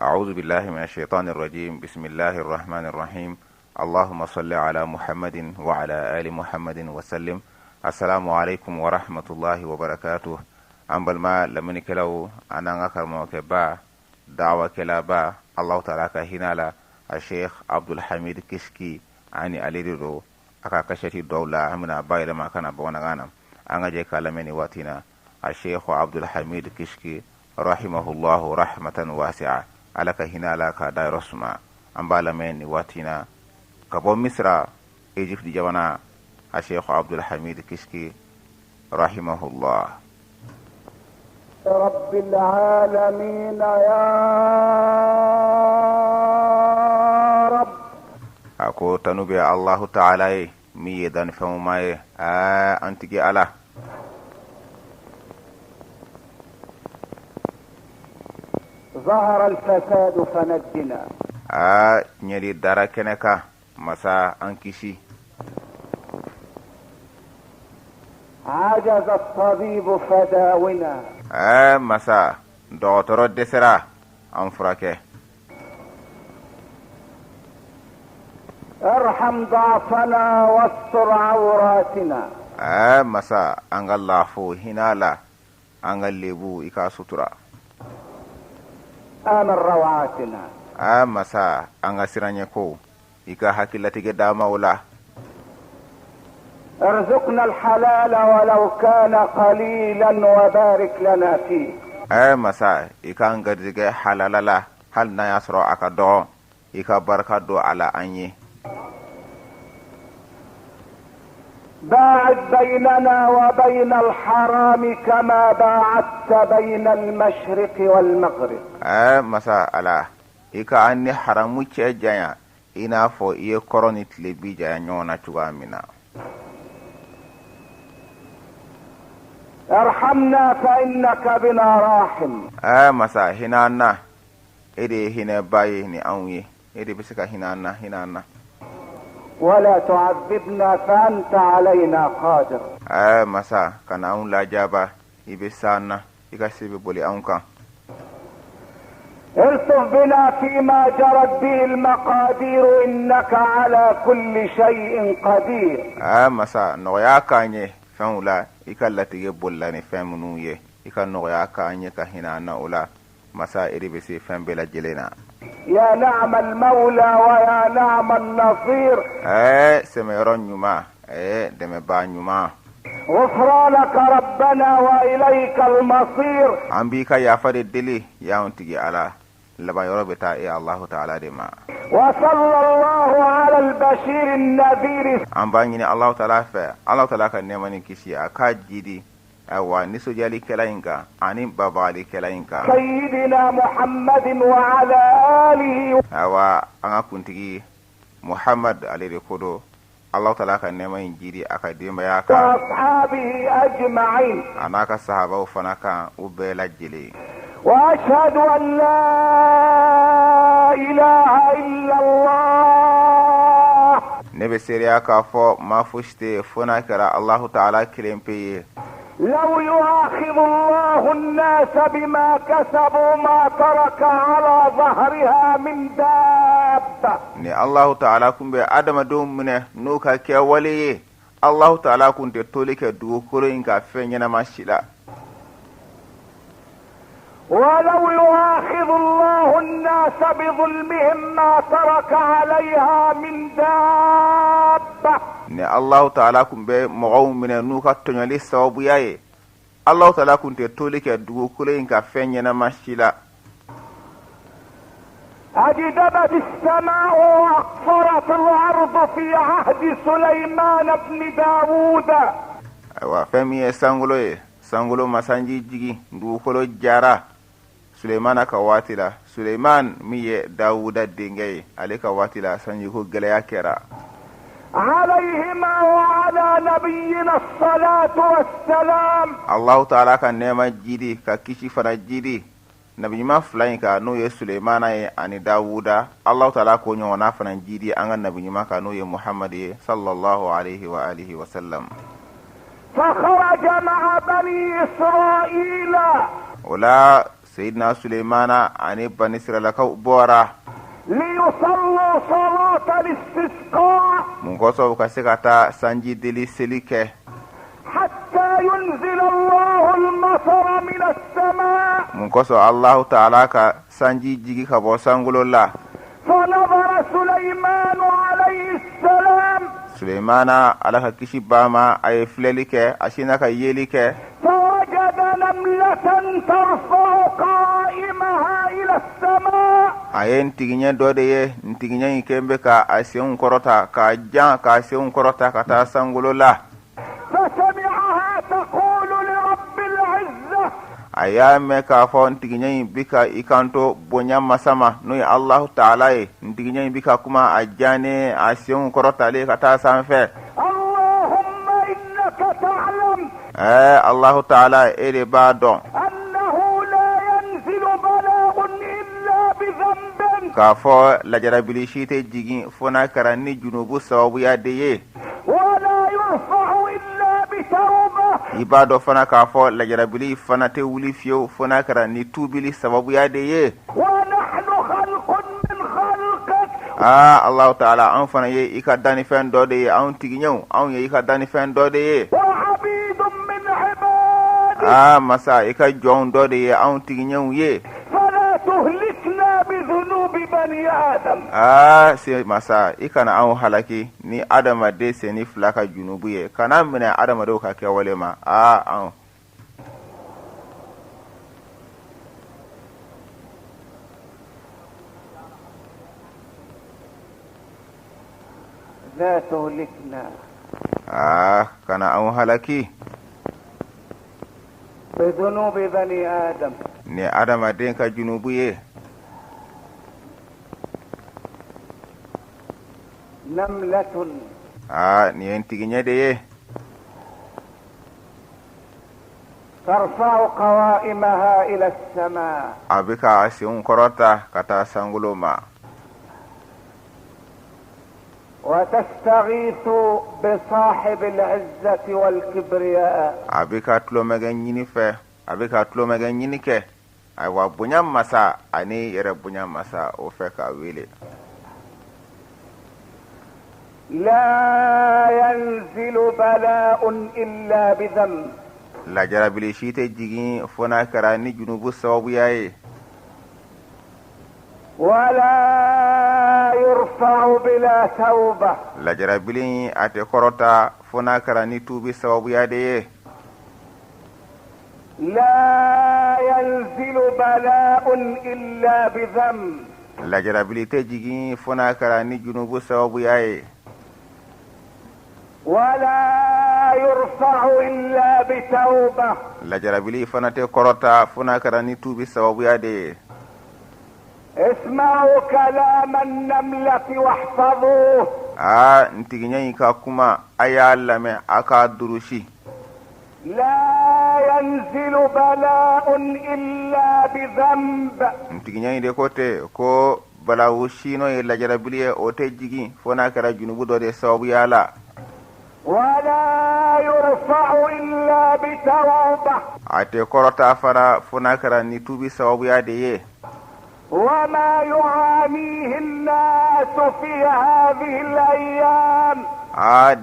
أعوذ بالله من الشيطان الرجيم. بسم الله الرحمن الرحيم. اللهم صل على محمد وعلى آل محمد وسلم. السلام عليكم ورحمة الله وبركاته. أنبل ما لمن كلاو أنا نكر موكبا دعوة كلابا الله تعالى هنا الشيخ عبد الحميد كشكي عني أليرو أكا كشتي الدولة أمنا بايد ما كان بوانا غانا أنا جاي كلامني واتنا الشيخ عبد الحميد كشكي رحمه الله رحمة واسعة alaka hina alaka dairosma ambala men watina kabo misra Egypt di jawana a Sheikh Abdul Hamid Kishki rahimahullah. rabbil alamin ya rab ako tanube Allah ta'ala mi dan famumaye antigi ala ظهر الفساد فنجنا نيري داركنكا مسا انكشي عجز الطبيب فداونا مسا دكتور دسرا انفراكه ارحم ضعفنا واستر عوراتنا مسا انغلافو هنالا انغليبو ايكا سترا آمن روعاتنا مسا anga siranyeko ika hakilati ke dama wala ارزقنا الحلال ولو كان قليلا وبارك لنا فيه مسا ika ngadige halalala hal na yasro akado ika barakado ala anye باعد بيننا وبين الحرام كما باعدت بين المشرق والمغرب مسا ala ika anni haramu ce jaya ina fo iye koroni tlebi jaya nyona tuga mina ارحمنا فإنك بنا راحم مسا hinana ede hina baye ni anwi ede bisika hinana ولا تعذبنا فأنت علينا قادر مسا kana un la jaba ibisana ikasibe boli anka الطف بنا فيما جرت به المقادير إنك على كل شيء قدير مسا نويا كاني فاولا ikallati bolla ni famunu ye ikan noya kanye ka hinana ula masa iribisi fambela jelena يا نعم المولى ويا نعم النصير سميرون نيوما دم با نيوما غفرانك ربنا وإليك المصير عم بيك يا فريد دلي يا انتجي على لبا يربتا يا الله تعالى دما وصلى الله على البشير النذير عم باني الله تعالى كان نيماني كيسي اكاجيدي awa niso jali kelainka ani babali kelainka سيدنا محمد وعلى آله awa anga kuntigi Muhammad alayhi kodo Allah ta'ala kan nema injiri akadima yaka وأصحابه أجمعين anaka sahaba ufanaka ubela jili وأشهد أن لا إله إلا الله nebe seriya ka fo mafushte funakara Allah ta'ala kilempe لو يؤاخذ الله الناس بما كسبوا ما ترك على ظهرها من دابة ni Allah ta'ala kumbe adama dum mune nuka ke waliye Allah ta'ala kunte tolike du kuro inka fenyana mashila ولو يؤاخذ الله الناس بظلمهم ما ترك عليها من دابة ni Allah ta'ala kumbe mo mune nuka tonyali sababu yaye Allah ta'ala kunte tolike du kuro inka fenyana mashila أجدبت السماء وأقصرت الأرض في عهد سليمان بن داود وفمي سانغولو مسانجي جيجي دوكولو جارا سليمان كواتلا سليمان مي داود الدنجي عليك واتلا سانجيكو غليا كيرا عليهما وعلى نبينا الصلاة والسلام الله تعالى كان نيما جيدي كاكيشي فنا جيدي nabi ma flying ka no ye Sulaimana ye ani Dawuda Allah ta'ala ko nyona fana jidi anga nabi ma ka no ye Muhammad ye sallallahu alayhi wa alihi wa sallam فخرج مع بني إسرائيل ولا sayyidina Sulaimana ani bani Israila ka bora ليصلوا صلاة الاستسقاء mun koso ka se ka taa sanji deli seli kɛ حتى ينزل الله المطر من السماء mun koso Allahu Ta'ala ka sanji jigi ka bɔ sankolo la فنظر سليمان عليه السلام Sulaimana ala ka kisi bama a ye filɛli kɛ a sina ka yeli kɛ فوجد نملة ترفع قائمها إلى السماء a ye ntigiɲɛ dɔ de ye ntigiɲɛ in kɛn bɛ ka a senw kɔrɔta k'a jan k'a senw kɔrɔta ka taa sankolo la فسمعها تقول لرب العزة a y'a mɛn k'a fɔ ntigiɲɛ in bi ka i kanto bonya masa ma n'o ye Allahu Ta'ala ye ntigiɲɛ in bi ka kuma a jannen a senw kɔrɔtalen ka taa sanfɛ اللهم إنك تعلم Allahu Ta'ala e de b'a dɔn أنه لا ينزل بلاء إلا بذنب k'a fɔ lajarabili si tɛ jigin fo n'a kɛra ni junubu sababuya de ye ولا يرفع إلا بتوبة i b'a dɔn fana k'a fɔ lajarabili fana tɛ wuli fiyewu fo n'a kɛra ni tubili sababuya de ye ونحن خلق من خلقك Allahu Ta'ala an fana ye i ka dannifɛn dɔ de ye anw tigiɲɛw anw ye i ka dannifɛn dɔ de ye وعبيد من عبادك masa i ka jɔnw dɔ de ye anw tigiɲɛw ye فلا تهلكنا بذنوب بني آدم se masa i kana anw halaki ni adamaden senni fila ka junubu ye kana minɛ adamadenw ka kɛwale ma anw لا تهلكنا kana anw halaki بذنوب بني آدم ni adamaden ka junubu ye نملة ni ye ntigiɲɛ de ye ترفع قوائمها إلى السماء a bɛ ka senw kɔrɔta ka taa sankolo ma وتستغيث بصاحب العزة والكبرياء a bɛ ka tulomɛgɛ ɲini fɛ a bɛ ka tulomɛgɛ ɲini kɛ ayiwa bonya masa ani yɛrɛ bonya masa o fɛ k'a wele لا ينزل بلاء إلا بذنب lajarabili si tɛ jigin fo n'a kɛra ni junubu sababuya ye ولا يرفع بلا توبة lajarabili a tɛ kɔrɔta fo n'a kɛra ni tuubi sababuya de ye لا ينزل بلاء إلا بذنب lajarabili tɛ jigin fo n'a kɛra ni junubu sababuya ye ولا يرفع إلا بتوبة lajarabili fana tɛ kɔrɔta fo n'a kɛra ni tuubi sababuya de ye اسمعوا كلام النملة واحفظوه ntigiɲɛ in ka kuma a y'a lamɛn a k'a durusi لا ينزل بلاء إلا بذنب ntigiɲɛ in de ko ten ko balawu sino ye lajarabili ye o tɛ jigin fo n'a kɛra junubu dɔ de sababuya la ولا يرفع إلا بتوبة a tɛ kɔrɔta fana fo n'a kɛra ni tuubi sababuya de ye وما يعانيه الناس في هذه الأيام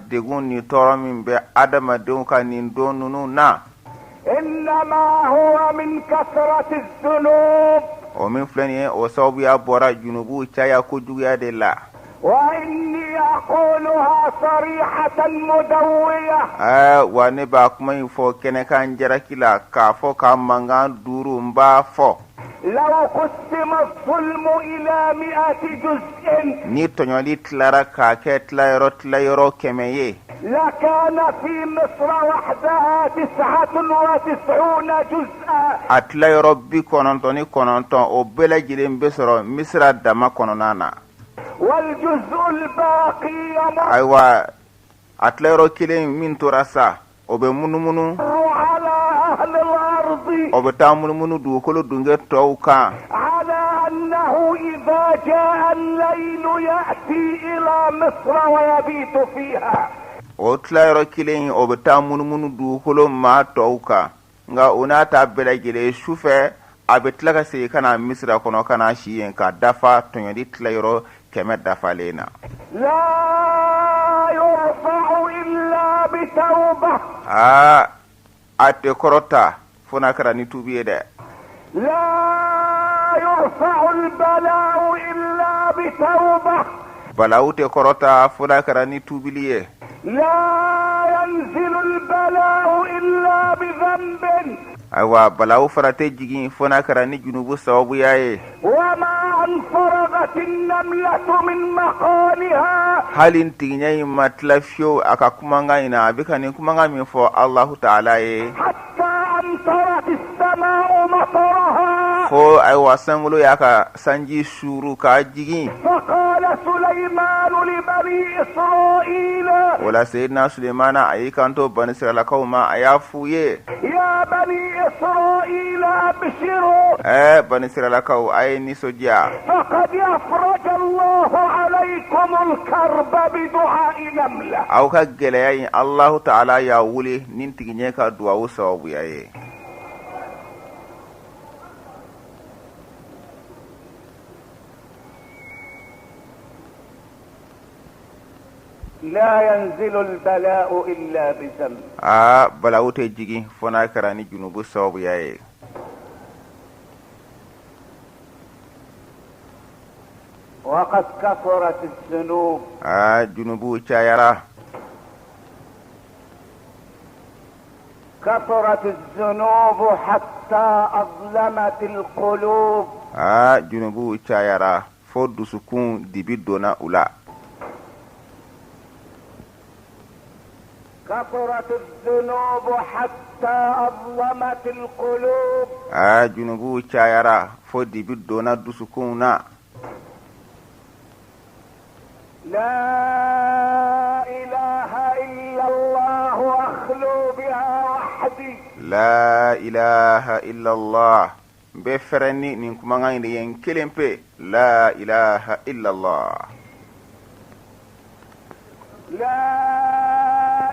degun ni tɔɔrɔ min bɛ adamadenw ka nin don ninnu na إنما هو من كثرة الذنوب o min filɛ nin ye o sababuya bɔra junubu caya kojuguya de la وإني أقولها صريحة مدوية wa ne b'a kuma in fɔ kɛnɛkan jaraki la k'a fɔ ka mankan duuru n b'a fɔ لو قسم الظلم إلى 100 جزء ni tɔɲɔli tilara k'a kɛ tilayɔrɔ 100 ye لكان في مصر وحدها 99 جزءا a tilayɔrɔ 99 o bɛɛ lajɛlen bɛ sɔrɔ misira dama kɔnɔna na والجزء الباقي يمر ayiwa a tilayɔrɔ kelen min tora sa o bɛ munumunu على أهل الأرض o bɛ taa munumunu dugukolo dungɛ tɔw kan على أنه إذا جاء الليل يأتي إلى مصر ويبيت فيها o tilayɔrɔ kelen o bɛ taa munumunu dugukolo maa tɔw kan nka o n'a ta bɛɛ lajɛlen sufɛ a bɛ tila ka segin ka na misira kɔnɔ ka na si yen ka dafa tɔɲɔli tilayɔrɔ 100 dafalen na. لا يرفع إلا بتوبة. a tɛ kɔrɔta fo n'a kɛra ni tubi ye dɛ. لا يرفع البلاء إلا بتوبة. balawu tɛ kɔrɔta fo n'a kɛra ni tubili ye. لا ينزل البلاء إلا بذنب. ayiwa balawu fara tɛ jigin fo n'a kɛra ni junubu sababuya ye. وما أن فرغت النملة من مقالها. hali tigiɲɛ in ma tila fiyewu a ka kumakan in na a bɛ ka nin kumakan min fɔ Allahu Ta'ala ye. حتى أمطرت السماء مطرها. fo ayiwa sankolo y'a ka sanji suuru k'a jigin. فقال سليمان لبني إسرائيل. wala Seydina Sulemana a y'i kanto Bani Israilakaw ma a y'a f'u ye. يا بني إسرائيل أبشروا. Bani Israilakaw a ye nisɔndiya. فقد يفرج الله عليكم الكرب بدعاء نملة. aw ka gɛlɛya in Allahu Ta'ala y'a wuli nin tigiɲɛ ka duwawu sababuya ye. لا ينزل البلاء إلا بذنب. balawu tɛ jigin fo n'a kɛra ni junubu sababuya ye. وقد كثرت الذنوب. junubu cayara. كثرت الذنوب حتى أظلمت القلوب. junubu cayara fo dusukun dibi donna u la. كثرت الذنوب حتى أظلمت القلوب. junubu cayara fo dibi donna dusukun na. لا إله إلا الله أخلو بها وحدي. la ilaha illallah bɛ fɛrɛni nin kumakan in de ye n kelen pe. la ilaha illallah. لا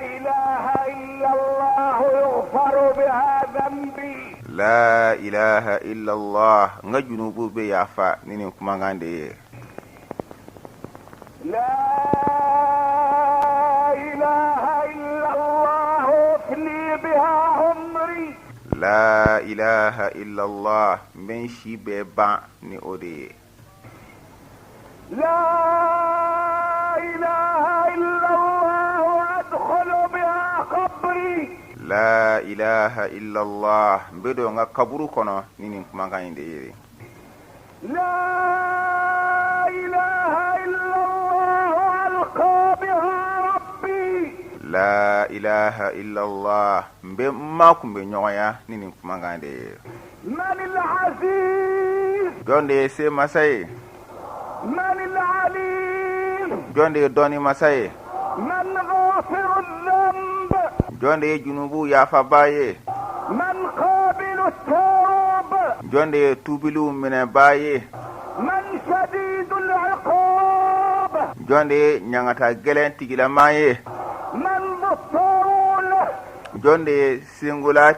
إله إلا الله يغفر بها ذنبي. la ilaha illallah n ka junubu bɛ yafa ni nin kumakan de ye. لا إله إلا الله أفني بها عمري. la ilaha illallah n bɛ n si bɛɛ ban ni o de ye. لا إله إلا الله أدخل بها قبري. la ilaha illallah n bɛ don n ka kaburu kɔnɔ ni nin kumakan in de ye. لا إله إلا الله ألقى بها ربي. la ilaha illallah n bɛ n ma kun bɛ ɲɔgɔnya ni nin kumakan de ye. من العزيز. jɔn de ye se masa ye. من العليم. jɔn de ye dɔnni masa ye. من غافر الذنب. jɔn de ye junubu yafaba ye. من قابل التوب. jɔn de ye tubiliw minɛba ye. من شديد العقاب. jɔn de ye ɲangata gɛlɛn tigilama ye. من ذو الطول. jɔn de ye singola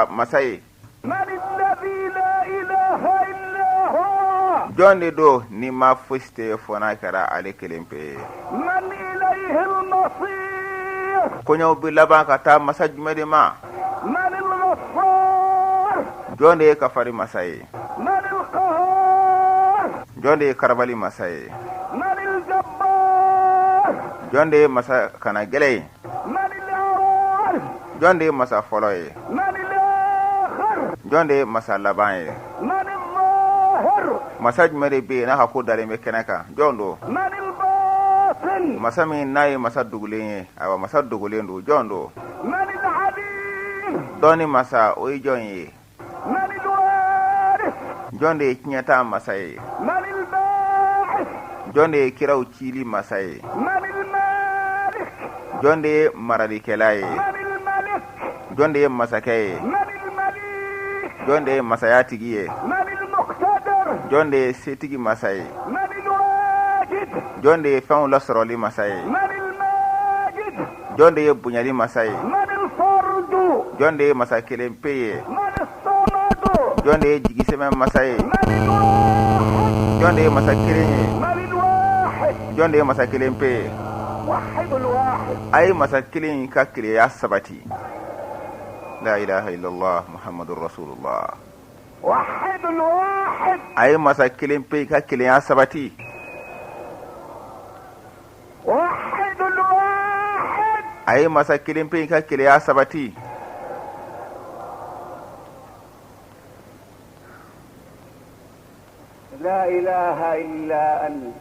masa ye. من الذي لا إله إلا هو. jɔn de do ni ma fosi tɛ fɔ n'a kɛra ale kelen pe ye. من إليه المصير. kɔɲɔw bɛ laban ka taa masa jumɛn de ma. من الغفار. jɔn de ye kafari masa ye. من القهار. jɔn de ye karabali masa ye. من الجبار. jɔn de ye masa kana gɛlɛ ye. من الأول. jɔn de ye masa fɔlɔ ye. من الآخر. jɔn de ye masa laban ye. من الظاهر. masa jumɛn de bɛ yen n'a ka ko dalen bɛ kɛnɛ kan jɔn do. من الباطن. masa min n'a ye masa dogolen ye ayiwa masa dogolen do jɔn do. من العليم. dɔnni masa o ye jɔn ye. من الوارث. jɔn de ye tiɲɛta masa ye. من الباعث. jɔn de ye kiraw cili masa ye. من المالك. jɔn de ye maralikɛla ye. من الملك. jɔn de ye masakɛ ye. من المليك. jɔn de ye masaya tigi ye. من المقتدر. jɔn de ye setigi masa ye. من الواجد. jɔn de ye fɛnw lasɔrɔli masa ye. من الماجد. jɔn de ye bonyali masa ye. من الفرد. jɔn de ye masa kelen pe ye. من الصمد. jonde ye jigi sɛbɛn masa ye من الواحد jonde ye masa kelen ye من الواحد jonde ye masa kelen pe ye وحد الواحد a ye masa kelen in ka kileya sabati la ilaha illallah muhammadur rasulullah وحد الواحد a ye masa kelen pe i ka kileya sabati وحد الواحد a ye masa kelen pe i ka kileya sabati لا إله إلا أنت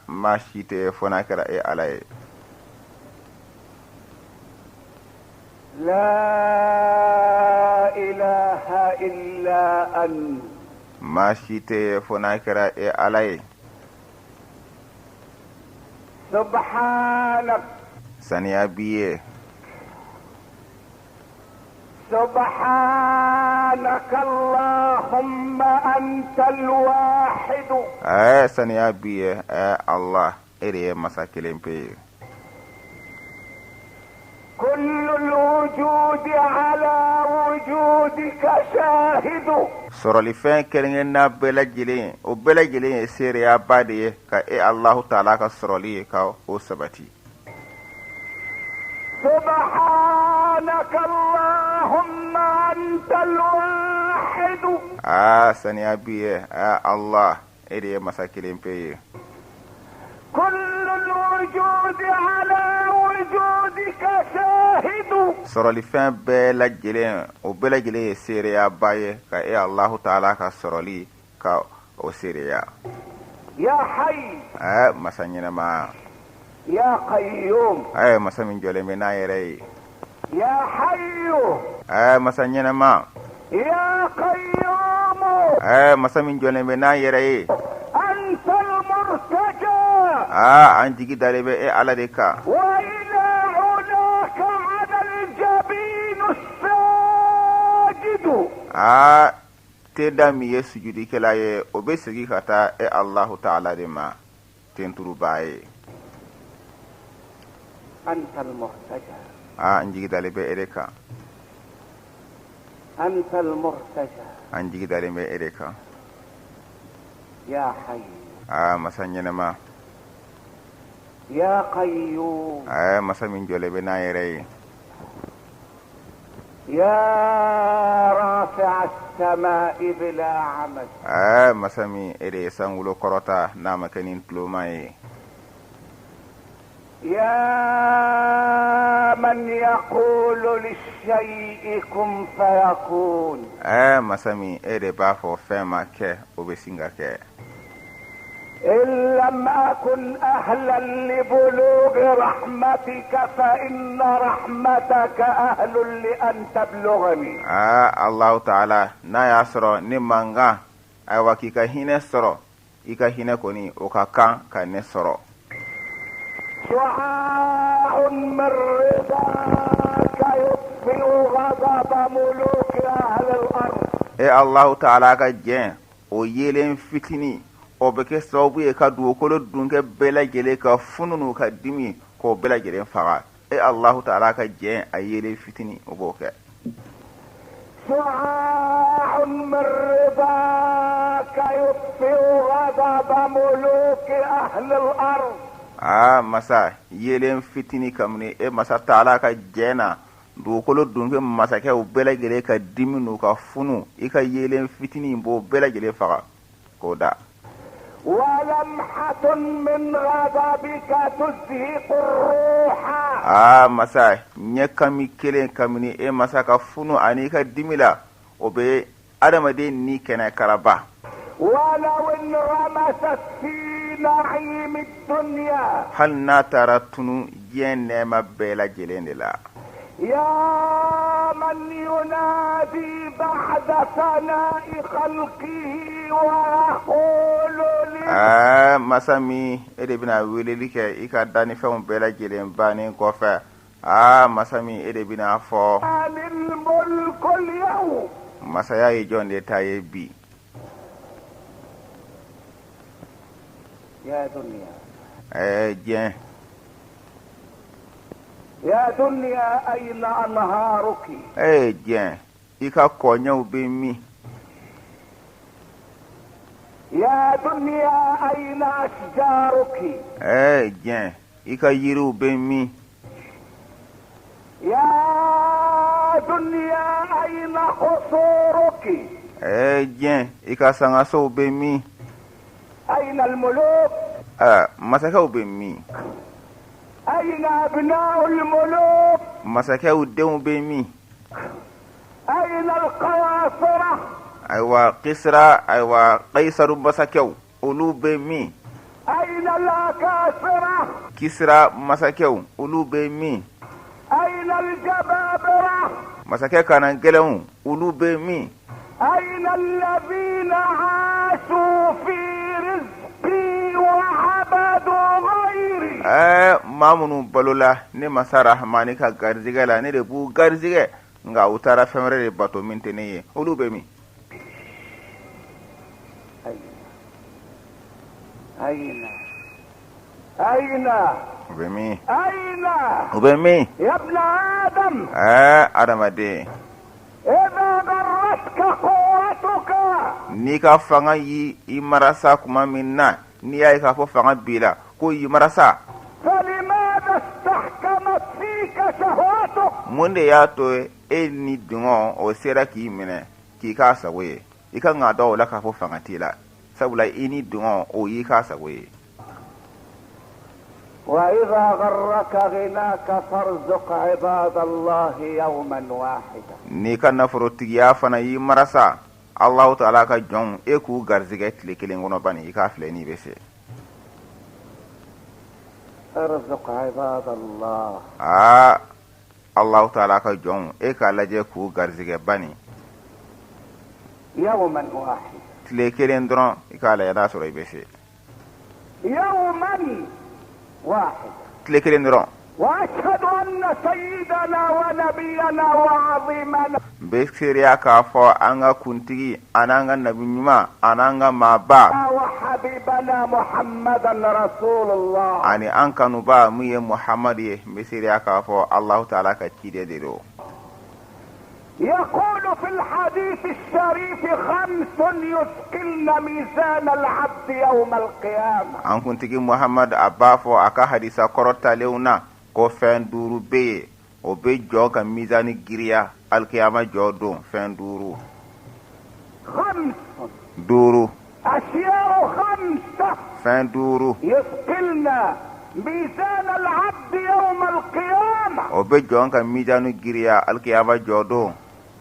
ma si tɛ fo n'a kɛra e ala ye لا إله إلا أنت ma si tɛ fo n'a kɛra e ala ye سبحانك saniya b'i ye سبحانك اللهم أنت الواحد saniya b'i ye allah e de ye masa kelen pe ye كل الوجود على وجودك شاهد sɔrɔlifɛn kɛrɛnkɛrɛnna bɛɛ lajɛlen o bɛɛ lajɛlen ye seereyaba de ye ka e allahu taala ka sɔrɔli ye ka o sabati سبحانك اللهم أنت الواحد saniya b'i ye allah e de ye masa kelen pe ye كل الوجود على وجودك شاهد sɔrɔlifɛn bɛɛ lajɛlen o bɛɛ lajɛlen ye seereyaba ye ka e allahu taala ka sɔrɔli ka o seereya يا حي masa ɲɛnama يا قيوم masa min jɔlen bɛ n'a yɛrɛ ye يا حي masa ɲɛnama يا قيوم masa min jɔlen bɛ n'a yɛrɛ ye أنت المرتجى an jigi dalen bɛ e ala de kan وإلى علاك على الجبين الساجد teda min ye sujudikɛla ye o bɛ segi ka taa e allahu taala de ma tenturuba ye أنت المرتجى an jigi dalen bɛ e de kan أنت المرتجى an jigi dalen bɛ e de kan يا حي masa ɲɛnama يا قيوم masa min jɔlen bɛ n'a yɛrɛ ye يا رافع السماء بلا عمد masa min e de ye sankolo kɔrɔta n'a ma kɛ ni tuloma ye يا من يقول للشيء كن فيكون masa min e de b'a fɔ fɛn ma kɛ o bɛ sin ka kɛ إن لم أكن أهلا لبلوغ رحمتك فإن رحمتك أهل لأن تبلغني allahu taala n'a y'a sɔrɔ ne man kan ayiwa k'i ka hinɛ sɔrɔ i ka hinɛ kɔni o ka kan ka ne sɔrɔ شعاع من رضاك يطفئ غضب ملوك أهل الأرض allahu taala ka jɛn o yelen fitini o bɛ kɛ sababu ye ka dugukolo dunkɛ bɛɛ lajɛlen ka fununu ka dimi k'o bɛɛ lajɛlen faga allahu taala ka jɛn a yelen fitini o b'o kɛ شعاع من رضاك يطفئ غضب ملوك أهل الأرض masa yelen fitini kamuni masa taala ka jɛn na dugukolo dunkɛ masakɛw bɛɛ lajɛlen ka dimi n'u ka funu i ka yelen fitini b'o bɛɛ lajɛlen faga k'o da ولمحة من غضبك تزهق الروح masa ɲɛ kami kelen kamini masa ka funu ani ka dimi la o bɛ adamaden ni kɛnɛ karaba ولو انغمست في نعيم الدنيا hali n'a taara tunu diɲɛ nɛɛma bɛɛ lajɛlen de la يا من ينادي بعد ثناء خلقه ويقول لي masa min e de bɛna weleli kɛ i ka dannifɛnw bɛɛ lajɛlen bannen kɔfɛ masa min e de bɛna fɔ من الملك اليوم masaya ye jɔn de ta ye bi يا دنيا diɲɛ يا دنيا أين أنهارك diɲɛ i ka kɔɲɛw bɛ min يا دنيا أين أشجارك؟ جن إكا يرو بمي. يا دنيا أين قصورك؟ جن إكا سانغاسو بمي. أين الملوك؟ مسكو بمي. أين أبناء الملوك؟ مسكو ديو بمي. أين القياصرة؟ أيوا قسرة أيوا قيصر مسكو أولو بمي. أين الأكاسرة؟ كسرى مسكو أولو بمي. أين الجبابرة؟ مسكو كان جلون أولو بمي. أين الذين عاشوا في رزقي وعبدوا غيري؟ مامونو بلولا ne masa rahmani ka garzige la ne de bu garzige nga utara femre de bato mintene ye olu be mi. أين بمي. أين وبمي يا ابن آدم؟ آدم دي إذا غرتك قوتك نيكا فانا يمرسا كما منا نيا يكا فانا بيلا كو يمرسا فلماذا استحكمت فيك شهوتك؟ من دي ياتو اني دون او سيرا كي منه كي كاسا وي يكا غادو لا كا فانا تيلا سبلا اني دون او يكاسا وي. وإذا غرك غناك فارزق عباد الله يوما واحدا. نيكا نفروتي يا فانا يمرسا الله تعالى ka jon e ku garzige tile kelen gono bani i ka file ni bese. ارزق عباد الله. الله تعالى ka jon e ka laje ku garzige bani يوما واحد. tile kelen dron i ka la yada soro i bese. يوما واحد. tile kelen dron. وأشهد أن سيدنا ونبينا وعظيمنا بكسيريا كافو أنغا كنتي أنغا نبي نما أنغا مابا وحبيبنا محمدا رسول الله. أني أنكا نبا مي محمد بكسيريا كافو الله تعالى كتير ديرو. يقول في الحديث الشريف 5 يثقلن ميزان العبد يوم القيامة. أن كنتي محمد أبافو أكا حديثا كروتا ليونا ko fen duru be o be joga mizani giriya alkiyama jodo fen duru 5 duru أشياء 5 fen duru يثقلن ميزان العبد يوم القيامة. o be joga mizani giriya alkiyama jodo.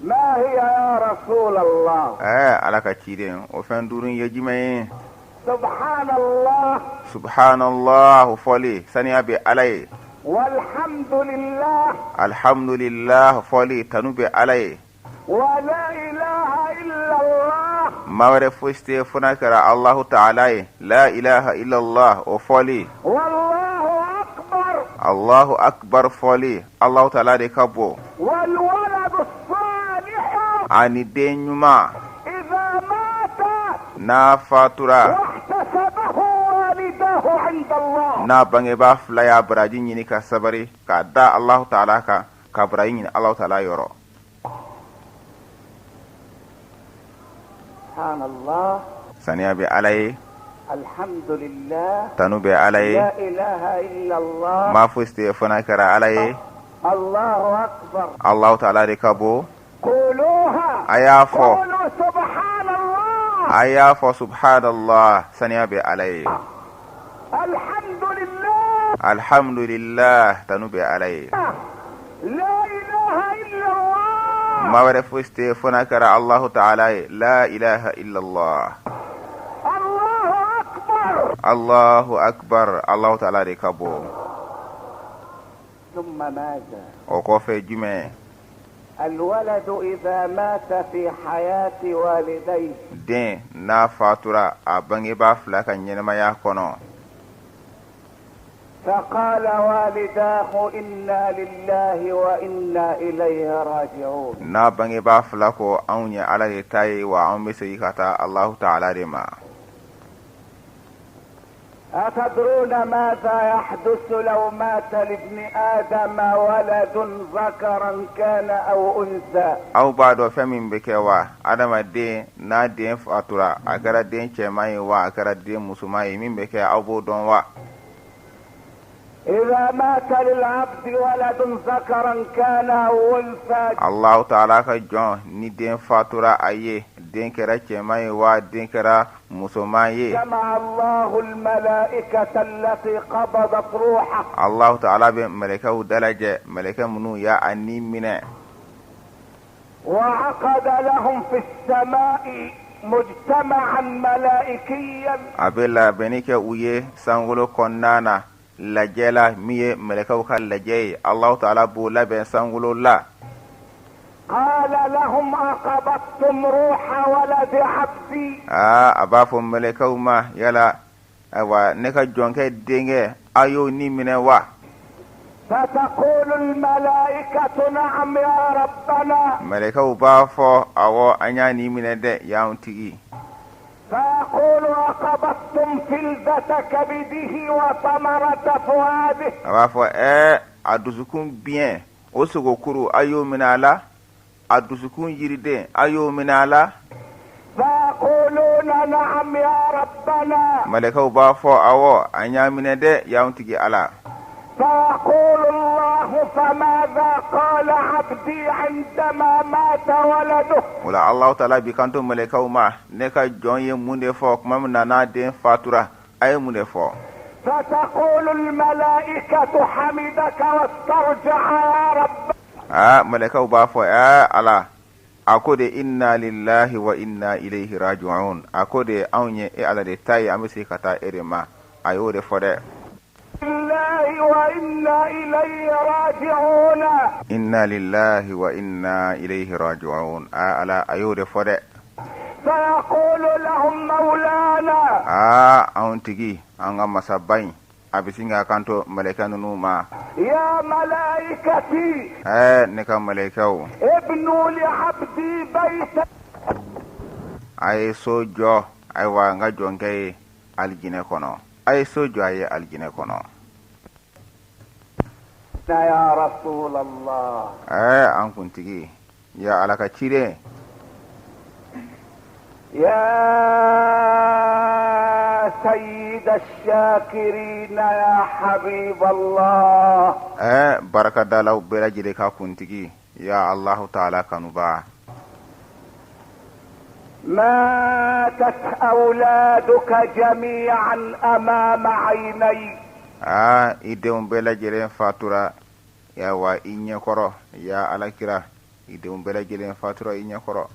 ما هي يا رسول الله؟ ala ka ciden o fen duru yejime. سبحان الله. subhanallah foli sani abi alay. والحمد لله. الحمد لله فولي تنوبي علي. ولا إله إلا الله. ما ورفوستي فنكر الله تعالى لا إله إلا الله وفولي. والله أكبر. الله أكبر فولي الله تعالى دكابو. والولد الصالح عن الدين ما إذا مات نافاتورا واحتسبه والداه عند الله. na bange ba fla ya braji nyini ka sabari ka da Allah ta'ala ka braji nyini Allah ta'ala yoro. سبحان الله. saniya be alay. الحمد لله. tanu be alay. لا إله إلا الله. ma fuste fana kara alay. الله أكبر. Allah ta'ala de kabo. قولوها. ayafo قولوا سبحان الله. ayafo subhanallah saniya be alay. الحمد لله. الحمد لله تنوبي علي. لا إله إلا الله. ما ورفوستي فنكر الله تعالى لا إله إلا الله. الله أكبر. الله أكبر الله تعالى ركبو. ثم ماذا؟ وقف جمع الولد إذا مات في حياة والديه دين نافاتورا أبنغي بافلك نينما يكونو. فقال والداه إنا لله وإنا إليه راجعون. na bange ba flako anya ala tayi wa an misri kata Allah ta'ala rema. أتدرون ماذا يحدث لو مات لابن آدم ولد ذكرا كان أو أنثى؟ أو بعد فمن بكوا آدم الدين نادين فاتورا أكرا دين شماي وأكرا دين مسماي من بكوا أو بودون وا. إذا مات للعبد ولد ذكرا كان أو أنثى الله تعالى كجون ندين فاتورا أيه دين كرا شماي ودين كرا مسماي جمع الله الملائكة التي قبضت روحه. الله تعالى بملكه دلجة ملكه منو يا أني منه وعقد لهم في السماء مجتمعا ملائكيا. أبلا بنيك ويه سانغلو كونانا لجلا مية ملكه كاللجي الله تعالى بولا بين سانغلو لا. قال لهم أقبضتم روح ولد عبدي. أبافو ملكه ما يلا أوا نكا جونك دينغ أيو ني من وا. فتقول الملائكة نعم يا ربنا. ملكه بافو أو أنياني من ده ياونتي. فيقول أقبضتم فلذة كبده وثمرة فؤاده. أبافو أدوسكم بيان أسوكو كرو أيو من الله أدوسكم يريدين أيو من الله. فيقولون نعم يا ربنا. ملكه بافو أو أنياني من ده ياونتي الله. فيقول الله فماذا قال عبدي عندما مات ولده؟ ولا الله تعالى بكانتو ملكه ما نكا جون يمون فوق ما من نادين فاتورة أي من فوق. فتقول الملائكة حمدك واسترجع يا رب. ملكه بافو الله أكود إنا لله وإنا إليه راجعون أكود أوني على دتاي أمسي كتا إرما أيود فده لله وإنا إليه راجعون. إنا لله وإنا إليه راجعون على أيود فده. فيقول لهم مولانا. أونتجي أنغام مسابين أبسينغا كانتو ملكا نوما. يا ملائكتي. نكا ملكاو. ابنوا لعبدي بيتا. أي سوجو أي وانغا جونكي الجنة كونو. أي سوجو أي الجنة كونو. يا رسول الله. أنكم تجي يا على كتير. يا سيد الشاكرين يا حبيب الله. بركة دالو بلاجي لك كنتي يا الله تعالى كنبا. ماتت أولادك جميعا أمام عيني. إدهم بلاجي فاتورة يا وإني كرو يا على كرا إدهم بلاجي فاتورة إني كرو.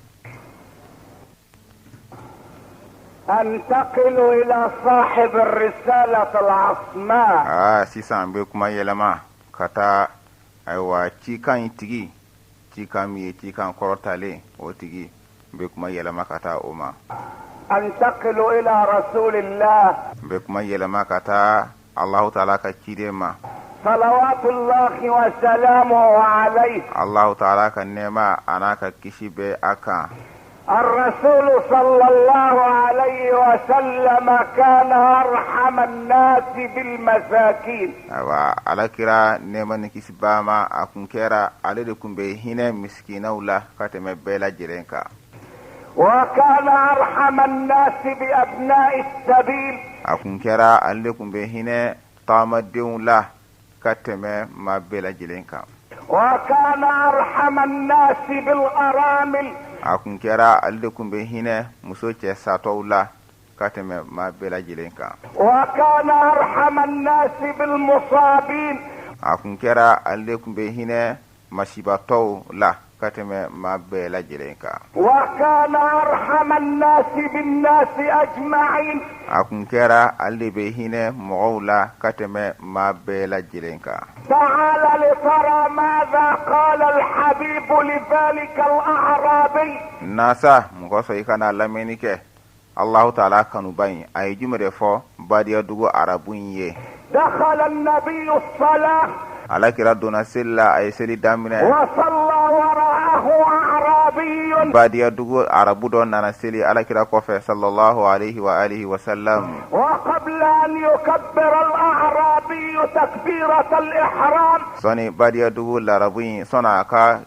انتقل الى صاحب الرسالة العصماء. سيسان بكما يلما كتا ايوا تشيكان تيجي تشيكان مي تشيكان كورتالي او تيجي بكما يلما كتا اوما. انتقل الى رسول الله بكما يلما كتا الله تعالى كتيدما صلوات الله وسلامه عليه. الله تعالى كنما انا ككشي بي اكا. الرسول صلى الله عليه وسلم كان أرحم الناس بالمساكين. على كرا نما نكيس باما أكون كرا على لكم بهنا مسكين ولا كتم بلا جرينكا. وكان أرحم الناس بأبناء السبيل. أكون كرا على لكم بهنا طامدون لا كتم ما بلا جرينكا. وكان أرحم الناس بالأرامل. akun kera alde kumbe hine muso ce satoula kateme ma bela jilenka. wa kana arhaman nasi bil musabin. akun kera alde kumbe hine masibato la kateme ma bela jilenka. wa kana arhaman nasi bin nasi ajma'in. akun kera alde be hine moula kateme ma bela jilenka. تعال لترى ماذا قال الحبيب لذلك الأعرابي. ناسا مغوصو يكنا لمنك الله تعالى كانوا باين أي جمع فو بادي يدوغو عربون. دخل النبي الصلاة على كرا دونا سلا أي سلي دامنا وصلى وراءه أعرابي. أعرابي badiya dugu arabu dɔ nana seli alakira kɔfɛ sallallahu alaihi wa alihi wa sallam. وقبل أن يكبر الأعرابي تكبيرة الإحرام sɔni badiya dugu larabu in sɔnna a ka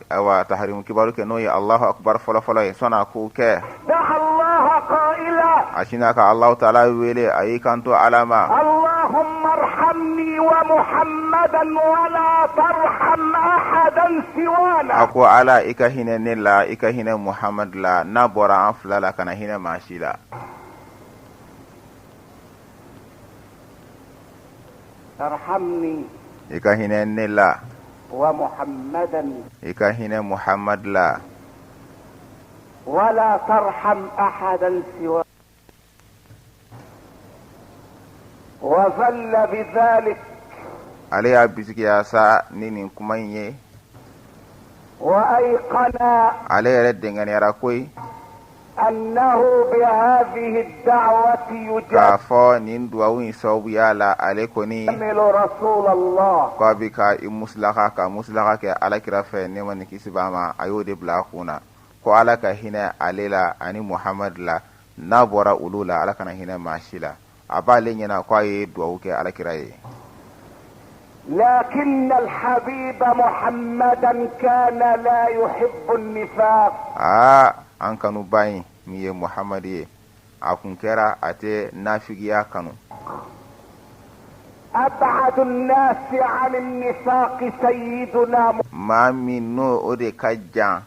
taharimu kibaru kɛ n'o ye allahu akbar fɔlɔfɔlɔ ye sɔnna a k'o kɛ دعا الله قائلا a sinna ka allahu taala wele a y'i kanto ala ma. اللهم ارحمني ومحمدا ولا ترحم أحدا سوانا. a ko ala i ka hinɛ ne la i ka hinɛ muhamad la n'a bɔra an fila la kana hinɛ maa si la. ارحمني i ka hinɛ ne la ومحمدا i ka hinɛ muhamad la ولا ترحم أحدا سوانا. وظل بذلك ale y'a bisikiya sa ni nin kuma in ye. وأيقن ale yɛrɛ denkɛniyara koyi أنه بهذه الدعوة k'a fɔ nin duwawu in sababuya la ale kɔni يجامل رسول الله. ko a bi ka i musilaka ka musilaka kɛ alakira fɛ ne ma ni kisi b'a ma a y'o de bila a kun na ko ala ka hinɛ ale la ani muhamad la n'a bɔra olu la ala kana hinɛ maa si la a b'ale ɲɛna ko a ye duwawu kɛ alakira ye. لكن الحبيب محمدا كان لا يحب النفاق. an kanu ba in min ye muhamad ye a kun kɛra a tɛ nafigiya kanu. أبعد الناس عن النفاق سيدنا maa min n'o o de ka jan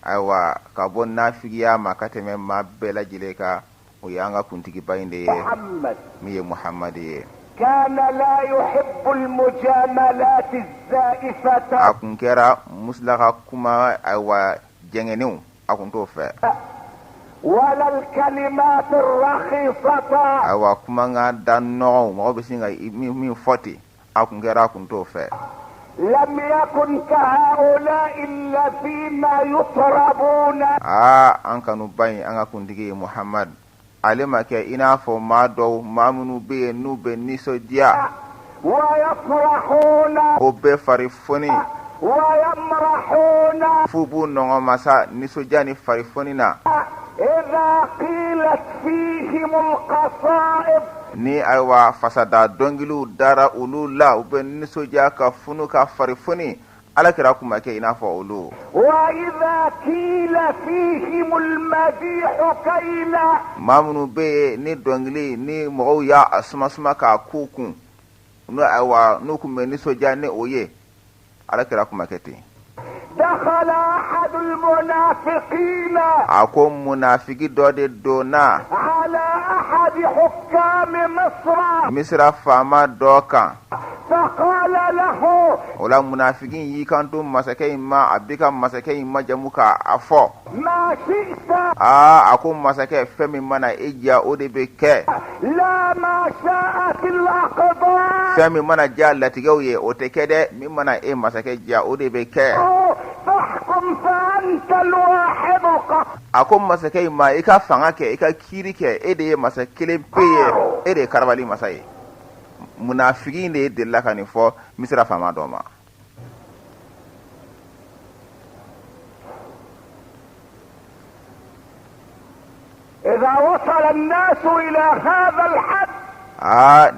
ayiwa ka bɔ nafigiya ma ka tɛmɛ maa bɛɛ lajɛlen kan o ye an ka kuntigiba in de ye محمد. min ye muhamad ye. كان لا يحب المجاملات الزائفة a kun kɛra musilaka kuma ayiwa jɛngɛnenw a kun t'o fɛ. ولا الكلمات الرخيصة. ayiwa kumakan da nɔgɔw mɔgɔ bɛ sin ka min fɔ ten a kun kɛra a kun t'o fɛ. لم يكن كهؤلاء الذين يطربون. an kanuba in an ka kuntigi ye muhamad ale ma kɛ i n'a fɔ maa dɔw maa minnu bɛ yen n'u bɛ nisɔndiya ويفرحون o bɛ fari foni ويمرحون f'u b'u nɔgɔ masa nisɔndiya ni fari foni na. إذا قيلت فيهم القصائد. ni ayiwa fasada dɔnkiliw dara olu la u bɛ nisɔndiya ka funu ka fari foni alakira kun ma kɛ i n'a fɔ olu. وإذا قيل فيهم المديح كيلا. maa minnu bɛ yen ni dɔnkili ni mɔgɔw y'a sumasuma k'a k'u kun n'u kun bɛ nisɔndiya ni o ye alakira kun ma kɛ ten. دخل أحد المنافقين a ko munafigi dɔ de donna على أحد حكام مصر misira faama dɔ kan. فقال له o la munafigi in y'i kanto masakɛ in ma a bi ka masakɛ in majamu k'a fɔ. ما شئت a ko masakɛ fɛn min mana e diya o de bɛ kɛ. لا ما شاءت الأقدار. fɛn min mana diya latigɛw ye o tɛ kɛ dɛ min mana e masakɛ diya o de bɛ kɛ. فاحكم فأنت الواحد القهار. a ko masakɛ in ma i ka fanga kɛ i ka kiiri kɛ e de ye masa kelen pe ye e de ye karabali masa ye. munafigi in de ye delila ka nin fɔ misira faama dɔ ma. إذا وصل الناس إلى هذا الحد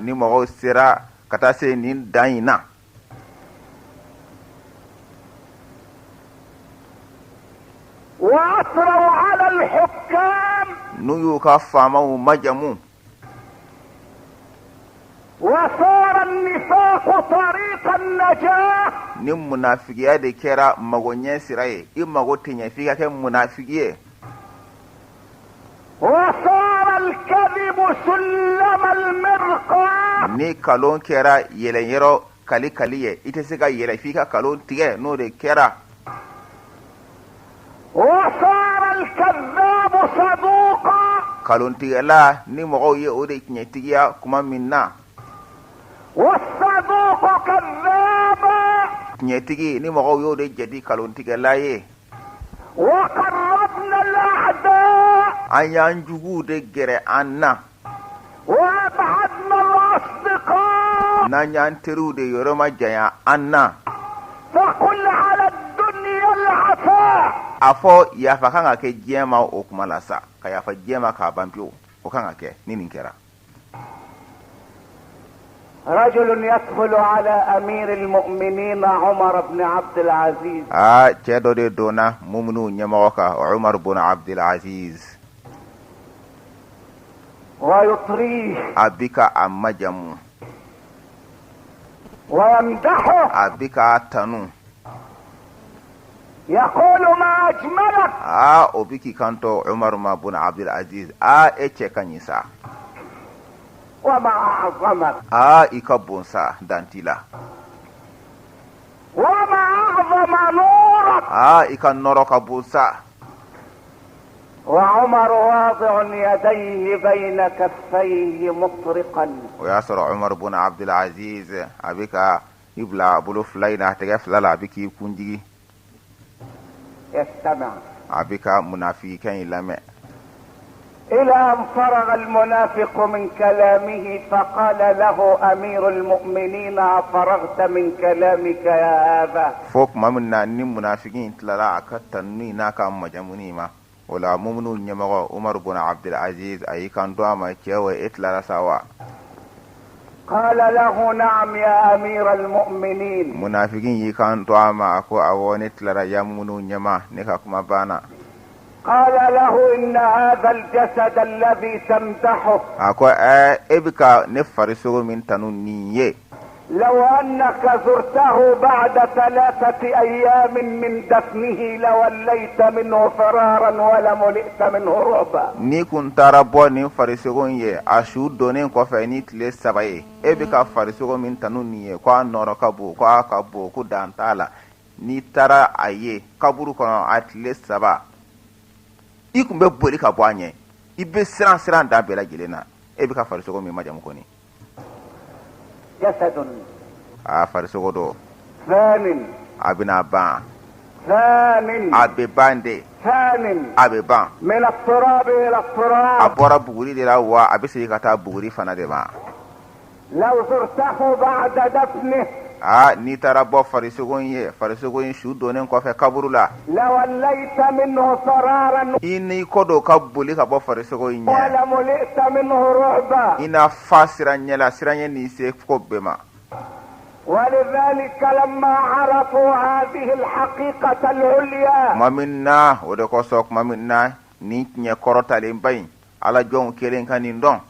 ni mɔgɔw sera ka taa se nin dan in na. وأسروا على الحكام n'u y'u ka faamaw majamu. وصار النفاق طريق النجاة. ni munafigiya de kɛra magoɲɛ sira ye i mago tɛ ɲɛ f'i ka kɛ munafigi ye. وصار الكذب سلم المرقى. ni kalon kɛra yɛlɛyɔrɔ kali ye i tɛ se ka yɛlɛ f'i ka kalon tigɛ n'o de kɛra. وصار الكذاب صدوقا. kalontigɛla ni mɔgɔw ye o de tiɲɛtigiya kuma min na. والصدوق كذابا. tiɲɛtigi ni mɔgɔw y'o de jɛdi kalontigɛla ye. وقربنا الأعداء. an y'an juguw de gɛrɛ an na. وأبعدنا الأصدقاء. n'an y'an teriw de yɔrɔ ma janya an na. فقل على الدنيا العفاء. afo yafa kan ka kɛ diɲɛ ma o kuma la sa ka yafa diɲɛ ma k'a ban pewu o kan ka kɛ ni nin kɛra. رجل يدخل على امير المؤمنين عمر بن عبد العزيز. cɛ dɔ de donna muminu ɲɛmɔgɔ kan Umar bin Abdul Aziz. ويطريه. a bi ka a majamu. ويمدحه. a bi ka a tanu. يقول ما اجملك. o bi k'i kanto Umar bin Abdul Aziz e cɛ ka ɲi sa. وما اعظمك. i ka bon sa danti la. وما اعظم نورك. i ka nɔrɔ ka bon sa. وعمر واضع يديه بين كفيه مطرقا. o y'a sɔrɔ Umar bin Abdul Aziz a bi ka i bila bolo fila in na tɛgɛ fila la a bi k'i kunjigi. يستمع. a bi ka munafikɛn in lamɛn. إلى أن فرغ المنافق من كلامه فقال له أمير المؤمنين أفرغت من كلامك يا هذا. fo kuma min na ni munafikin tilara a ka tanuni n'a ka majamuni ma o la muminu ɲɛmɔgɔ Umar bin Abdul Aziz a y'i kan to a ma cɛ o e tilara sa wa. قال له نعم يا أمير المؤمنين. munafikin y'i kan to a ma a ko awɔ ne tilara ya muminu ɲɛma ne ka kuma banna. قال له إن هذا الجسد الذي تمدحه. a ko e bi ka ne farisogo min tanu nin ye. لو أنك زرته بعد 3 أيام من دفنه لوليت منه فرارا ولملئت منه رعبا. ni kun taara bɔ nin farisogo ye a su donnen kɔfɛ ni tile 3 ye e bi ka farisogo min tanu nin ye ko a nɔrɔ ka bon ko a ka bon ko dan t'a la n'i taara a ye kaburu kɔnɔ a tile 3 i kun bɛ boli ka bɔ a ɲɛ i bɛ siran da bɛɛ lajɛlen na e bi ka farisogo min majamu kɔni. جسد. farisogo dɔ. ثان. a bɛna ban. ثان. a bɛ ban de. ثان. a bɛ ban. من التراب إلى a التراب. bɔra buguri de la wa a bɛ segin ka taa buguri fana de ma. لو زرته بعد دفنه. n'i taara bɔ farisogo ye farisogo in su donnen kɔfɛ kaburu la. لوليت منه فرارا i n'i kɔ don ka boli ka bɔ farisogo in ɲɛ. ولملئت منه رعبا. i na fa siran ɲɛ la siran ɲɛ n'i se ko bɛɛ ma. ولذلك لما عرفوا هذه الحقيقة العليا. kuma min na o de kosɔn kuma min na nin tiɲɛ kɔrɔtalenba in ala jɔnw kelen ka nin dɔn.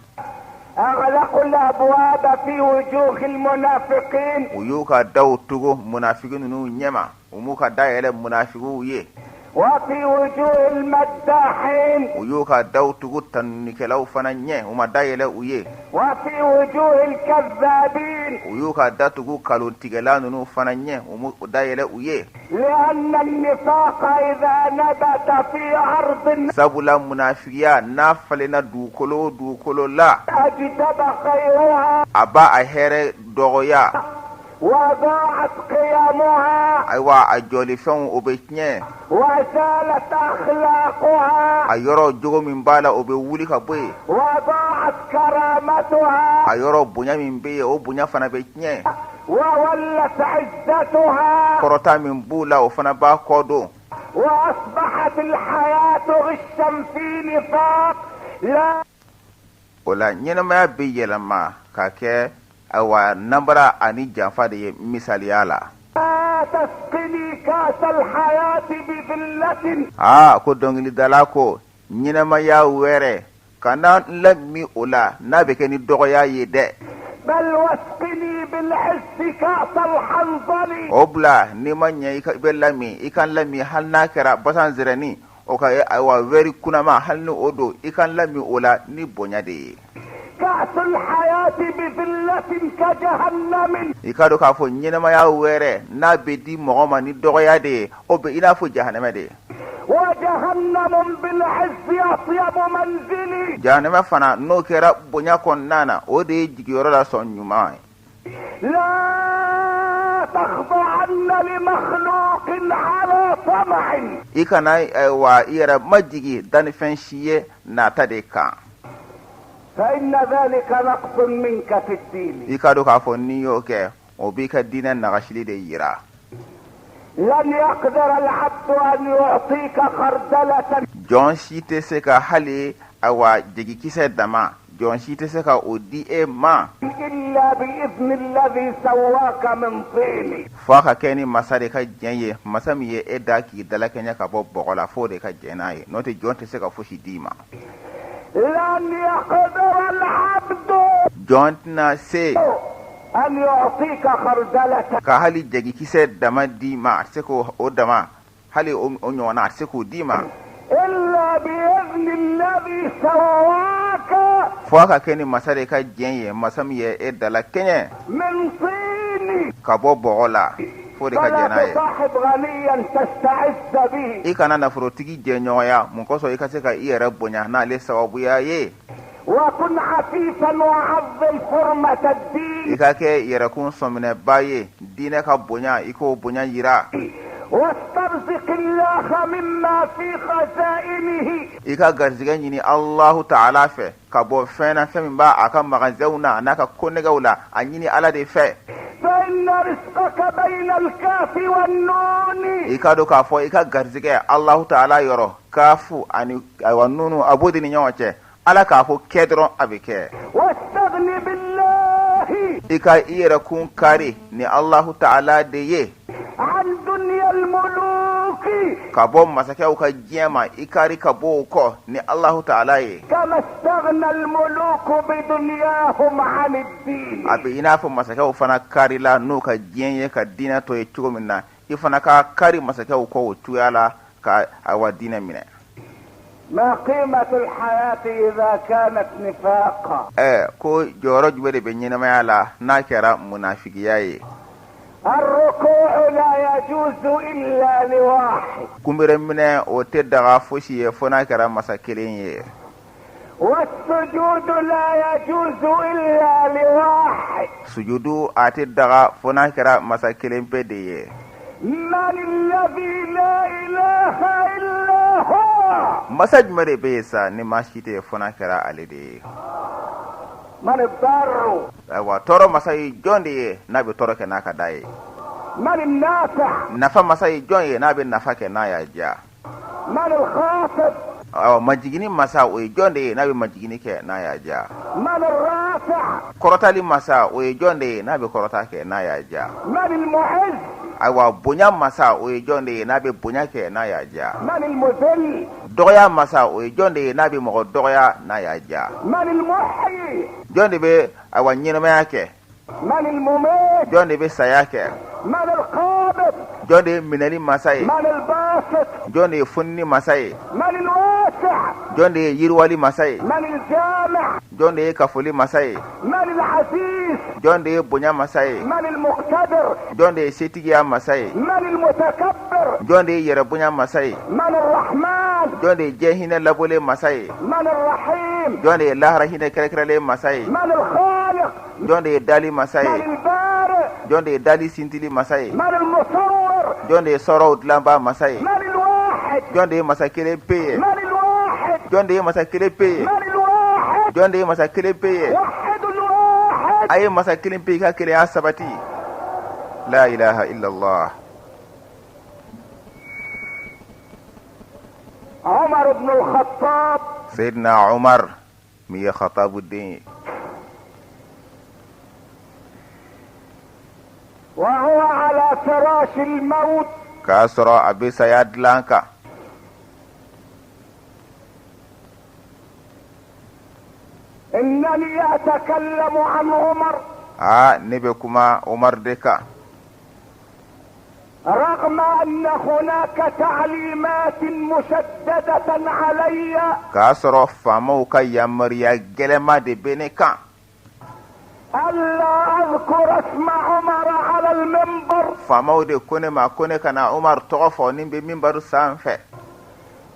أغلقوا الأبواب في وجوه المنافقين. u y'u ka daw tugu munafiki ninnu ɲɛma u m'u ka da yɛlɛ munafikiw ye. وفي وجوه المداحين. u y'u ka daw tugu tanunikɛlaw fana ɲɛ u ma da yɛlɛ u ye. وفي وجوه الكذابين. u y'u ka da tugu kalontigɛla ninnu fana ɲɛ u m'u da yɛlɛ u ye. لأن النفاق إذا نبت في أرض sabula munafikiya n'a falenna dugukolo o dugukolo la أجدب خيرها a b'a a hɛrɛ dɔgɔya. وضاعت قيامها ayiwa a jɔlifɛnw o bɛ tiɲɛ. وزالت أخلاقها a yɔrɔ jogo min b'a la o bɛ wuli ka bɔ yen. وضاعت كرامتها a yɔrɔ bonya min bɛ yen o bonya fana bɛ tiɲɛ. وولت عزتها kɔrɔta min b'u la o fana b'a kɔ don. وأصبحت الحياة غشا في نفاق لا. o la ɲɛnamaya bɛ yɛlɛma ka kɛ ayiwa nabara ani janfa de ye misaliya la. تسقني كاس الحياة بذلة. ko dɔnkilidala ko ɲɛnamaya wɛrɛ kana n lami o la n'a bɛ kɛ ni dɔgɔya ye dɛ. بل واسقني بالعز كاس الحنظل. o bila n'i ma ɲɛ i bɛ lami i kan lami hali n'a kɛra basan zɛrɛni o ka ayiwa wɛri kunnama hali ni o don i kan lami o la ni bonya de ye. كأس الحياة بذلة كجهنم. i ka dɔn k'a fɔ ɲɛnamaya wɛrɛ n'a bɛ di mɔgɔ ma ni dɔgɔya de ye o bɛ i n'a fɔ jahanɛmɛ de ye. وجهنم بالعز أطيب منزلي. jahanɛmɛ fana n'o kɛra bonya kɔnɔna na o de ye jigiyɔrɔ la sɔn ɲuman ye. لا تخضعن لمخلوق على طمع. i kana ayiwa i yɛrɛ majigi dannifɛn si ye nata de kan. فإن ذلك نقص منك في الدين. i ka dɔn k'a fɔ n'i y'o kɛ o b'i ka diinɛ nagasili de yira. لن يقدر العبد ان يعطيك خردلة. jɔn si tɛ se ka hali awa jegikisɛ dama jɔn si tɛ se ka o di e ma الا باذن الذي سواك من طين. fɔ a ka kɛ ni masa de ka jɛn ye masa min ye e da k'i dalakɛɲɛ ka bɔ bɔgɔ la f'o de ka jɛn n'a ye n'o tɛ jɔn tɛ se ka fosi d'i ma. لن يقدر العبد jɔn tɛna se ان يعطيك خردلة ka hali jegikisɛ dama di ma a tɛ se k'o o dama hali o ɲɔgɔnna a tɛ se k'o di ma الا باذن الذي سواك fɔ a ka kɛ ni masa de ka jɛn ye masa min ye e dalakɛɲɛ من طين. ka bɔ bɔgɔ la f'o de ka jɛn n'a فلا ye. تصاحب غنيا تستعز به I kana nafolotigi jɛɲɔgɔnya mun kosɔn i ka se ka i yɛrɛ bonya n'ale sababuya ye. وكن عفيفا وعظم حرمة I الدين ka kɛ yɛrɛkun sɔminɛba ye diinɛ ka bonya i k'o bonya yira. واسترزق الله مما في خزائنه. I ka garizigɛ ɲini Allahu Ta'ala fɛ ka bɔ fɛn na fɛn min b'a a ka magasinw na a n'a ka konɛgɛw la a ɲini Ala de fɛ. فإن رزقك بين الكاف والنون. I ka dɔn k'a fɔ i ka garizigɛ Allahu Ta'ala yɔrɔ kaafu ani ayiwa nunu a b'o de ni ɲɔgɔn cɛ Ala k'a fɔ kɛ dɔrɔn a bɛ kɛ. واستغن بالله I ka i yɛrɛkun kari ni Allahu Ta'ala de ye. عن دنيا الملوك Ka bɔ masakɛw ka diɲɛ ma i kari ka bɔ o kɔ ni Allahu Ta'ala ye. كما استغنى الملوك بدنياهم عن الدين. A bɛ i n'a fɔ masakɛw fana kari la n'u ka diɲɛ ye ka diinɛ tɔ ye cogo min na i fana ka kari masakɛw kɔ o cogoya la ka awa diinɛ minɛ. ما قيمة الحياة إذا كانت نفاقا؟ ko jɔyɔrɔ jumɛn de bɛ ɲɛnamaya la n'a kɛra munafigiya ye. الركوع لا يجوز إلا لواحد. kunbere minɛ o tɛ daga fosi ye fo n'a kɛra masa kelen ye. والسجود لا يجوز إلا لواحد. sujudu a tɛ daga fo n'a kɛra masa kelen pe de ye. من الذي لا إله إلا هو؟ masa jumɛn de bɛ yen sa ni maa si tɛ fo n'a kɛra ale de ye. من الضار؟ ayiwa tɔɔrɔ masa ye jɔn de ye n'a bɛ tɔɔrɔ kɛ n'a ka da ye. من النافع؟ nafa masa ye jɔn ye n'a bɛ nafa kɛ n'a y'a diya. من الخافض؟ majigini masa o ye jɔn de ye n'a bɛ majigini kɛ n'a y'a diya. من الرافع؟ kɔrɔtali masa o ye jɔn de ye n'a bɛ kɔrɔta kɛ n'a y'a diya. من المعز؟ ayiwa bonya masa o ye jɔn de ye n'a bɛ bonya kɛ n'a y'a diya. من المذل؟ dɔgɔya masa o ye jɔn de ye n'a bɛ mɔgɔ dɔgɔya n'a y'a diya. من المحيي؟ jɔn de bɛ ayiwa ɲɛnamaya kɛ. من المميت؟ jɔn de bɛ saya kɛ. من القابض؟ jɔn de ye minɛli masa ye. من الباسط؟ jɔn de ye funini masa ye. من الواسع؟ jɔn de ye yiriwali masa ye. من الجامع؟ jɔn de ye kafoli masa ye. من العزيز؟ jɔn de ye bonya masa ye. من المقتدر؟ jɔn de ye setigiya masa ye. من المتكبر؟ jɔn de ye yɛrɛbonya masa ye. من الرحمن؟ jɔn de ye diɲɛ hinɛ labɔlen masa ye. من الرحيم؟ jɔn de ye lahara hinɛ kɛrɛkɛrɛlen masa ye. من الخالق؟ jɔn de ye dali masa من ye. البارئ؟ jɔn de ye dali sintili masa ye. من المصور؟ jɔn de ye sɔrɔw dilanba masa ye. من الواحد؟ jɔn de ye masa kelen pe ye. من الواحد؟ jɔn de ye masa kelen pe ye. من الواحد؟ jɔn de ye masa kelen pe ye. وحد الواحد. a ye masa kelen pe i ka kelenya sabati. la ilaha illallah. عمر بن الخطاب Seydina Umar min ye Khatabu den ye. وهو على فراش الموت k'a sɔrɔ a bɛ saya dilan kan. إنني أتكلم عن عمر ne bɛ kuma Umar de kan. رغم أن هناك تعليمات مشددة علي k'a sɔrɔ faamaw ka yamaruya gɛlɛma de bɛ ne kan. ألا أذكر اسم عمر على المنبر faamaw de ko ne ma ko ne kana Umar tɔgɔ fɔ ni bɛ minbaru sanfɛ.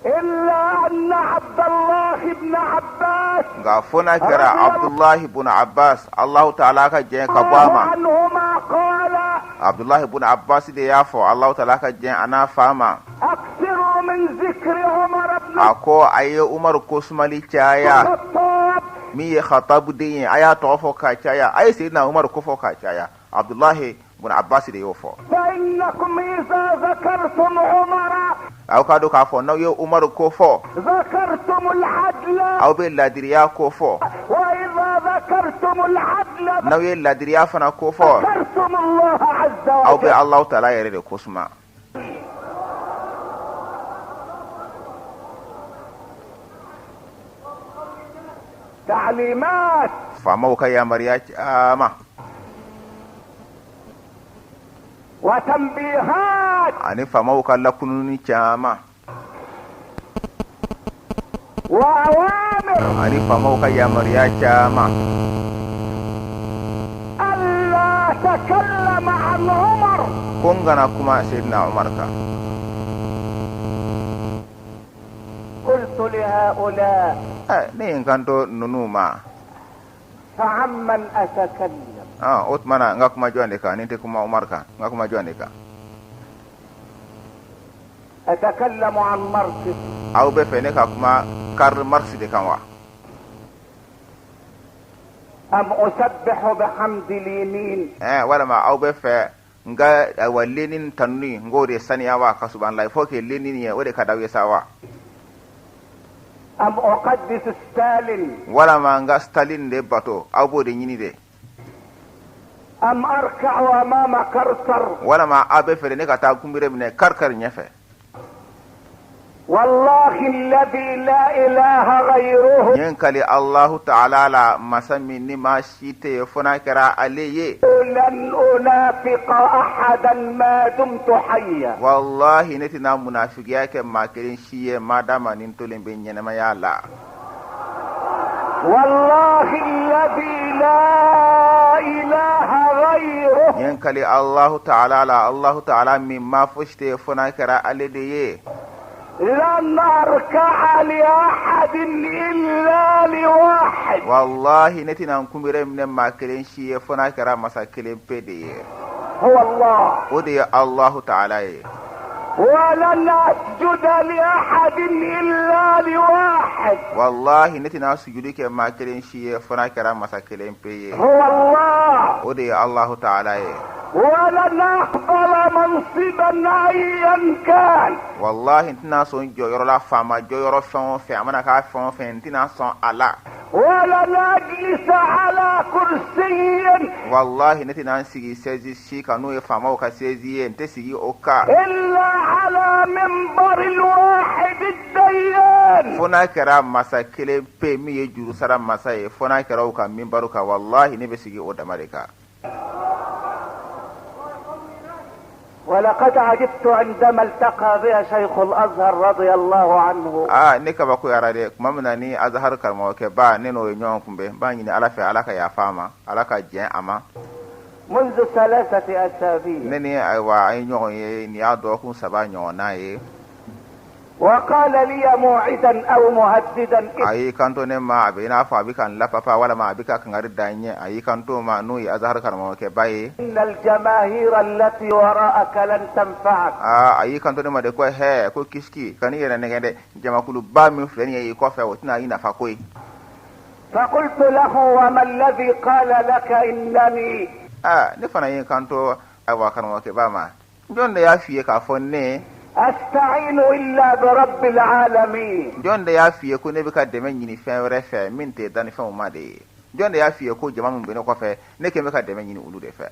إلا أن عبد الله بن عباس nka fo n'a kɛra Abdullahi ibn Abbas Allahu Ta'ala ka jɛn ka bɔ a ma. عنهما قال Abdullahi ibn Abbas de y'a fɔ Allahu Ta'ala ka jɛn a n'a fa ma. أكثروا من ذكر عمر بن a ko a ye Umar ko sumali caya. الخطاب min ye Khatabu den ye a y'a tɔgɔ fɔ ka caya a ye Seydina Umar ko fɔ ka caya. Abdullahi Ibn Abbas de yo fo فإنكم إذا ذكرتم عمر aw ka do ka fo naw yo Umar ko fo ذكرتم العدل aw be ladiriya ko fo وإذا ذكرتم العدل naw ye ladiriya fana ko fo ذكرتم الله عز aw be وجل. Allah ta'ala yere de kusma تعليمات famaw ka ya mariya ama وتنبيهات ani famaw ka lakununi chama وأوامر ani famaw ka ya mariya chama ألا تكلم عن عمر. kongana kuma sayyidina Umar ka قلت لهؤلاء ne kanto nunuma فعمن أتكلم؟ Uthmana nga kuma jonde ka ninte kuma Umar ka nga kuma jonde ka أتكلم عن مركز aw be fene ka kuma Karl Marx de kanwa أم أسبح بحمد اليمين؟ wala ma aw be fe nga wa Lenin tanni ngode saniya wa ka subhanallah foke Lenin ye wode ka dawe sawa أم أقدس ستالين؟ wala ma nga Stalin de bato aw bode nyini de أم أركع أمام كرسر؟ wala ma abe fe ne ka ta kumbire mine karkar nyefe والله الذي لا إله غيره nyenkali Allah ta'ala la masami ni ma shite fona kara aleye لن أنافق أحدا ما دمت حيا. wallahi netina munafiki yake makirin shiye madama nin tolen be nyenema yalla والله الذي لا إله غيره nyenkali Allah ta'ala min ma fushte fona kara alede لن أركع لأحد إلا لواحد. wallahi netina kumbire mine makirin shiye fona kara masakilen pede هو الله. ode Allah ta'ala ولن أسجد لأحد إلا لواحد. wallahi netina sujudi ke makirin shiye fona kara masakilen peye هو الله. ode Allah ta'ala ولن أقبل منصبا أيا كان wallahi tina son joyoro la fama joyoro fon fe amana ka fon fe tina son ala ولن أجلس على كرسي wallahi netina sigi sezi shi kanu e fama o ka sezi ente sigi oka إلا على منبر الواحد الديان. fona kara masakile pe mi ye juru sara masaye fona kara o ka minbaru ka wallahi ne be sigi o damareka ولقد عجبت عندما التقى بها شيخ الأزهر رضي الله عنه. ne ka ba ko yara de kuma mina ni azhar karmo ke ba ne no nyon kumbe ba ni ala fe ala ka ya fama ala ka je ama منذ 3 أسابيع. ne ni ay wa ay nyon ye ni ado ku saba nyon na ye وقال لي موعدا أو مهددا ayi kanto ne ma abe na fa bi kan la papa wala ma abi ka kan ari danye ayi kanto ma no yi azhar karmo ke baye إن الجماهير التي وراءك لن تنفعك. ayi kanto ne ma de ko he ko kiski kan yere ne gende jama kulu ba mi flen yi ko fe wotina yi na fa koy فقلت له وما الذي قال لك إنني ne fana yi kanto awa karmo ke ba ma jonde ya fiye ka fonne أستعين إلا برب العالمين. jonde ya fiye ko ne bi ka deme nyini fe were fe min te dan fe ma de jonde ya fiye ko jama mun be no ko fe ne ke be ka deme nyini ulu de fe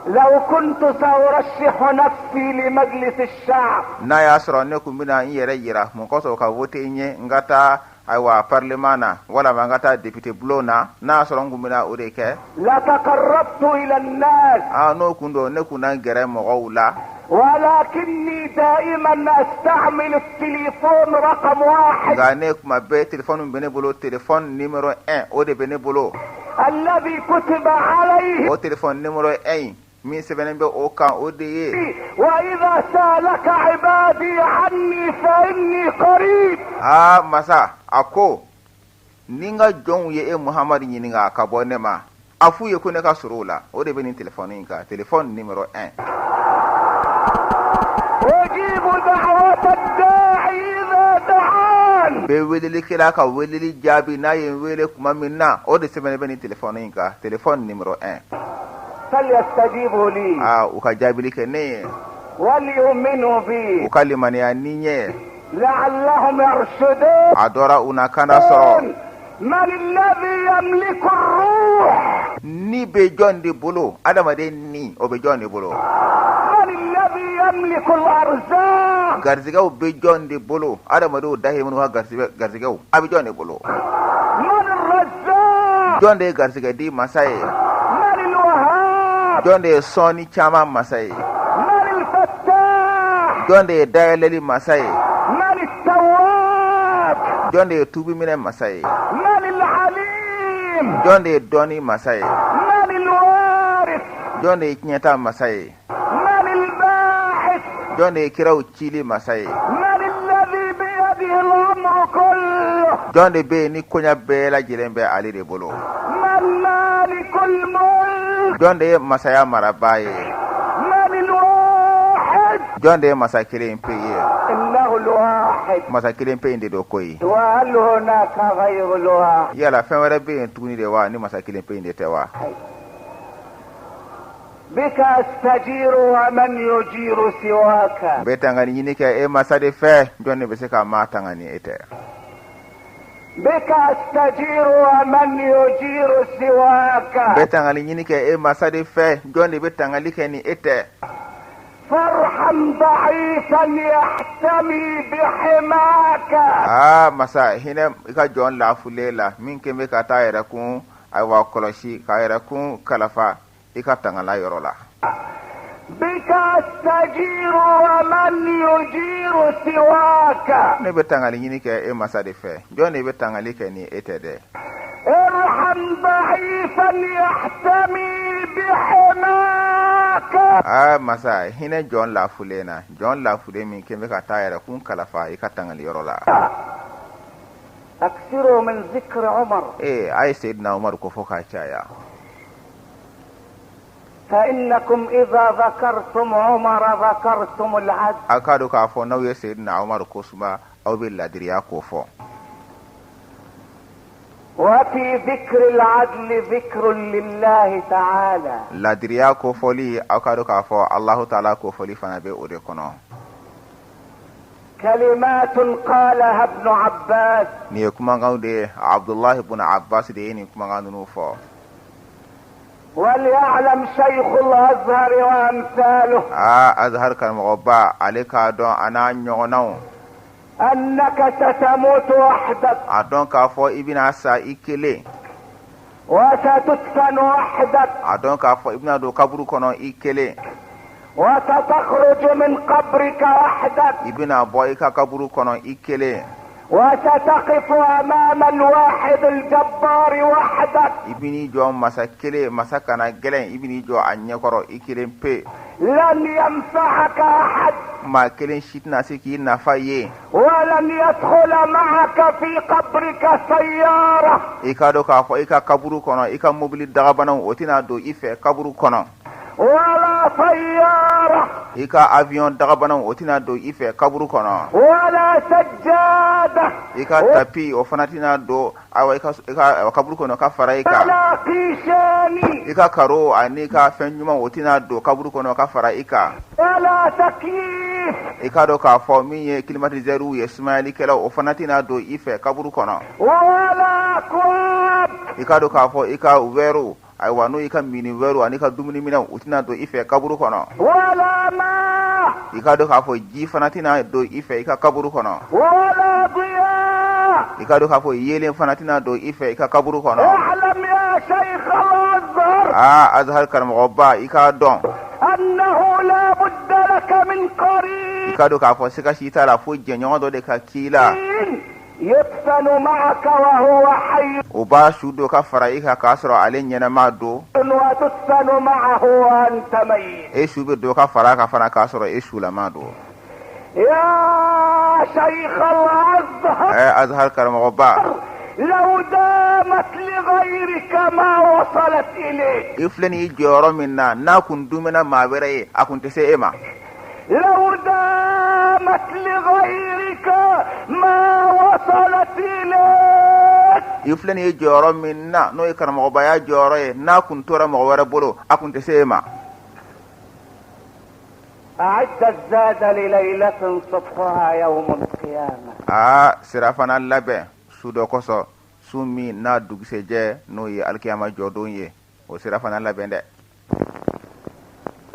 لو كنت سأرشح نفسي لمجلس الشعب na ya soro ne ku mina yere yira mun ko so ka vote nye ngata aywa parlemana wala ngata député blona na soro ngumina o de ke لتقربت إلى الناس no kundo ne kuna gere mo wula ولكني دائما أستعمل التليفون رقم 1 ga ne kuma be telephone bene bolo telephone numéro 1 o de bene bolo الذي كتب عليه. o telephone numéro 1 min sebene be o kan o de وإذا سألك عبادي عني فإني قريب. masa ako ninga jon ye Muhammad nyinga ka bonne ma afu ye ko ne ka surula o de bene telephone ka telephone numéro 1 أجيب دعوة الداعي إذا دعان. be weleli kila ka weleli jabi na yen wele kuma minna o de sebene bene telephone ka telephone numéro 1 فليستجيبوا لي ukajabili ke ne وليؤمنوا بي ukalimani ya ninye لعلهم يرشدون. adora unakanda soro من الذي يملك الروح؟ ni be jondi bolo adamade ni o be jondi bolo. من الذي يملك الأرزاق؟ garzigaw be jondi bolo adamade o dahe mun ha garzigaw abi jondi bolo. من الرزاق؟ jonde garziga di masai من الوهاب؟ jonde soni chama masai من الفتاح؟ jonde dayaleli masai من التواب؟ jonde tubi mine masai من العليم؟ jonde doni masai من الوارث؟ jonde nyeta masai من الباعث؟ jonde kiraw chili masai من الذي بيده الأمر كله؟ jonde be ni konya be la jilembe ali de bolo. من مالك الملك؟ jonde masaya marabaye من الواحد؟ jonde masakilen peye إنه الواحد. masakilen peye de do koyi وهل هناك غير الواحد؟ yala fen wara be tuni de wa ni masakilen peye de tewa. بك أستجير ومن يجير سواك. be tangani nyini ke masade fe jonde be se ka matangani ete. بك أستجير ومن يجير سواك. be tangani nyini ke masade fe jonde be tangali ke ni ete. فارحم ضعيفا يحتمي بحماك. masa hine ka jon la fulela min ke me ka ta yera kun ay wa koloshi ka yera kun kalafa ika tangala yorola. بك أستجير ومن يجير سواك. ne be tangali nyini ke masade fe jonde be tangali ke ni ete de. ارحم ضعيفا يحتمي بحماك. masa hine jon la fulena jon la fule min ke me ka ta yera kun kalafa ika tangali yorola. أكثروا من ذكر عمر. ay sayyidina umar ko foka chaya فإنكم إذا ذكرتم عمر ذكرتم العدل. akado ka fo nawye sayyidina umar ko suba aw be ladiriya ko fo. وفي ذكر العدل ذكر لله تعالى. ladiriya ko foli akado ka fo allah taala ko foli fana be o de kono. كلمات قالها ابن عباس. ni kuma ngaude abdullah ibn abbas de ni kuma nganu fo. وليعلم شيخ الأزهر وأمثاله azhar kan moba aleka don ana nyonaw أنك ستموت وحدك adon ka fo ibina sa ikele وستدفن وحدك adon ka fo ibina do kaburu kono ikele وستخرج من قبرك وحدك ibina boy ka kaburu kono ikele وستقف أمام الواحد الجبار وحدك. ibini jo masakele masakana gelen ibini jo anyekoro ikelen pe لن ينفعك أحد ma kelen shitna siki nafaye ولن يدخل معك في قبرك سيارة ikado ka fo ika kaburu kono ika mobili dagabana otina do ife kaburu kono ولا طيارة ika avion dagabana otina do ife kaburu kono ولا سجادة ika tapi o fanatina do awa ika kaburu kono ka fara ika ولا قيشاني ika karo anika fenjuma otina do kaburu kono ka fara ika ولا تكييف ika do ka fo miye climatizeru ye smali kala o fanatina do ife kaburu kono ولا كواب ika do ka fo ika weru ay wanu ika mini weru anika dumuni mina utina do ife kaburu kono ولا ماء ika do ka fo ji fanatina do ife ika kaburu kono ولا ضياء. ika do ka fo yele fanatina do ife ika kaburu kono اعلم يا شيخ الازهر azhar kan moba ika don انه لا بد لك من قريب ika do ka fo sika shita la fo jenyo do de ka kila يدفن معك وهو حي uba shudo ka fara ika kasro alen yana ma do وتدفن معه وانت ميت. e shube do ka fara ka fara kasro e shula ma do يا شيخ الازهر azhar kan moba لو دامت لغيرك ما وصلت اليك. ifleni joro minna na kun dumena ma bere akun te se ema لو دامت لغيرك ما وصلت إليك. iflani joro minna no ikaramo baya joro e na kun tora mo wara bolo akun te sema أعد الزاد لليلة صبحها يوم القيامة. سرافنا لبه سودو كوسو سومي نا دوغسيجه نوي القيامة جودونيه وسرافنا لبه ده.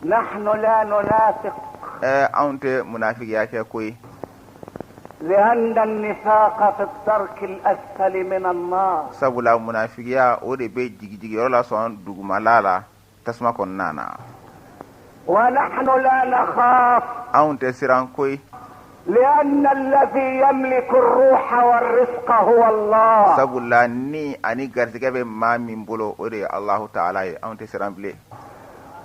نحن لا ننافق. أنت منافق يا كوي. لأن النفاق في الدرك الأسفل من النار. سبلا منافق يا ودي بي جيجي يولا سون دوغمالالا تسمع كونانا. ونحن لا نخاف. أنت سيران كوي. لأن الذي يملك الروح والرزق هو الله. سبلا ني أني غرتك ما من بلو ودي الله تعالى أنت سيران بلي.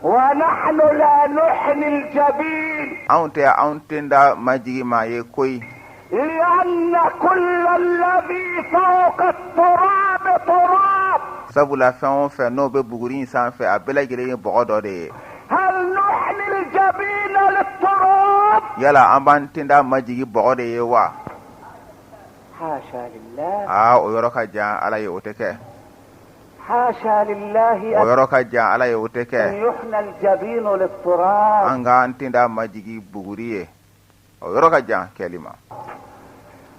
ونحن لا نحني الجبين. أنت دا ماجي ما يكوي. لأن كل الذي فوق التراب تراب. سبلا فان فنو ببغورين سان في أبلا جرين بغضو دي. هل نحني الجبين للتراب؟ يلا أمان تندا ماجي بغضو دي وا. حاشا لله. ويروك جان على يوتك. حاشا لله ويروك جان على يوتك. أن يحنى الجبين للتراب. أنغا تندا ماجي بغوريه. ويروك جان كلمة.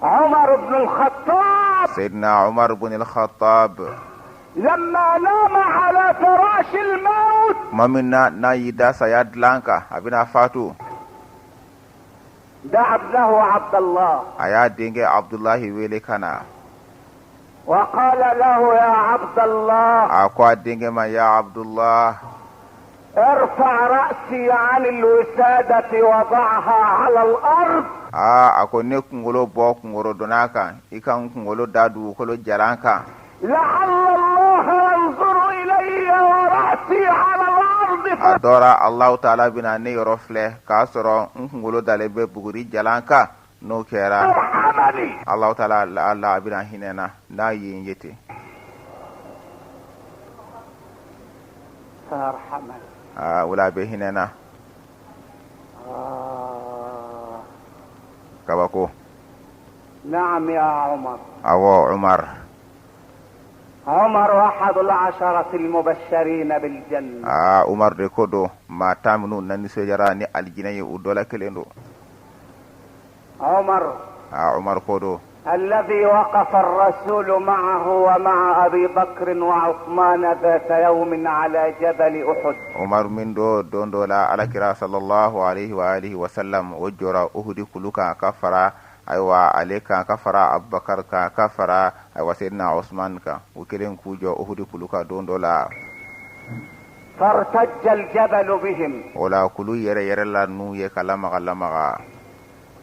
عمر بن الخطاب. سيدنا عمر بن الخطاب لما نام على فراش الموت. ما منا نايدا سياد لانكا أبنا فاتو. دعا ابنه عبد الله. أيا دينجي عبد الله ويلكنا. وقال له يا عبد الله. أقوى دينجي ما يا عبد الله. ارفع رأسي عن الوسادة وضعها على الأرض. ako ne kungolo bo kungoro donaka ikan kungolo dadu kolo jaranka لعل الله ينظر إلي ورأسي على الأرض. adora Allah taala bina ne rofle ka soro kungolo dalebe buguri jalanka no kera Allah taala Allah bina hinena na yin yete فارحمني. wala be hinena kabako. نعم يا عمر. عمر. عمر أحد العشرة المبشرين بالجنة. عمر ركودو ما تامنو نني سجراني الجنيه ودولا كلندو. عمر كودو الذي وقف الرسول معه ومع أبي بكر وعثمان ذات يوم على جبل أحد. عمر من دون دولا على كرا صلى الله عليه وآله وسلم وجرى أهدي كلك كفرا أيوا عليك كفرا أبو بكر كفرا أيوا سيدنا عثمان وكلين كوجو أهدي كلك دون دولا. فارتج الجبل بهم. ولا كلو يرى لا نو يكلمغا.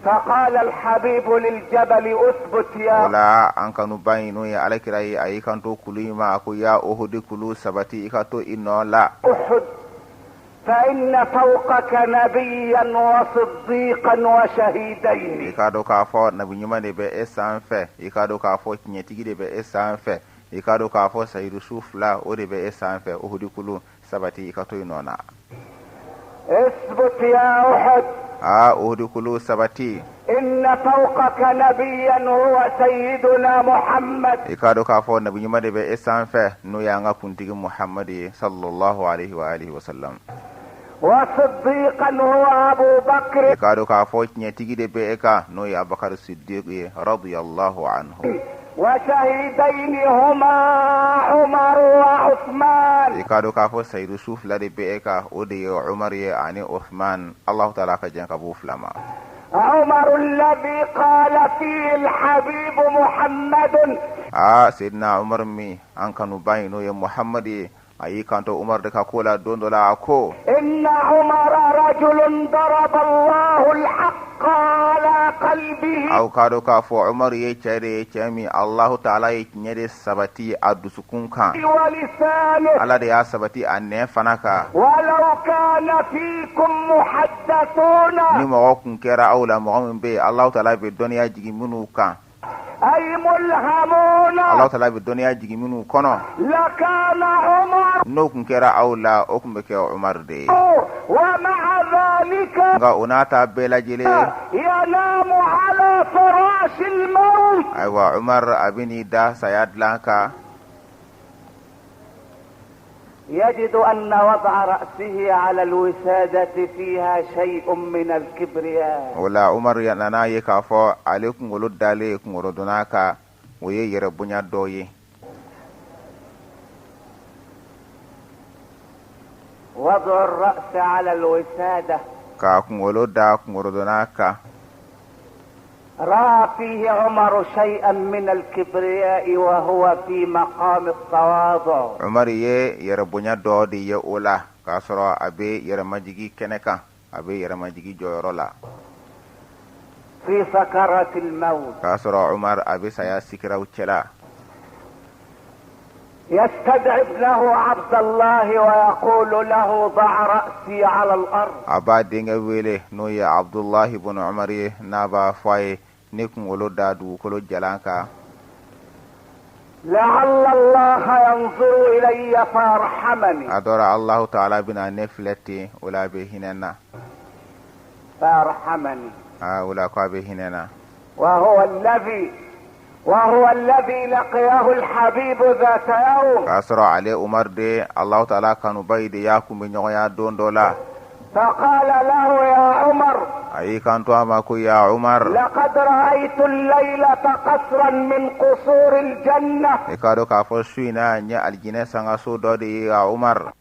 فقال الحبيب للجبل اثبت يا. ولا أنك نبينو يا على كراي أي كنتو كلي ما أكو يا أهدي كلو سبتي إكاتو إنه لا. أحد فإن فوقك نبيا وصديقا وشهيدين. إكادو كافو نبي نيما دي بي إسانفة إكادو كافو كنيتيجي دي بي إسانفة إكادو كافو سيدو سوفلا أو دي بي إسانفة أهدي كلو سبتي إكاتو إنه لا. اثبت يا أحد. أهدي كلو سبتي. إن فوقك نبيا هو سيدنا محمد. إكادو كافو نبي نيما دي بي إسانفة نو يانغا كنتيجي محمد صلى الله عليه وآله وسلم. وصديقا هو أبو بكر. إكادو كافو كنيتيجي دي بي إكا نو يا بكر الصديق رضي الله عنه. وشهيدين هما عمر وعثمان. إكادو كافو سيدو سوف لدي بيكا ودي عمر يعني عثمان الله تعالى كجن كبوف لما. عمر الذي قال فيه الحبيب محمد. سيدنا عمر مي أنك نبينو يا محمد أي كانتو عمر دكا كولا دون دولا أكو. إن عمر رجل ضرب الله الحق على قلبه. أو كادو كافو عمر يشاري يشامي الله تعالى يشنيري سبتي أدوسكون كان ولسانه على ديا سبتي أنفناكا. ولو كان فيكم محدثون. نمو كن كرا أولا مغمن بي الله تعالى بالدنيا جيجي منو كان. أي ملهمون Allah ta'ala bi duniya jigi minu kono لكان عمر no kun kera awla o kun be ke Umar de ومع ذلك nga unata bela jile ينام على فراش الموت. aywa Umar abini da sayad lanka يجد أن وضع رأسه على الوسادة فيها شيء من الكبرياء. wala Umar yanana ye ka fo alaikum wolud dale kun worodunaka woye yere bunya doye وضع الرأس على الوسادة ka kun woloda kun worodunaka رأى فيه عمر شيئا من الكبرياء وهو في مقام التواضع. Umar ye yere bunya do di ye ola ka soro abe yere majigi keneka abe yere majigi joyorola في سكرة الموت ka soro Umar abe saya sikira uchela يستدعي ابنه عبد الله ويقول له ضع رأسي على الأرض. aba dinga wele no ya Abdullah ibn Umar ye naba faye ne kun woloda du kolo jalanka لعل الله ينظر إلي فيرحمني. adora Allah ta'ala bina nefleti wala be hinena فيرحمني. wala ko be hinena وهو الذي لقيه الحبيب ذات يوم. ka soro ale Umar de Allah ta'ala kanu bayde yakum be nyoya don dola فقال له يا عمر ayi kanto ama ko ya Umar لقد رأيت الليلة قصرا من قصور الجنة. e kado ka fo suina nya aljine sanga so do de ya Umar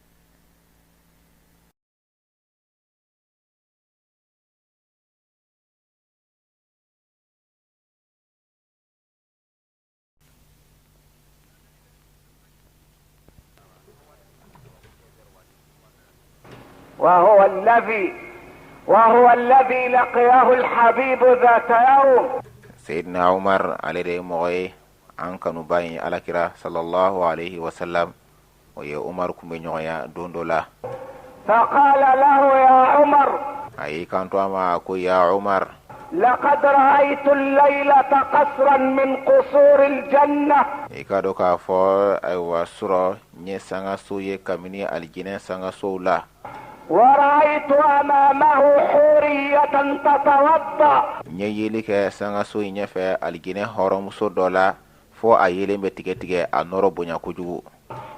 وهو الذي لقيه الحبيب ذات يوم. سيدنا عمر عليه موي an kanu bayin alakira sallallahu alaihi wasallam oye Umar kumbe nyoya dondola فقال له يا عمر ayi kanto ama ko ya Umar لقد رأيت الليلة قصرا من قصور الجنة. e kado ka fo ay wasuro nye sanga suye kamini aljine sanga soula ورأيت أمامه حورية تتوضأ. nye yeli ke sanga suye nye fe aljine horom so dola fo ayele metige tige anoro bonya kujugu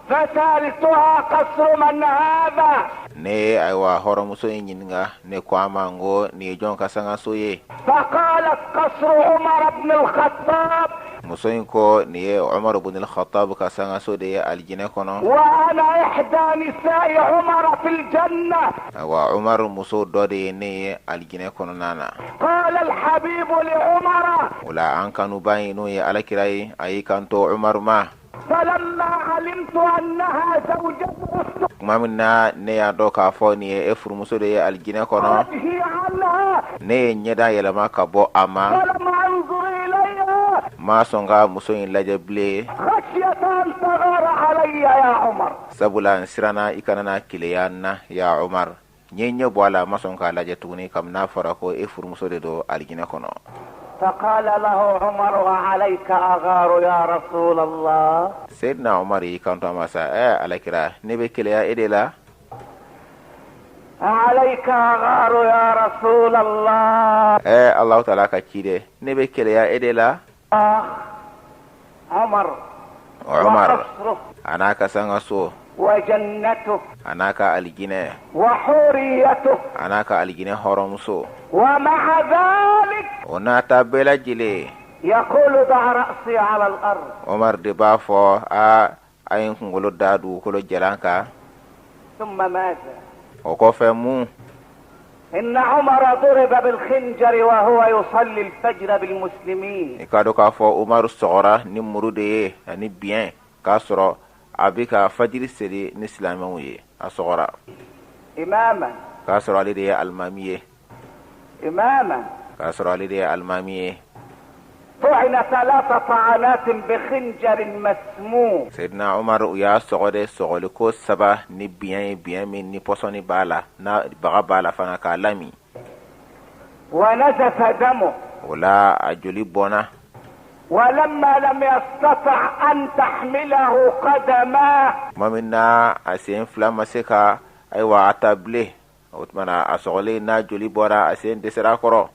فسألتها قصر من هذا؟ ne aywa horom so nyinga ne kwama ngo ni jonka sanga suye فقالت قصر عمر بن الخطاب. musoyin ko ni Umar ibn al-Khattab ka sanga so de aljine kono وأنا إحدى نساء عمر في الجنة. wa Umar muso do de ne aljine kono nana قال الحبيب لعمر wala an kanu bayinu ya alakirai ayi kanto Umar ma فلما علمت أنها زوجته kuma minna ne ya do ka fo ni e furu muso de aljine kono هي عنها ne nyeda yelama ka bo ama فلم أنظر إليها ma songa muso in laje ble خشية أن تغار علي يا عمر. sabula sirana ikanana kiliyana ya Umar nyenye bwala ma songa laje tuguni kam na fara ko e furu muso de do aljine kono فقال له عمر وعليك أغار يا رسول الله. Sayyidina Umar yi kanto amasa alakira ne be kiliya edela عليك أغار يا رسول الله. Allah ta'ala ka kide ne be kiliya edela عمر Umar وقصره anaka sanga so وجنته anaka aljine وحوريته anaka aljine horom so ومع ذلك ona tabela jile يقول ضع رأسي على الأرض. Umar de bafo ayin kungolo dadu kolo jalanka ثم ماذا؟ o ko fe mu إن عمر ضرب بالخنجر وهو يصلي الفجر بالمسلمين. ikado ka fo Umar sogora ni murude ani bien ka soro abika fajiri seri ni islamu ye asogora إماما ka soro ali de almamiye إماما ka soro ali de almamiye طعن 3 طعنات بخنجر مسموم. Sayyidina Umar ya sogode sogole ko saba ni bien min ni posoni bala na baga bala fana ka lami ونزف دمه wala ajoli bona ولما لم يستطع أن تحمله قدماه mamina asen flama seka aywa atable otmana asole na joli bora asen desera koro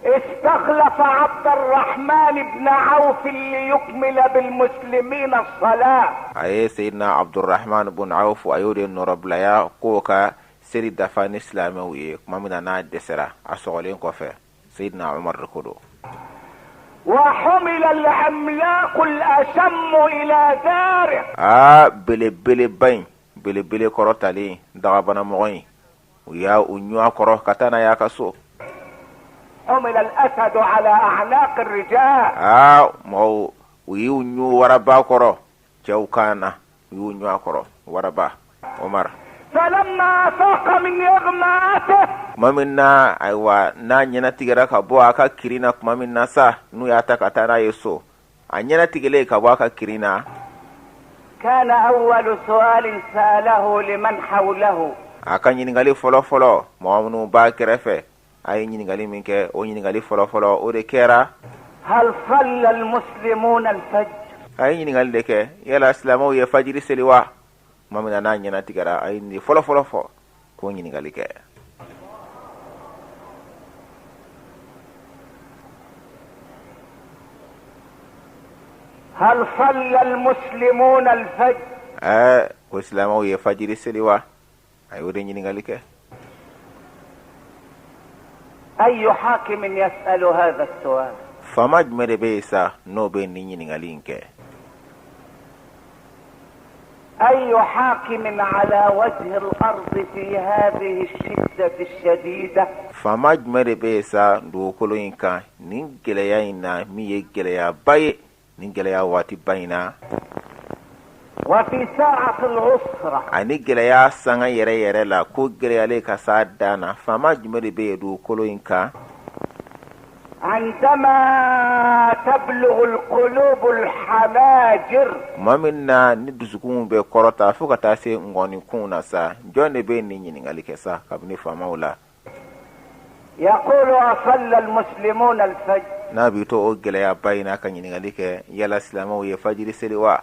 استخلف عبد الرحمن بن عوف ليكمل بالمسلمين الصلاة. أي سيدنا عبد الرحمن بن عوف أيود النوربلايا كوكا سيد دفان إسلامي كما من أنا دسرة أسولين كوفة سيدنا عمر ركودو. وحمل العملاق الأشم إلى داره. بلي بلي بين بلي بلي كروتالي دغبنا موين ويا ونيوا كرو كتانا يا كسو. حمل الأسد على أعناق الرجال. مو ويونيو وربا كرو جوكانا ويونيو كرو وربا عمر. فلما أفاق من إغماءته mamina aywa na nyana tigera ka bo aka kirina kuma minna sa nu ya ta katana yeso anyana tigele ka bo aka kirina. كان أول سؤال سأله لمن حوله. aka nyingali folo maamunu ba kerefe ay nyingali minke o nyingali folo o de kera هل صلى المسلمون الفجر. ay nyingali deke yala islamo ye fajiri seliwa mamina na nyana tigera ay ni folo ko nyingali ke. هل صلى المسلمون الفجر. وإسلامه يفجر السلوى أيودين ينغالك. أي حاكم يسأل هذا السؤال. فما جمد بيسا نو بين ينغالينك. أي حاكم على وجه الأرض في هذه الشدة الشديدة. فما جمد بيسا دو كلوينك نينجليانا ميجليا باي نينجليا واتي باينا. وفي ساعة العسرة أني جليا سانغا يري لا كو جليا ليكا سادانا فما جمد بيدو كلوينك عندما تبلغ القلوب الحناجر. mamina ni dusukun be korota fuka tase ngoni kuna sa jonne be ni nyingalike sa kabni famaula. يقول أصلى المسلمون الفجر. nabi to o geleya bayina kan nyingalike yala islamo ye fajiri seliwa.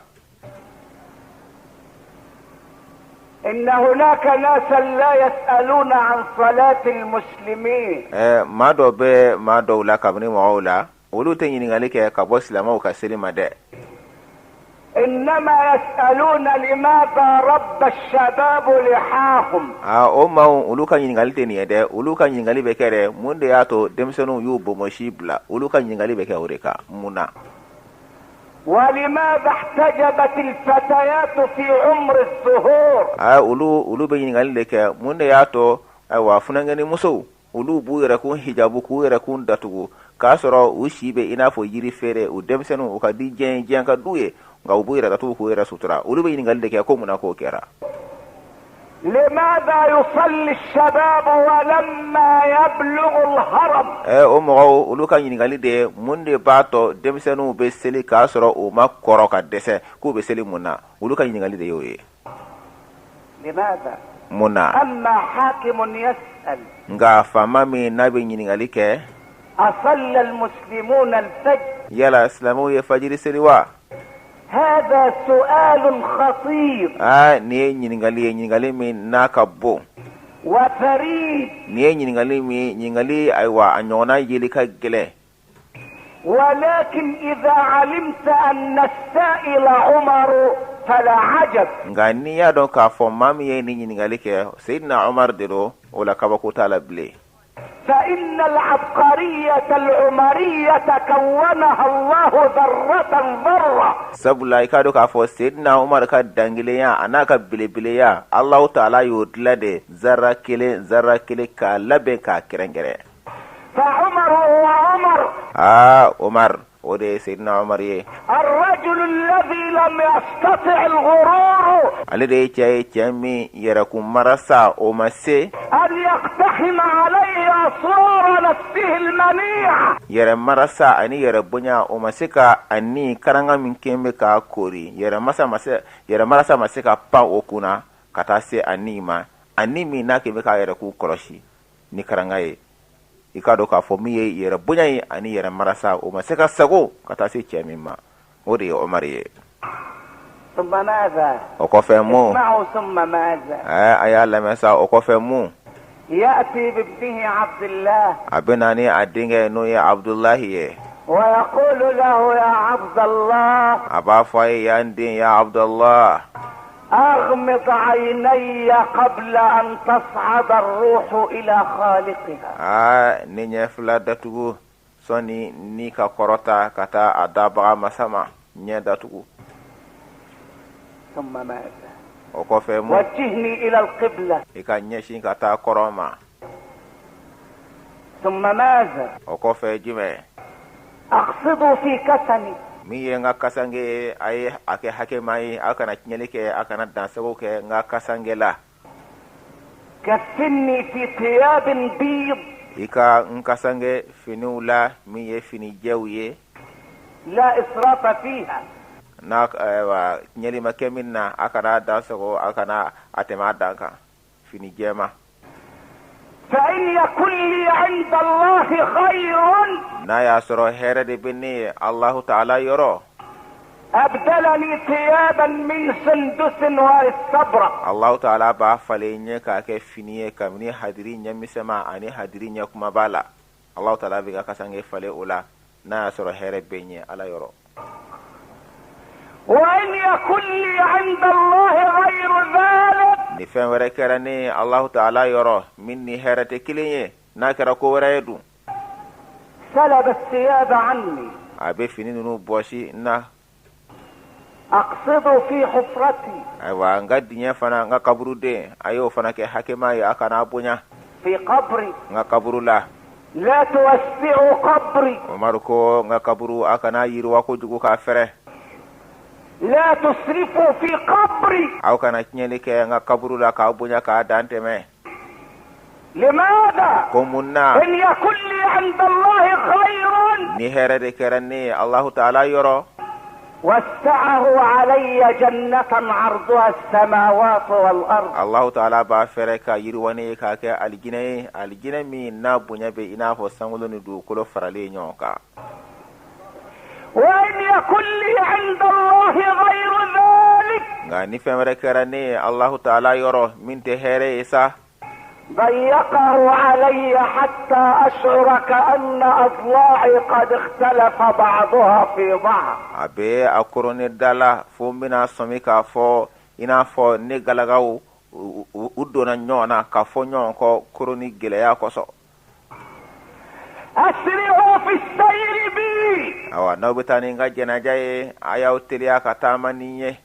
إن هناك ناسا لا يسألون عن صلاة المسلمين. ما دو لا kabni maula ulu te nyingalike ka bo islamo ka selima de. إنما يسألون لماذا رب الشباب لحاهم. ما ulu kan nyingalite ni de ulu kan nyingali bekere munde yato demsenu yu bomoshibla ulu kan nyingali beke ureka muna. ولماذا احتجبت الفتيات في عمر الظهور. ulu be nyingali leke munde yato wa funangani muso ulu bu yere kun hijabu ku yere kun datugo kasoro ushibe ina fo yiri fere u demsenu ka di jen ka duye nga ubu yere datugo ku yere sutura ulu be nyingali leke ko muna ko kera. لماذا يصلي الشباب ولما يبلغ الهرم. mo ulu kan nyingali de munde bato demsenu be seli kasoro o makoro ka dese ku be seli muna ulu kan nyingali de yoye. لماذا muna أما حاكم يسأل nga fama mi nabi nyingali ke أصلى المسلمون الفجر. yala islamu ye fajiri seliwa. هذا سؤال خطير. ni nyingali mi nakabo وفريد. ni nyingali aywa anyona yelika gele. ولكن إذا علمت أن السائل عمر فلا عجب. ngani ya don ka fo mami ye ni nyingali ke sayyidina umar dero wala kabako tala ble. فإن العبقرية العمرية كونها الله ذرة. sabula ikado ka fo sayyidina umar ka dangile ya anaka bile ya allah ta'ala yudla de zarra kile ka labe ka kirengere. فعمر هو عمر. umar ode sayyidina umar ye الرجل الذي لم يستطع الغرور alide chami yarakum marasa o masse أن يقتحم عليه أسرار نفسه المنيعة. yara marasa ani yara bunya o masika ani karanga min kembe ka kori yara marasa masika pa okuna kata se anima animi na kembe ka yara ku koroshi ni karanga ye. ika do ka fo mi ye yere bunyai ani yere marasa o ma se ka sago ka ta se che mimma o de Umar ye ثم ماذا o ko fe mu اسمعوا ثم ماذا aya la mesa o ko fe mu يأتي بابنه عبد الله abenani adinge no ye Abdullah ye ويقول له يا عبد الله aba fa ya ndin ya Abdullah أغمض عيني قبل أن تصعد الروح إلى خالقها ninya fla datugu soni ni ka korota kata adaba masama nya datugu ثم ماذا o ko fe mu وجهني إلى القبلة ika nyeshin kata koroma ثم ماذا o ko fe jime أقصد في كسني mi ye nga kasange ay ake hake mai akana nyelike akana dansago ke nga kasange la كفني في ثياب بيض ika nkasange finula mi ye fini jewye لا إسراف فيها na wa nyeli makemina akana dansago akana atema danka fini jema فإن يكن لي عند الله خير na ya soro here de binni Allah ta'ala yoro أبدلني ثيابا من سندس واستبرق Allah ta'ala ba fale nye ka ke finiye kamni hadiri nya misema ani hadiri nya kuma bala Allah ta'ala biga kasange fale ula na ya soro here benye ala yoro وإن يكن لي عند الله غير ذلك ni fen were kera ni Allah ta'ala yoro minni here te kilinye na kera ko were edu سلب الثياب عني abe fini nunu boshi na أقصد في حفرتي aywa nga dinya fana nga kaburu de ayo fana ke hakema ya akana bunya في قبري nga kaburu la لا توسعوا قبري Umar ko nga kaburu akana yirwa ko jugu ka fere لا تسرفوا في قبري aw kana nyeli ke nga kaburu la ka bunya ka dante me لماذا ko munna إن يكن لي عند الله خير ni here de kerani Allah ta'ala yoro وسعه علي جنة عرضها السماوات والأرض Allah ta'ala ba fere ka yirwane ka ke aljine mi na bunya be ina fo sangulo ni du ko farale nyoka وإن يكن لي عند الله غير ذلك nga ni femre kerani Allah ta'ala yoro min te here isa ضيقه علي حتى أشعر كأن أضلاعي قد اختلف بعضها في بعض abe akorone dala fo mina somi ka fo ina fo ne galagaw udona nyona ka fo nyon ko koroni gele ya koso أسرعوا في السير بي awa nawbetani nga jenajaye ayaw teliya ka tamaniye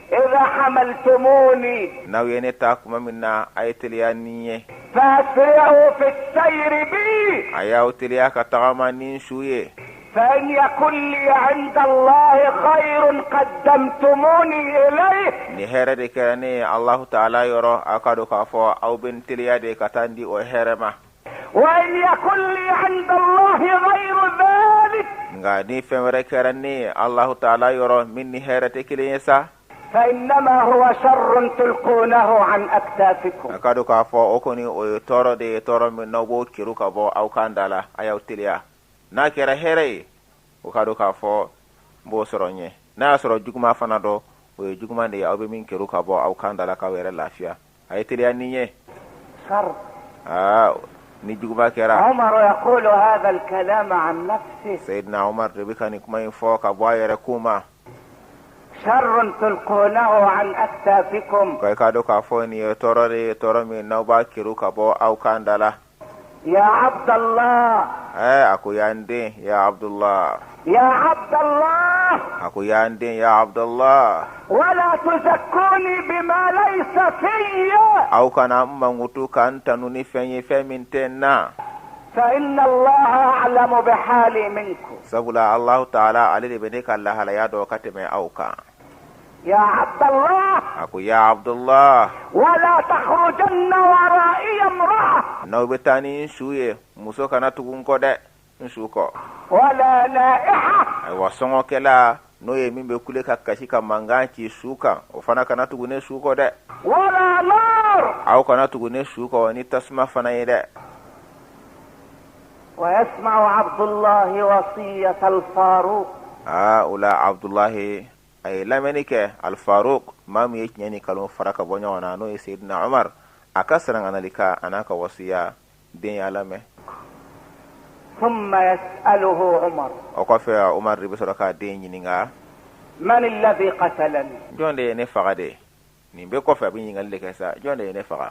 إذا حملتموني nawyene ta kuma minna ay teliya niye فأسرعوا في السير بي ayaw teliya ka tagamanin shuye فإن يكن لي عند الله خير قدمتموني إليه ni here de kerane Allah ta'ala yoro akado ka fo aw ben teliya de katandi o herema وإن يكن لي عند الله غير ذلك nga ni femre kerane Allah ta'ala yoro min ni here te kiliyesa فإنما هو شر تلقونه عن أكتافكم akado ka fo okoni o toro de toro min no bo kiru ka bo aw kandala ayaw teliya na kera here o kado ka fo bo soronye na soro juguma fana do o juguma de awbe min kiru ka bo aw kandala ka were lafiya ay teliya niye شر ni juguma kera عمر يقول هذا الكلام عن نفسه sayyidina Umar de bikani kuma info ka bo yere kuma شر تلقونه عن أكتافكم kai kado ka fo ni toro de toro min no ba kiru ka bo aw kandala يا عبد الله aku yande ya Abdullah يا عبد الله aku yande ya Abdullah ولا تزكوني بما ليس في aw kana mangutu kan tanuni fenye femin tenna فإن الله أعلم بحالي منكم sabula Allah ta'ala alili bene kala halaya do kateme auka يا عبد الله aku ya Abdullah ولا تخرجن ورائي امرأة nawbetani shuye muso kana tugun ko de nsuko ولا نائحة ay wasongo kela no ye mimbe kule ka kashi ka manganci suka o fana kana tugune suko de ولا نار aw kana tugune suko ni tasma fana yede ويسمع عبد الله وصية الفاروق. ولا عبد الله أي لمنك الفاروق ما ميتني كلام فرق بنيانا نو سيدنا عمر أكسر أنا لك أنا كوصية دين علمه. ثم يسأله عمر وقف عمر بسرعة دين ينعا من الذي قتلني؟ جون ده نفقه ده نبي كوفي بيني قال لك سا جون ده نفقه.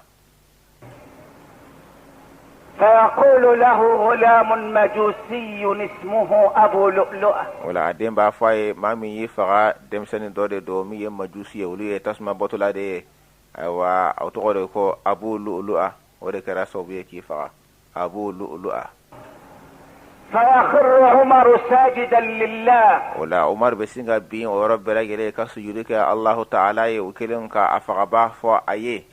فيقول له غلام مجوسي اسمه أبو لؤلؤة. ولا دين بافاي ما مي يفقه دم سن دود دومي مجوسي ولي تسمع بطلة ده أو تقول كو أبو لؤلؤة وده كراسو بيكي فقه أبو لؤلؤة. فيخر عمر ساجدا لله. ولا عمر بسنغ بين ورب لك سجودك الله تعالى وكلمك أفغباه فأيه.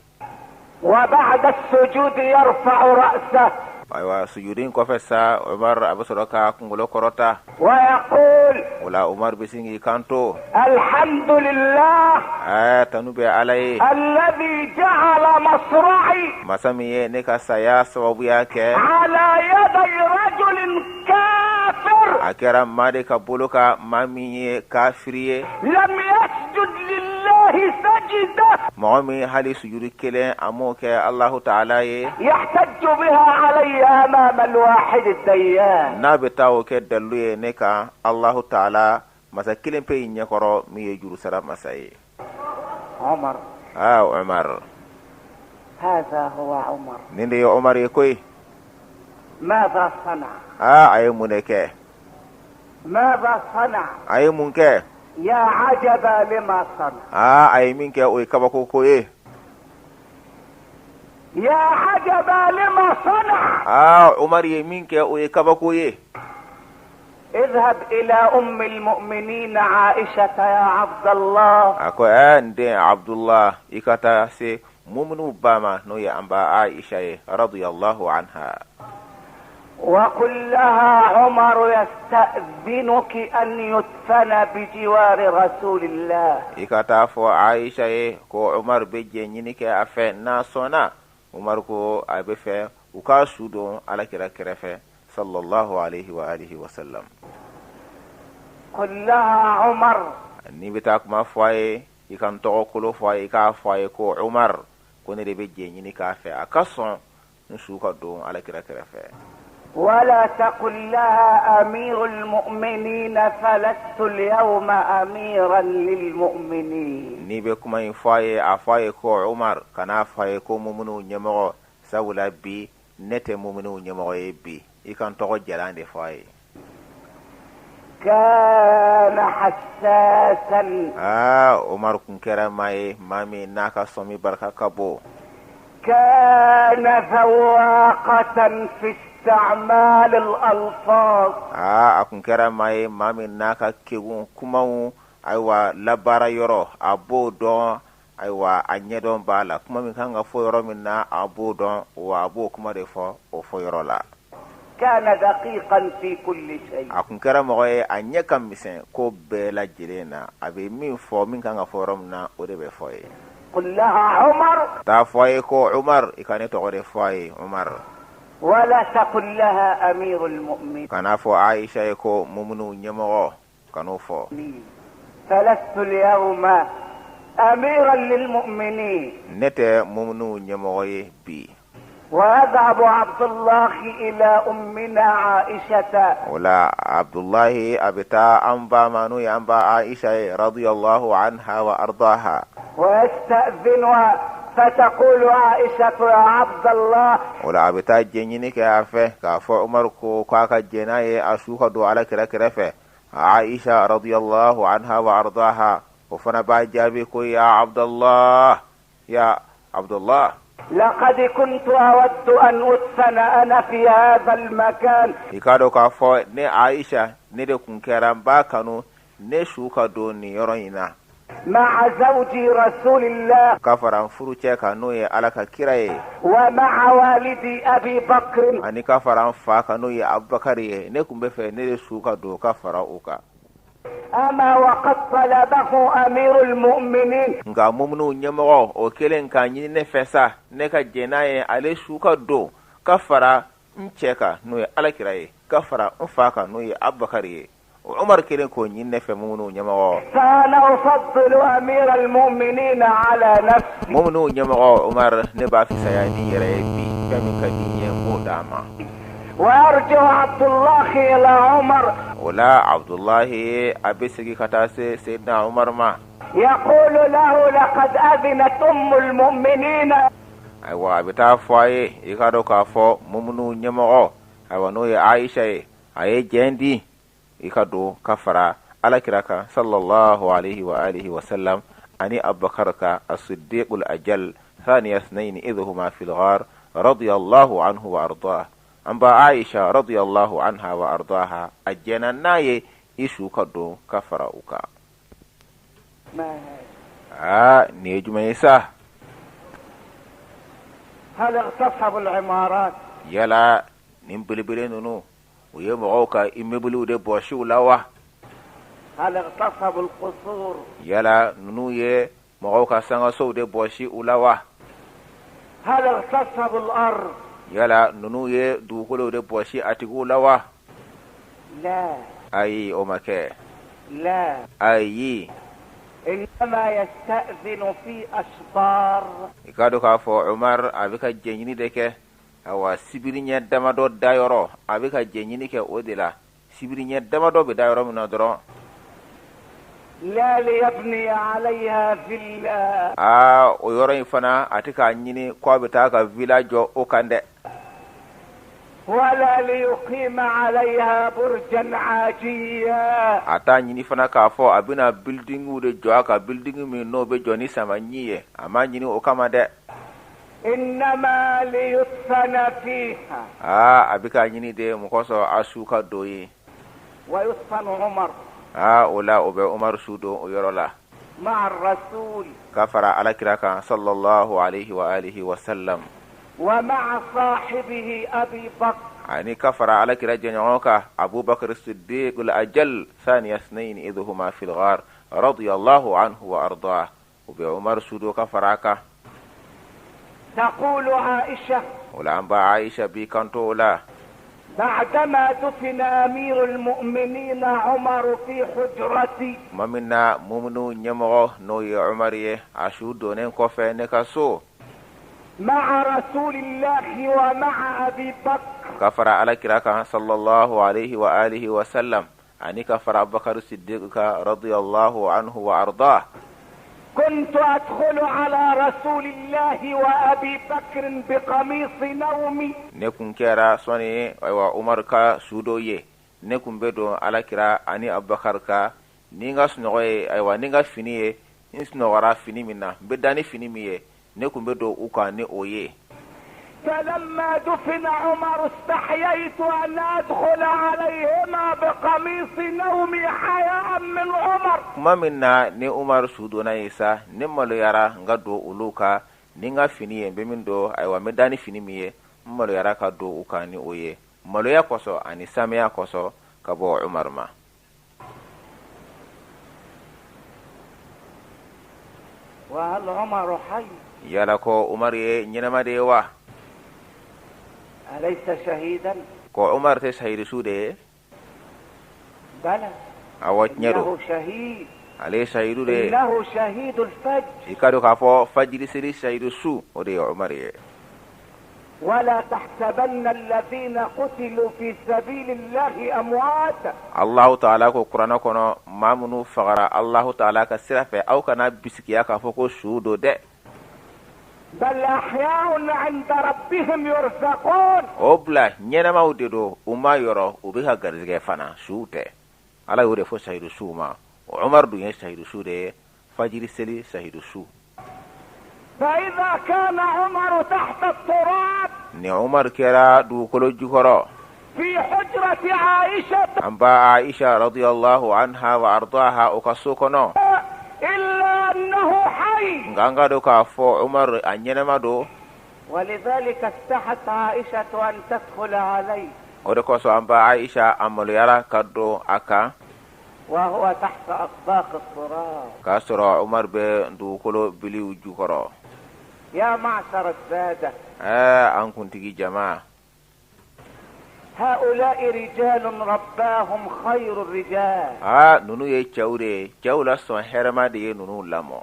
وبعد السجود يرفع رأسه. أيوة سجودين كفسا عمر أبو سرقة كنغلو كروتا ويقول ولا عمر بسنغ كانتو الحمد لله تنوبي عليه الذي جعل مصرعي مسامي نكا سياس وبياك على يدي رجل كافر أكرم مالك بولوكا مامي كافرية لم يسجد لله سجدة معمي هالي سجود كلين أموك الله تعالى يحتج بها علي أمام الواحد الديان. نابتاو كدلوية نكا الله تعالى مساكلين بين يقرأ مي جلوسرا مساي. عمر عمر هذا هو عمر. نندي عمر يكوي ماذا صنع؟ أي منك ماذا صنع؟ أي منك يا عجبا لما صنع. أي منك أي كبكو كوي يا عجبا لما صنع. عمر يمينك أي كبكو اذهب إلى أم المؤمنين عائشة يا عبد الله. أكو عند عبد الله إكتا سي مؤمن باما نويا أنبا عائشة رضي الله عنها. وقل لها عمر يستأذنك أن يدفن بجوار رسول الله. إكتا فو عائشة كو عمر بجينيك أفن ناسونا عمر كو أبفه وكاسودون على كركرفه صلى الله عليه وآله وسلم. قل لها عمر نبتاك ما فاي يكن توكلو فاي كا فاي كو عمر كوني دي بجيني كافي أكاسون نسوكا دون على كركرفه. ولا تقل لها أمير المؤمنين فلست اليوم أميرا للمؤمنين. نبيكما يفاي أفاي كو عمر كان فاي كو مؤمنو نيمو سولا بي نت مؤمنو نيمو بي يكن توكو جلان دي فاي. كان حساسا. عمر كن كرماي مامي ناكا سومي بركا كابو. كان ذواقة في استعمال الألفاظ. أكون كرماي مامي ناكا كيون كماو أيوا لبارا يورو أبو دون أيوا أنيدون بالا كما من كان غفو يورو منا أبو دون وأبو كما دفو وفو يورو لا. كان دقيقا في كل شيء. أكون كرماي أنيا كم مسين كو بلا جرينا أبي مين فو من كان غفو يورو منا ودي بفوي. قل لها عمر تافوي كو عمر إكاني تغوري فوي عمر. ولا تقل لها أمير المؤمنين. كان فو عائشة كو مؤمنو نيمو كانوا فو. فلست اليوم أميرا للمؤمنين. نت مؤمنو نيمو بي. ويذهب عبد الله إلى أمنا عائشة. ولا عبد الله أبتا أنبا مانو أنبا عائشة رضي الله عنها وأرضاها. ويستأذنها فتقول عائشة يا عبد الله. ولا أبتا جنيني كافه كافو عمركو كاكا جناي أشوها دو على كركرفه عائشة رضي الله عنها وأرضاها وفنا باجابيكو يا عبد الله يا عبد الله لقد كنت أود أن أدفن أنا في هذا المكان. يكادو كافو ني عائشة ندي كن كرام باكانو نشوكا دوني يروينا مع زوجي رسول الله كفران فروتشيكا نوي على كيراي ومع والدي أبي بكر أني كفران فاكا نوي أبو بكر نكم بفه ندي شوكا دو كفرا أوكا. أما وقد طلبه أمير المؤمنين. nga mumnu nyemoro o kelen ka nyini ne fesa ne ka jenaye ale shuka do kafara ncheka no ye alakiraye kafara nfaka no ye abubakar عمر كيرين كو نين فمونو نيمو فانا افضل امير المؤمنين على نفسي مؤمنو نيمو عمر نبا في سياني يريبي كم كدين موداما وارجع عبد الله الى عمر ولا عبد الله ابي سيكي كتاسي سيدنا عمر ما يقول له لقد اذنت المؤمنين ايوا بتا فاي يكادو كافو مؤمنو نيمو ايوا نو عائشه اي جندي ikado kafara alakiraka sallallahu alaihi wa alihi wa sallam ani abubakarka as-siddiqul ajal ثاني اثنين إذ هما في الغار رضي الله عنه وأرضاه أنبا عائشة رضي الله عنها وأرضاها أجينا ناي إشو كدو كفراؤك نيجم يساه هل اغتصبوا العمارات يلا نمبلبلين نو ويمغوكا إمبلو دي بوشو لوا هل اغتصبوا القصور يلا ننوي مغوكا سنغسو دي بوشي لوا هل اغتصبوا الأرض يلا ننوي دوكولو دي بوشي أتقو لوا لا أي أمكي لا أي إنما يستأذن في أشبار إكادو كافو عمر أبكا جنيني ديكي awa sibirinya damado dayoro abika jenyini ke odila sibirinya damado be dayoro mina doro لا ليبني عليها فيلا o yoro ifana atika nyini ko bitaka village o kande ولا ليقيم عليها برجا عاجيا ata nyini fana ka fo abina building ude joaka building mi no be joni sama nyiye ama nyini o kama de إنما ليدفن فيها أبيك أنيني دي مكوسو أشوكا دوي ويدفن عمر ولا أبي عمر سودو ويرولا مع الرسول كفر على كراكا صلى الله عليه وآله وسلم ومع صاحبه أبي بكر يعني كفر على كراكا أبو بكر الصديق الأجل ثاني اثنين إذ هما في الغار رضي الله عنه وأرضاه وبي عمر سودو كفراكا تقول عائشة ولا أنبا عائشة بيكانتو لا بعدما دفن أمير المؤمنين عمر في حجرتي ما منا مؤمنو نيمغو نوي عمري أشو دونين كوفي نكاسو مع رسول الله ومع أبي بكر كفر على كراكا صلى الله عليه وآله وسلم أني كفر أبو بكر الصديق رضي الله عنه وأرضاه كنت أدخل على رسول الله وأبي بكر بقميص نومي نكون كرا سوني أيوا عمر كا سودويه نكون بدو على كرا أني أبو بكر كا نيغا سنوي أيوا نيغا فينيه نسنورا فيني منا بداني فيني ميه نكون بدو أوكا ني أويه فلما دفن عمر استحييت أن أدخل عليهما بقميص نومي حياء من عمر ما منا ني عمر سودونا يسا نمالو يارا نغدو أولوكا نيغا فيني بمن دو أيوا مداني فيني ميه مالو يارا كدو أوكا ني أويه مالو يكوسو أني سامي يكوسو كبو عمر ما وهل عمر حي يالكو عمر ينما ديوا أليس شهيدا كو عمر تشهيد سودة بلى إنه شهيد عليه شهيد ده إنه شهيد الفجر يكادو كافو فجر سري شهيد سو ودي عمر ولا تحسبن الذين قتلوا في سبيل الله أمواتا الله تعالى كو قرآن كونو مامنو فغرا الله تعالى كسرفة أو كنا بسكيا كافو شودو ده بل أحياء عند ربهم يرزقون أبلا نينما وديدو وما يرى وبها غرزغي فانا شوته على يوري فو شهيد سو ما عمر دو شهيد سو ده فجر سلي شهيد سو فإذا كان عمر تحت التراب ني عمر كرا دو كلو جوكرو في حجرة عائشة أنبا عائشة رضي الله عنها وأرضاها أكسوكنو إلا أنه حي غانغا دو كافو عمر أنينما دو ولذلك استحت عائشة أن تدخل عليه ودكوسو أنبا عائشة أمل يرى كدو أكا وهو تحت أطباق التراب كاسرو عمر بدو كلو بليو جوكرو يا معشر السادة أنكم تجي جماعة هؤلاء رجال رباهم خير الرجال. نونو يجاوري جاولا سون هرما دي نونو لامو.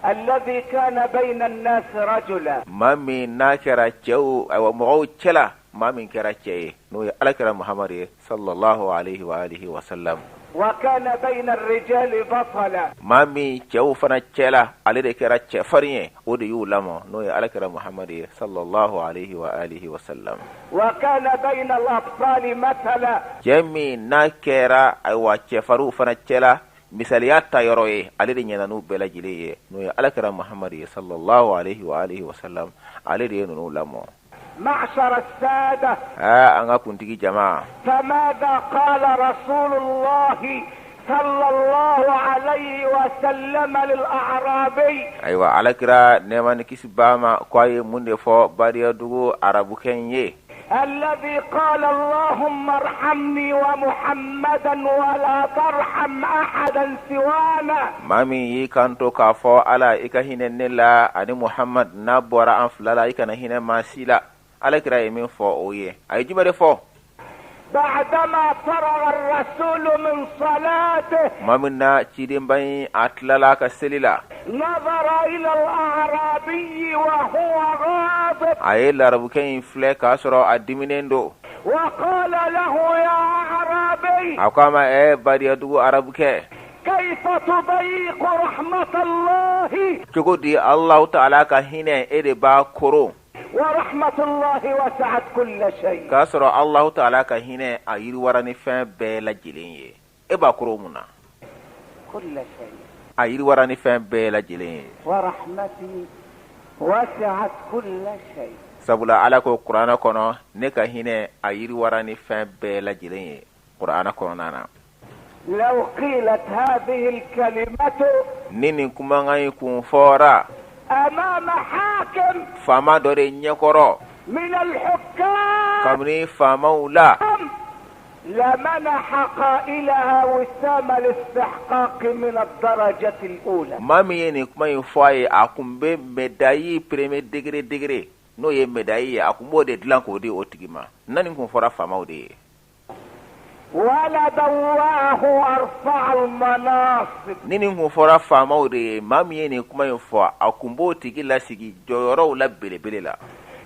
الذي كان بين الناس رجلا. مامي ناكرا جو او مغو تشلا مامي كرا تشي نو على محمد صلى الله عليه واله وسلم. وكان بين الرجال بطلا. مامي جو فنا تشلا علي دي كرا تشفريه ودي يولامو نو على محمد صلى الله عليه واله وسلم. وكان بين الأبطال مثلا. جمي ناكرا ايوا تشفرو فنا تشلا misaliyata yoroye alede nyana nu bela jileye no ya alakara muhammad sallallahu alaihi wa alihi wa sallam alede no lamo. معشر السادة. anga kuntigi jamaa. فماذا قال رسول الله صلى الله عليه وسلم للأعرابي. ايوا alakara neman kisbama kwaye munde fo bariya dugo arabu kenye. الذي قال اللهم ارحمني ومحمدا ولا ترحم احدا سوانا. مامي يكانتو كافو على إكهيننلا أني محمد نبورا أنفلالا إكنا ماسيلا على كراي من فو أويه أي جبر فو. بعدما فرغ الرسول من صلاته. مامنا تشيدين باي أتلالا كسليلا. نظر الى الاعرابي وهو غاضب. أي لاربكين فلك أسرو أدمينندو. وقال له يا اعرابي. أقام بادي أدو أرابك. كيف تضيق رحمة الله. تقولي الله تعالى كهنا إدبا كرو. ورحمة الله وسعت كل شيء. كسر الله تعالى كهنا أير وراني فين بلا جلين إبا كرو منا. كل شيء. أير وراني فين بلا جلين. ورحمتي وسعت كل شيء. sabula ala ko qur'ana kono ne ka hine ayiri warani fin bela jilin qur'ana kono nana. لو قيلت هذه الكلمة nini kuma ngai kun fora أمام حاكم fama dore nyekoro من الحكام kamni fama ula لمنح قائلها وسام الاستحقاق من الدرجة الأولى. mami yeni kuma infoye akumbe medayi premier degré no ye medayi akumbo de dlanko de otigima nani kun fora fama ode. ولا دواه أرفع المناصب. nini kun fora fama ode mami yeni kuma info akumbo tigila sigi joyoro la belebele la.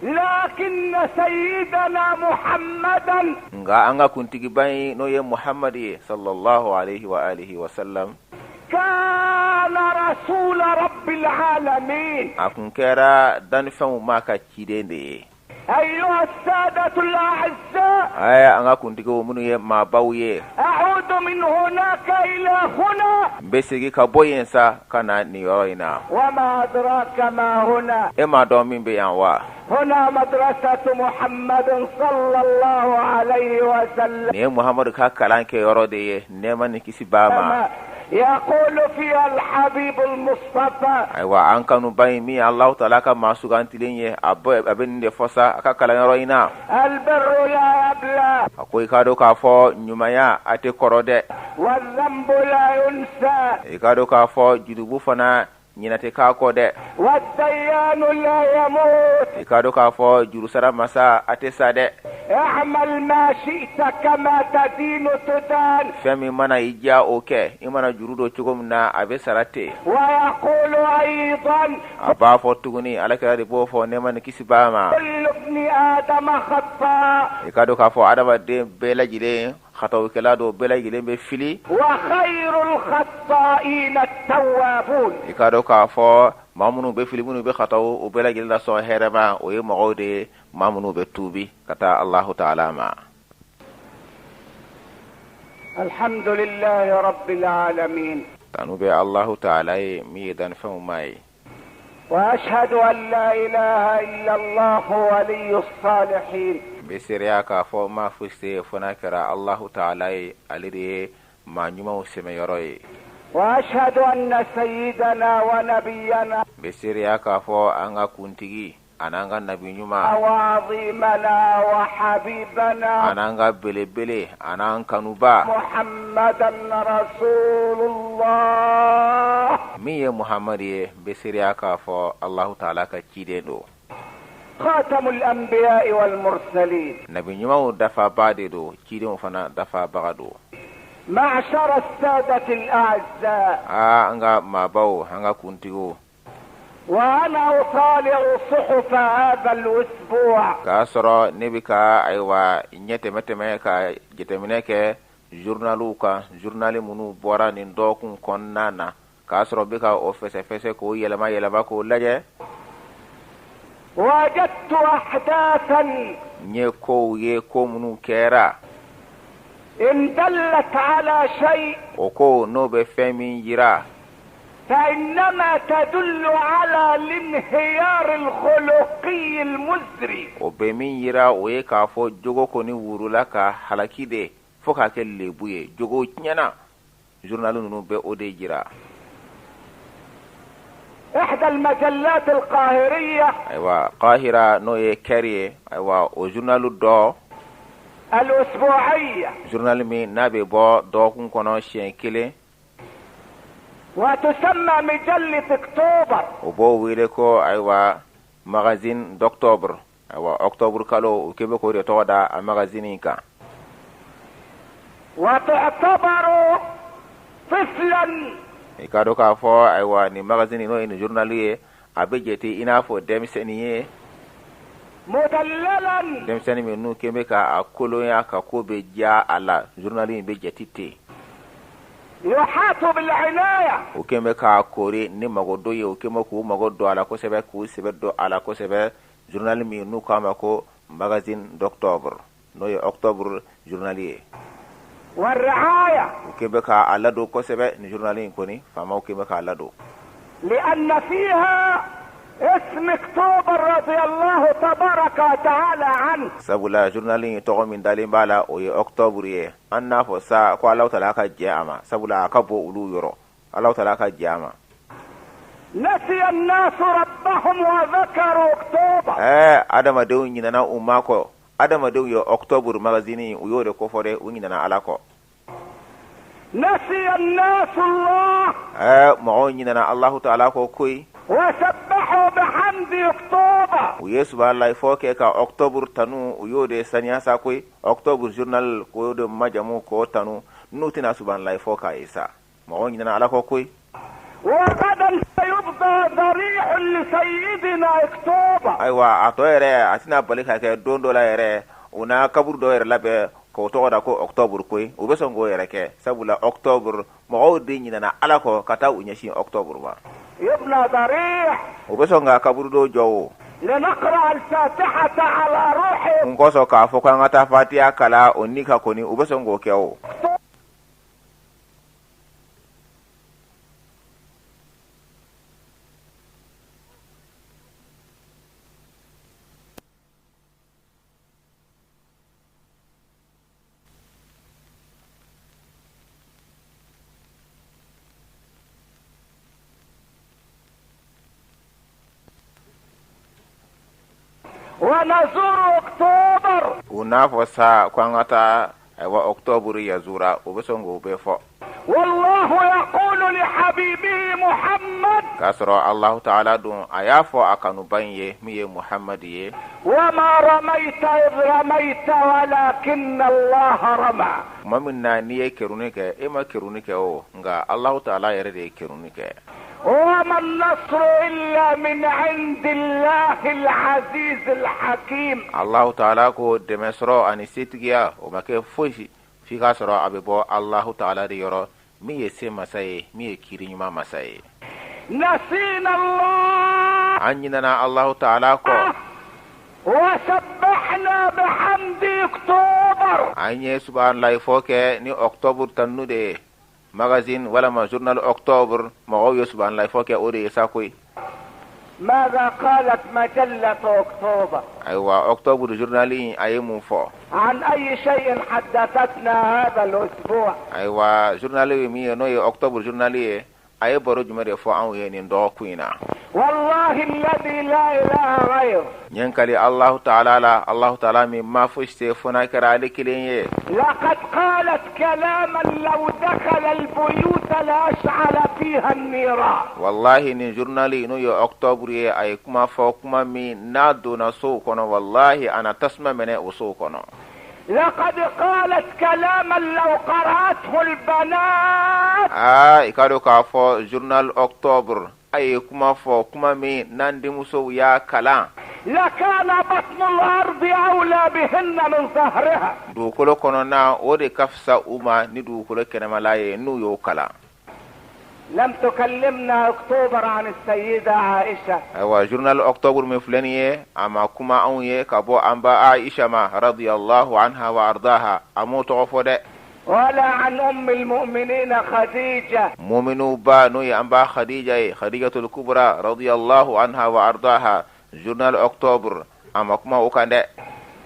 لكن سيدنا محمدا nga anga kuntigi bai no ye muhammad sallallahu alaihi wa alihi wa sallam كان رسول رب العالمين. akun kera dan famu maka kidende. أيها السادة الأعزاء. aya anga kuntigi munu ye mabawye أعود من هناك إلى هنا. besigi ka boyensa kana ni yoroina. وما أدراك ما هنا. ema do min be yanwa هنا مدرسة محمد صلى الله عليه وسلم. ne muhammad ka kalanke yorode ne man kisi bama. يقول فيها الحبيب المصطفى. aywa an kanu bai mi allah taala ka masugantilenye abin de fosa aka kalan yoroina. البر لا يبلى. akoy kado ka fo nyumaya ate korode. والذنب لا ينسى. ikado ka fo judubu fana nyinate ka kode. والديان لا يموت. ikado ka fo jurusara masa ate sade. اعمل ما شئت كما تدين تدان. femi mana ija oke imana jurudo chugumna abe sarate. ويقول ايضا aba fo tuguni alaka de bo fo ne man kisibama. كل ابن ادم خطاء. ikado ka fo adama de bela jile khataw kala do bela jile be fili. وخير الخطائين التوابون. ikado ka fo mamunu be fili munu be khataw o bela jile la so herema o ye mogode mamunu be tubi kata allah ta'ala ma. الحمد لله رب العالمين. tanu be allah ta'ala mi dan famu mai. واشهد ان لا اله الا الله ولي الصالحين. besiriya ka fo ma fuste fona kara allah ta'ala alire ma nyuma useme yoroy. واشهد ان سيدنا ونبينا besiriya ka fo anga kuntigi ananga nabi nyuma وعظيمنا وحبيبنا ananga belebele anan kanuba محمدا رسول الله. mi ye muhammad ye besiriya ka fo allah ta'ala ka kidendo. خاتم الأنبياء والمرسلين. نبي نيمو دفا باددو كيدو فنا دفا بغدو. معشر السادة الأعزاء، أنغا ما باو أنغا كنتيو. وأنا أطالع صحف هذا الأسبوع. كاسرو نبيكا أيوا نيتمتميكا جتمنيكا جورنالوكا جورنالي منو بورا نندوكم كونانا كاسرو بيكا أوفيسي كو يلما كو لجي. وجدت أحداثا يكو منو كيرا إن دلت على شيء وكو نوبة فمين يرا فإنما تدل على الانهيار الخلقي المزري. وبمين يرا ويكا فو جوغو كوني ورولاكا حلاكي دي فوكا كالي بوي جوغو تنينا جورنالو نوبة أودي جرا. إحدى المجلات القاهرية، أيوة قاهرة نوية كاريه، أيوة وجورنالو دو الأسبوعية، جورنال مي نابي بو دوكم كونو شين كيلي، وتسمى مجلة أكتوبر، وبو ويلكو أيوة مغازين دكتوبر، أيوة أكتوبر كالو وكيبو كوري تودا المغازينيكا، وتعتبر طفلا ikado ka fo aywa ni magazine no in journalier abejeti ina fo demseniye مدللا demseni me nu kembe ka akolo ya ka ko be ja ala journalier be jetite يحاط بالعناية o kembe ka kore ni magodo ye o kembe ko magodo ala ko sebe do ala ko sebe journal mi nu kama ko magazine d'octobre no ye octobre journalier والرعاية وكيبك على دو كسبة نجورنالين كوني فما وكيبك على دو لأن فيها اسم أكتوبر رضي الله تبارك وتعالى عنه. سبلا جورنالين تقوم من دالين بالا وي أكتوبر يه أنا فسا كو الله تلاك جاما سبلا كبو أولو يرو الله تلاك جاما. نسي الناس ربهم وذكروا أكتوبر. أدم دو يننا أماكو أدم دو يو أكتوبر مغازيني ويوري كفوري ويننا علاكو. نسي الناس الله معونينا الله تعالى كوي وسبحوا بحمد أكتوبر ويسبح الله فوكيكا أكتوبر تنو ويودي سانيا ساكوي أكتوبر جورنال كويودي مجمو كو تنو نوتنا سبحان الله فوكا إيسا معونينا على كوي. وغدا سيبقى ضريح لسيدنا أكتوبر. أيوة أتويري أتنا بالك هكا دون دولار ونا كبر دوير لابي ko to da ko october koy o be songo yereke sabula october mo de nyina ala ko kata unyashi october ba يبنى ضريح o be songa kaburu do jowo لنقرأ الفاتحة على روحه ngoso ka fo ka ngata fatiha kala onika koni o be songo kewo. ونزور أكتوبر ونافسا كوانغاتا ايوا اكتوبر يزورا وبسونغو بيفو. والله يقول لحبيبه محمد كسر الله تعالى دون ايافو اكانو بانيه مي محمد وما رميت إذ رميت ولكن الله رمى. مامنا نيه كيرونيك اما كيرونيك او nga الله تعالى يريد كيرونيك. وما النصر إلا من عند الله العزيز الحكيم. الله تعالى كو دمسرو أني سيتجيا وما كيف فوشي في كسر أبيبو الله تعالى ديورو مي يسي مساي مي كيرين ما مساي. نسينا الله عنينا الله تعالى كو وسبحنا بحمد أكتوبر. عني سبحان الله فوكي ني أكتوبر تنو دي magazine wala ma journal octobre mo yusban الله فوكي اوري ساكوي. ماذا قالت مجلة أكتوبر؟ ايوا اكتوبر جورنالي ايمو فو عن أي شيء حدثتنا هذا الأسبوع؟ ايوا جورنالي مي نو اكتوبر جورنالي ay baro jumare fo an yeni ndo kuina والله الذي لا إله غيره nyankali Allah ta'ala mi ma fushte funa kara likilinye لقد قالت كلاما لو دخل البيوت لأشعل فيها النيران wallahi ni journali no yo octobre ye ay kuma fo kuma mi na do na so kono wallahi ana tasma mene uso kono لقد قالت كلاما لو قرأته البنات ikado ka fo journal octobre ay kuma fo kuma mi nandi muso ya kala لكان بطن الأرض أولى بهن من ظهرها du kolo kono na o de kafsa uma ni du kolo kenema laye nu yo kala لم تكلمنا أكتوبر عن السيدة عائشة aywa journal octobre mi fulani ye ama kuma an ye ka bo amba Aisha ma radiyallahu anha wa ardaha amu to fo de ولا عن أم المؤمنين خديجة mu'minu ba no ya amba khadijatul kubra radiyallahu anha wa ardaha journal octobre ama kuma ukande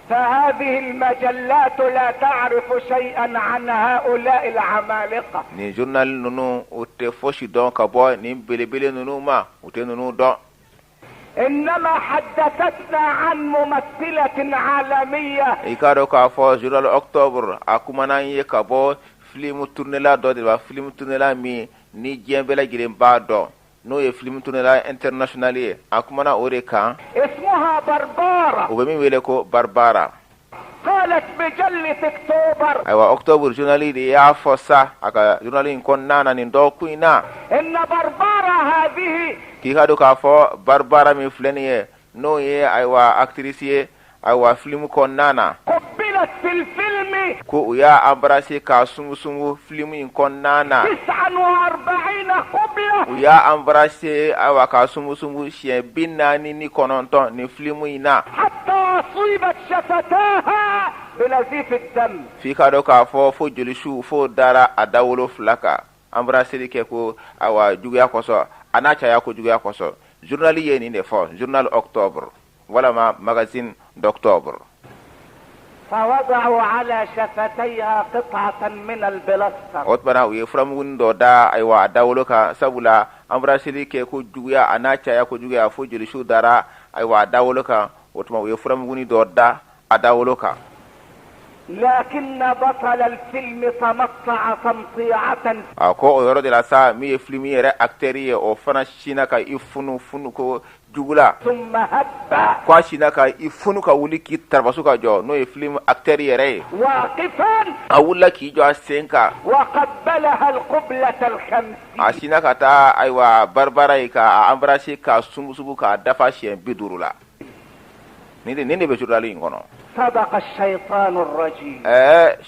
فهذه المجلات لا تعرف شيئا عن هؤلاء العمالقة ni journal nunu ute foshi don ka bo ni belebele nunu ma ute nunu don إنما حدثتنا عن ممثلة عالمية ikado ka fo journal octobre akuma nan ye ka bo film tournela do de ba film tournela mi ni jembela gilen ba do no ye film tournela international ye akuma na ore kan اسمها بربارة o be mi wele ko Barbara قالت مجلة أكتوبر aywa octobre journal de ya fo sa aka journal kon nana ni do kuina إن بربارة هذه ki kado ka fo Barbara mi fleni ye no ye aywa actrice ye aywa film kon nana قبلت في الفيلم ko ya embrasser ka sungu film in kon nana 49 قبلة ya embrasser aywa ka sungu chien binani ni kononton ni film ina حتى أصيبت شفتاها بنزيف الدم fi kado ka fo jolishu fo dara adawolo flaka embrasser ke ko awa juguya koso anacha ya ko juguya koso journal ye ni ne fo journal octobre wala ma magazine d'octobre فوضعوا على شفتيها قطعة من البلاستر otbana uye framun do da aywa adawolo ka sabula embrasser ke ko juguya anacha ya ko juguya fo jolishu dara aywa adawolo ka otma uye framun do da adawolo ka لكن بطل الفيلم تمطع تمطيعة ko o yoro de la sa mi e film yere acteur ye o fana china ka ifunu ko jugula ثم هب kwa china ka ifunu ka wuli ki tarbasu ka jo no e film acteur yere واقفا awula ki jo asenka وقبلها القبلة الخمس china ka ta aywa Barbara ka embrasser ka sumusubu ka dafa chien bidurula nini be jurali ngono صدق الشيطان الرجيم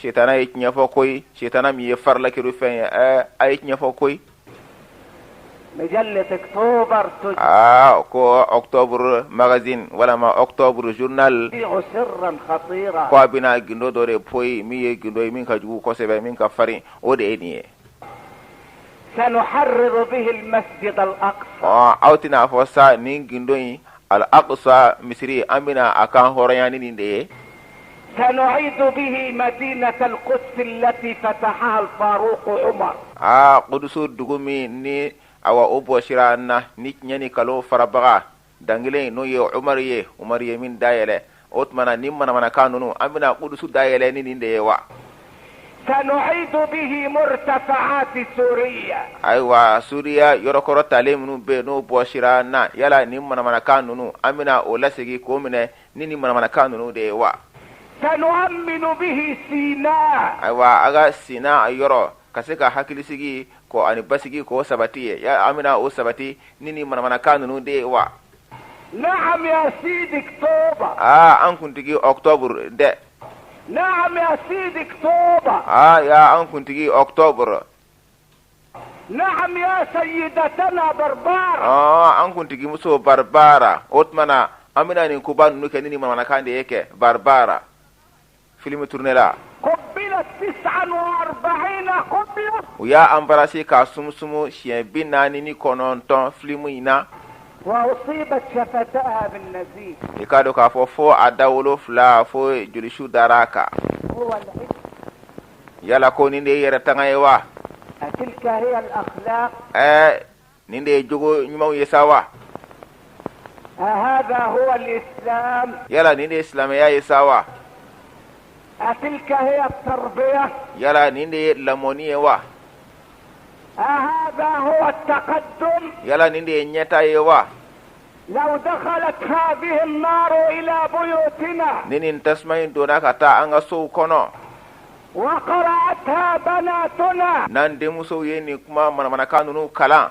shetana ye tinya fo koy shetana mi ye farla ki rufen ay tinya fo koy مجلة أكتوبر ko octobre magazine wala ma octobre journal تذيع سرا خطيرا ko bina gindo dore poy mi ye gindo min ka jugu ko sebe min ka fari o de ni سنحرر به المسجد الأقصى autina fo sa ni gindo yi al aqsa misri amina akan horayani ni de سنعيد به مدينة القدس التي فتحها الفاروق عمر qudusu dugumi ni awa obo shirana ni nyani kalo farabaga dangile no ye umar ye min dayele otmana nimana mana kanunu amina qudusu dayele ni de wa سنعيد به مرتفعات سوريا aywa suriya yorokoro talemnu be no boshira na yala ni mana kanunu amina o lasigi ko mine ni mana kanunu de wa سنؤمن به سيناء aywa aga sina yoro kaseka hakilisigi ko ani basigi ko sabati ya amina o sabati ni mana kanunu de wa نعم يا سيدي أكتوبر an kuntigi octobre de نعم يا سيدي أكتوبر ya an kuntigi octobre نعم يا سيدتنا بربارة an kuntigi muso Barbara otmana amina ni kuban nuke ni mana kande yake Barbara film tournela قبلت 49 قبلة uya embrasser ka sumusumu chien binani ni kononton film ina وأصيبت شفتاها بالنزيف ikado ka fo adawolo fla fo julishu daraka هو العلم yala ko ni de yere tangayewa أتلك هي الأخلاق؟ نيندي جوجو نيمو يساوا هذا هو الإسلام؟ يلا نيندي إسلام يا يساوا أتلك هي التربية؟ يلا نيندي لموني وا هذا هو التقدم؟ يلا نيندي نيتا يوا لو دخلت هذه النار إلى بيوتنا نين تسمعين دونا كتا أنغا سو كونو وقرأتها بناتنا نان ديموسو يني كما من كانوا كلام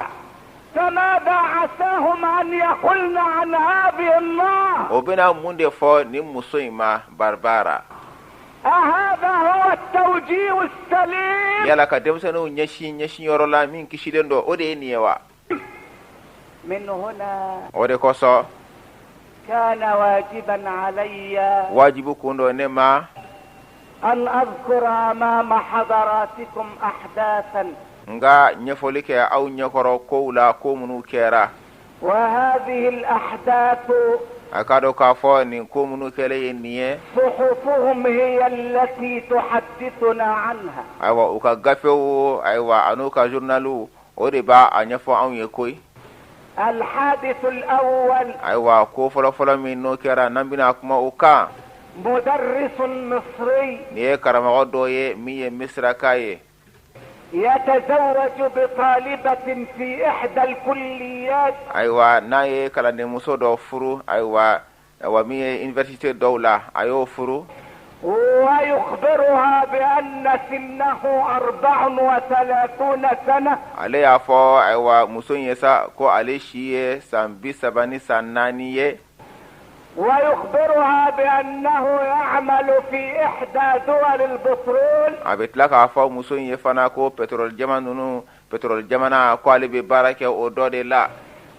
فماذا عساهم أن يقولن عن هذه النار؟ وبنا موندي فو نيموسو ما باربارا هذا هو التوجيه السليم؟ يلا كدمسنو نيشي يورولا مين كيشيدن دو اودي نيوا من هنا اودي كوسو كان واجبا علي واجب كوندو نما أن أذكر أمام حضراتكم أحداثا nga nyefolike au nyekoro koula komunu kera وهذه الأحداث akado kafo ni komunu kele niye صحفهم هي التي تحدثنا عنها aywa uka gafewo aywa anuka journalu odiba anyefo au yekoi الحادث الأول aywa ko folo min no kera nambina kuma uka مدرس مصري niye karama doye miye misra kaye يتزوج بطالبة في إحدى الكليات aywa naye kala ne muso do furu aywa miye université dawla ayo furu ويخبرها بأن سنه 34 سنة ale ya fo aywa muso yesa ko ale shiye sambi sabani sananiye ويخبرها بأنه يعمل في إحدى دول البترول abetla ka fo muso yefana ko petrol jamana ko ale be barake o dode la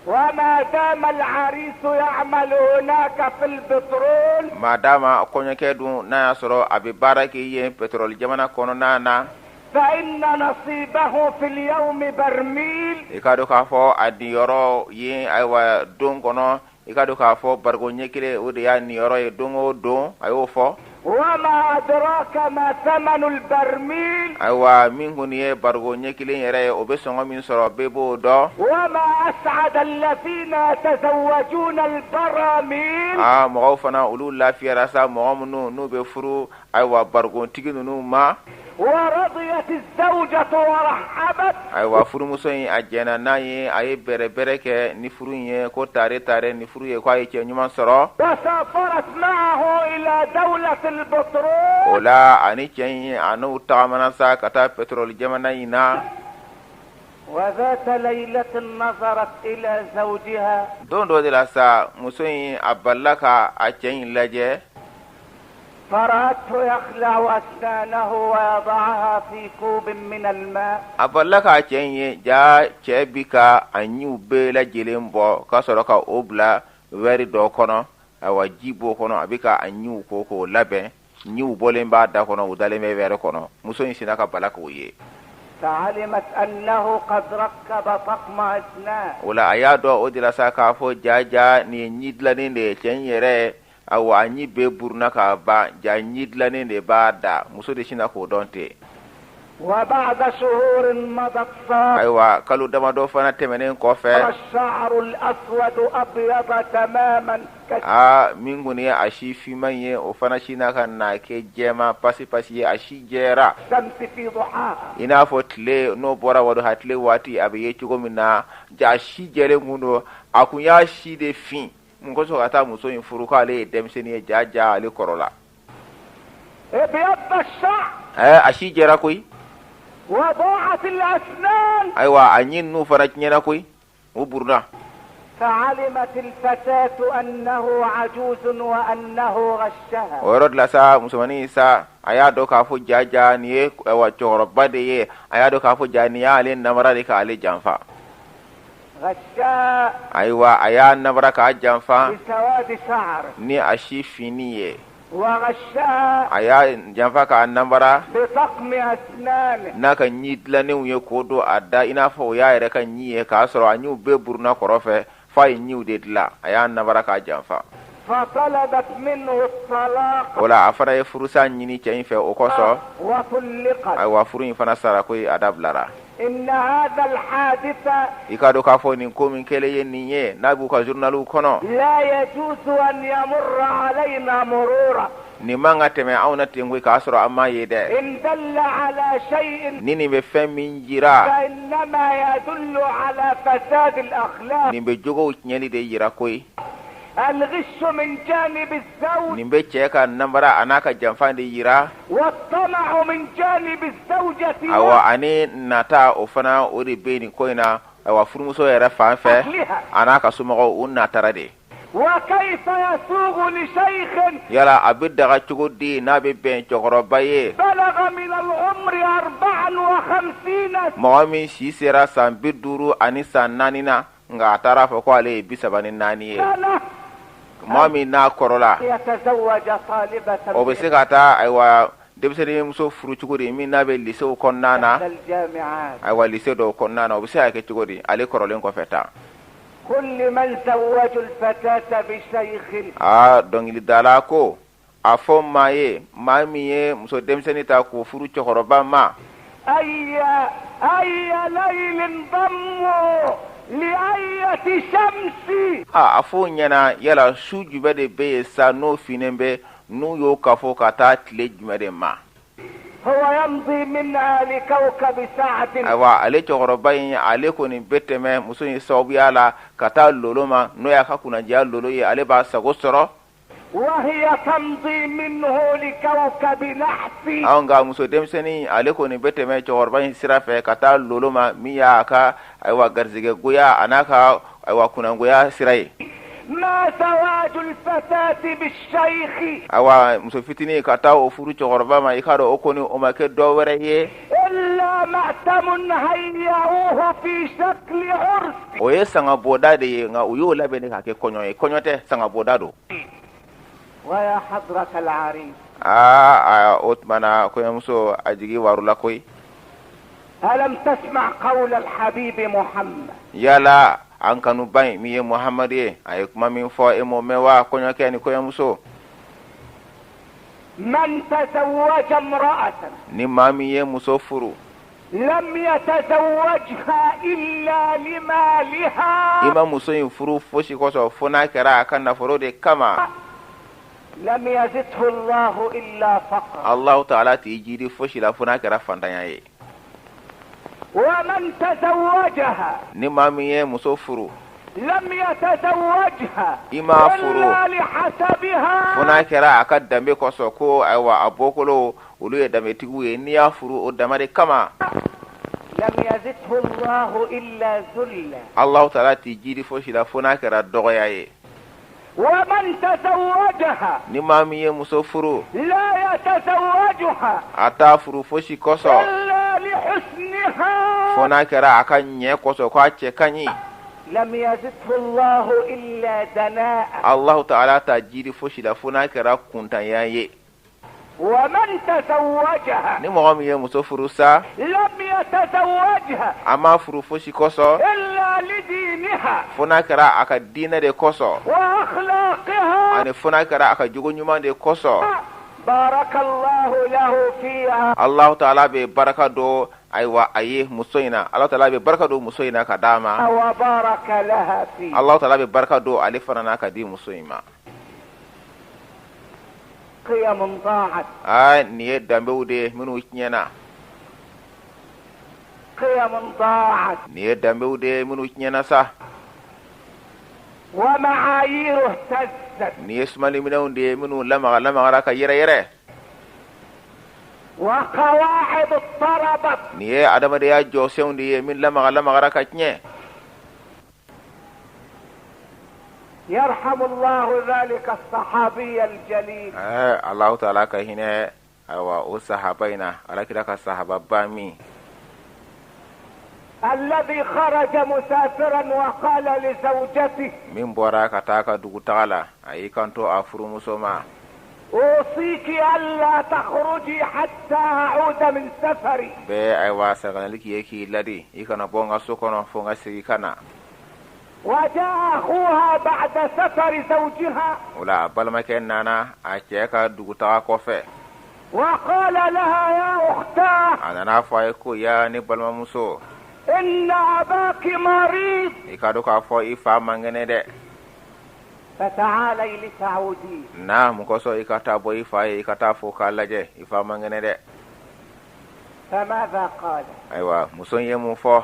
وما دام العريس يعمل هناك في البترول madama konyake du na yasoro abi barake ye petrol jamana kono nana فإن نصيبه في اليوم برميل ikado ka fo adi yoro ye aywa don kono ikado ka fo bargo nyekile odi ya ni yoro ye dongo don ayo fo وما أدراك ما ثمن البرميل aywa minguni ye bargo nyekile yere obesongo min soro bebo do وما أسعد الذين يتزوجون البراميل mo fana ulu lafiya rasa mo munu no be furu aywa bargo tiginu no ma ورضيت الزوجة ورحبت aywa furu muso yin ajena nayi ay bere ke ni furu yin ko tare ni furu ye ko ay ke nyuma soro وسافرت معه إلى دولة البترول ola ani ken anu tamana sa kata petrol jamana ina وذات ليلة نظرت إلى زوجها don do de la sa muso yin aballaka a ken laje فرأته يخلع أسنانه ويضعها في كوب من الماء aballaka a ken ye ja chebika anyu be la jelembo ka soro ka obla weri do kono awa jibo kono abika anyu koko labe nyu bolemba da kono udale me weri kono muso yin sinaka balaka oye فعلمت أنه قد ركب طقم أسنان wala ayado odila saka fo jaja ni nyidla ne ken yere awa anyi be burna ka ba ja nyidla ne ba da muso de shina ko donte وبعد شهور مضت صار aywa kalu dama do fana temenen ko fe الشعر الأسود أبيض تماما minguni ashifi manye o fana shina kan na ke jema pasi ashi jera الشمس في ضحاها ina fo tle no bora wado hatle wati abe yechugo mina ja shi jere ngundo akunya shi de fin mungo so ata muso infuru ka le demseni jaja ale korola ابيض الشعر ashi jera koi وضاعت الأسنان aywa anyin nu faraj nyena koi uburna فعلمت الفتاة أنه عجوز وأنه غشها orod la sa musumani sa aya do ka fo jaja ni wa choro bade ye aya do ka fo jani ya ale namara de ka ale janfa غشها aywa aya namara ka janfa بسواد شعر ni ashi finiye وغشها aya janfa ka namara بطقم أسنانه naka nyidla ne uye kodo adda ina fo ya ere kan nyiye ka soro anyu be burna korofe fa nyu de dla aya namara ka janfa فطلبت منه الطلاق wala afara e furusa nyini chen fe okoso وطلقت aywa furu infana sara ko adablara إن هذا الحادث ikado ka fo nin ko min kele yen nin ye na bu ka journalu kono لا يجوز أن يمر علينا مرورا ni manga teme awna tengu ka soro amma ye de إن دل على شيء nini be fem min jira فإنما يدل على فساد الأخلاق ni be jogo nyeli de jira koy الغش من جانب الزوج ni be cheka nambara anaka jamfande jira والطمع من جانب الزوجة awa ani nata ofana ori be ni koina awa furumuso yara fanfe أهلها anaka sumo unna tarade وكيف يسوغ لشيخ yala abidda ga chugudi na be ben chogoroba ye بلغ من العمر 54 mo mi si sera san biduru ani san nanina nga tarafa ko ale bisabani nani ye سنة mo mi na korola يتزوج طالبة o be se kata aywa debsere muso furu chugudi mi na be lycée konnana من الجامعات aywa lycée do konnana o be se ake chugudi ale korolen ko feta كل من زوج الفتاة بشيخ dongili dala ko afo maye mami ye muso demseni ta ko furu chokoroba ma أي ليل ضموا لأية شمس afo nyana yala su jube de be sa no finembe nu yo kafo kata tile jumede ma هو يمضي منها لكوكب ساعة aywa ale chokoroba yin ale ko ni beteme muso ni sababu yala kata loloma no ya kakuna ja lolo ye ale ba sago soro وهي تمضي منه لكوكب نحس anga muso demseni ale ko ni beteme chokoroba yin sirafe kata loloma miya ka aywa garzige goya anaka aywa kuna goya sirai ما زواج الفتاة بالشيخ awa muso fitini kata o furu chokoroba ma ikado okoni o make do were ye إلا مأتم هيئوه في شكل عرس o ye sanga boda de ye nga uyo labeni ka ke konyo ye konyote sanga boda do ويا حضرة العريس otmana ko muso ajigi warula koy ألم تسمع قول الحبيب محمد yala an kanu bay mi ye muhammad ye ay kuma min fo e mo mewa konyo ke ni ko muso من تزوج امرأة ni mami ye muso furu لم يتزوجها إلا لمالها ima muso yin furu foshi koso fona kera akan na foro de kama لم يزده الله إلا فقرا allah ta'ala ti jiri foshi la fona kera fantanya ye ومن تزوجها ni mami ye muso furu لم يتزوجها ima furu إلا لحسبها fona kera aka dambe koso ko aywa abokolo ulu ye dambe tigu ye ni ya furu o damade kama لم يزده الله إلا ذلا allah ta'ala ti jiri foshi la fona kera dogoya ye ومن تزوجها ni mami ye muso furu لا يتزوجها ata furu foshi koso إلا لحسنها fona kera aka nye koso ko ache kanyi لم يزده الله إلا دناء allah ta'ala ta jiri foshi la fona kera kuntanya ye ومن تزوجها ni mo mi ye muso furu sa لم يتزوجها ama furu foshi koso إلا لدينها fona kera aka dina de koso وأخلاقها ani fona kera aka jogo nyuma de koso بارك الله له فيها allah ta'ala be baraka do aywa aye musoina allah ta'ala be baraka do musoina kadama وبارك لها فيها allah ta'ala be baraka do alifarana ka di musoima قيم ضاعت niye dambewude minu nyena قيم ضاعت niye dambewude minu nyena sa ومعايير اهتزت niye sumali minawde minu lama raka yere وقواعد اضطربت niye adama de ya josewndi min lama raka nye يرحم الله ذلك الصحابي الجليل allah ta'ala ka hine awa o sahabaina alakira ka sahaba bami الذي خرج مسافرا وقال لزوجته min bora ka taka dugu tagala ayi kanto afuru musoma أوصيك ألا تخرجي حتى أعود من سفري be aywa saganaliki yeki ladi ikana bonga sokono fonga sirikana وجاء أخوها بعد سفر زوجها wala balma ken nana a ceka dugu taga kofe وقال لها يا أختاه anana fɔ a ye ko ya ne balimamuso إن أباك مريض i ka dɔn k'a fɔ i fa man kɛnɛ dɛ فتعالي لتعودي. na mun kɔsɔn i ka taa bɔ i fa ye i ka taa fɔ k'a lajɛ i fa man kɛnɛ dɛ فماذا قال؟ ayiwa muso in ye mun fɔ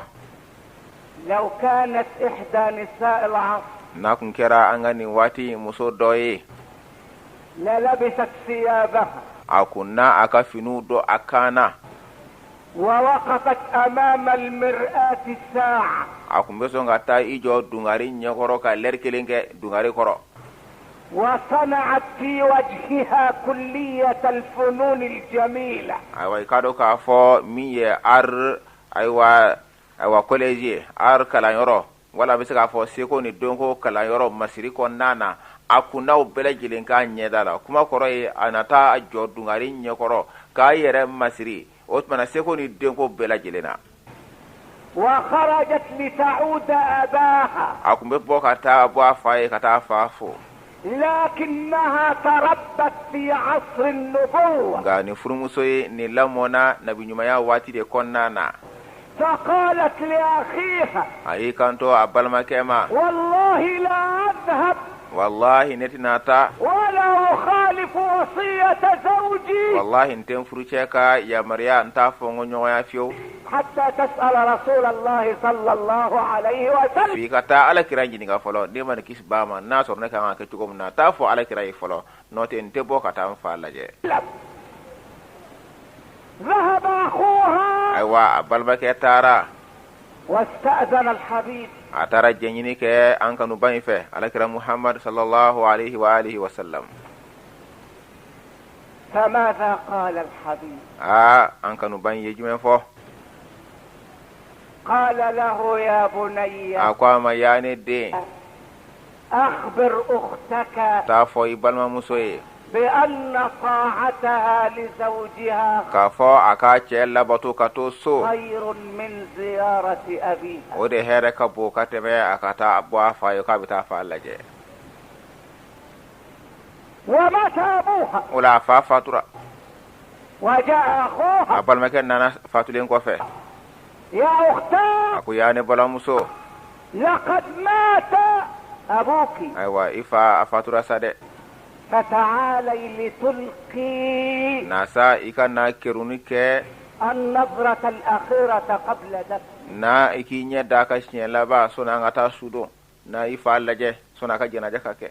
لو كانت إحدى نساء العصر n'a kun kɛra an ka nin waati muso dɔ ye للبست ثيابها a kun na a ka finiw dɔ a kan na ووقفت أمام المرآة ساعة a kun bɛ sɔn ka taa i jɔ dungari ɲɛkɔrɔ ka lɛri kelen kɛ dungari kɔrɔ وصنعت في وجهها كلية الفنون الجميلة. ayiwa i ka dɔn k'a fɔ min ye ayiwa collège ye kalanyɔrɔ wala bɛ se k'a fɔ seko ni dɔnko kalanyɔrɔ masiri kɔnɔna na a kunnaw bɛɛ lajɛlen k'a ɲɛda la kuma kɔrɔ ye a nata a jɔ dungari ɲɛkɔrɔ k'a yɛrɛ masiri o tumana seko ni dɔnko bɛɛ lajɛlen na وخرجت لتعود أباها a kun bɛ bɔ ka taa bɔ a fa ye ka taa fa fo لكنها تربت في عصر النبوة nka nin furumuso ye nin lamɔna nabiɲumanya waati de kɔnɔna na فقالت لأخيها a y'i kanto a balimakɛ ma والله لا أذهب wallahi ne tɛna taa ولا أخالف وصية زوجي wallahi n tɛ n furucɛ ka yamaruya n t'a fɔ n ko ɲɔgɔnya fiyewu حتى تسأل رسول الله صلى الله عليه وسلم. f'i ka taa alakira ɲininka fɔlɔ ne ma ni kisi b'a ma n'a sɔrɔ ne ka kan ka kɛ cogo min na t'a fɔ alakira ye fɔlɔ n'o tɛ n tɛ bɔ ka taa n fa lajɛ ذهب أخوها ayiwa a balimakɛ taara واستأذن الحبيب a taara jɛɲini kɛ an kanuba in fɛ alakira muhammad sallallahu alaihi wa alihi wa sallam فماذا قال الحبيب؟ an kanuba in ye jumɛn fɔ قال له يا بني a ko a ma ya ne den أخبر أختك t'a fɔ i balimamuso ye بأن طاعتها لزوجها k'a fɔ a ka cɛ labato ka to so خير من زيارة أبيها. o de hɛrɛ ka bon ka tɛmɛ a ka taa bɔ a fa ye k'a bɛ taa fa lajɛ ومات أبوها o la a fa fatura وجاء أخوها a balimakɛ nana fatulen kɔfɛ يا أختاه a ko ya ne balimamuso لقد مات أبوك ayiwa i fa a fatura sa dɛ فتعالي لتلقي na sa i ka na keruni kɛ النظرة الأخيرة قبل دفن. na i k'i ɲɛ da a ka siɲɛ laban sɔnni an ka taa su don na i fa lajɛ sɔnni a ka jɛnajɛ ka kɛ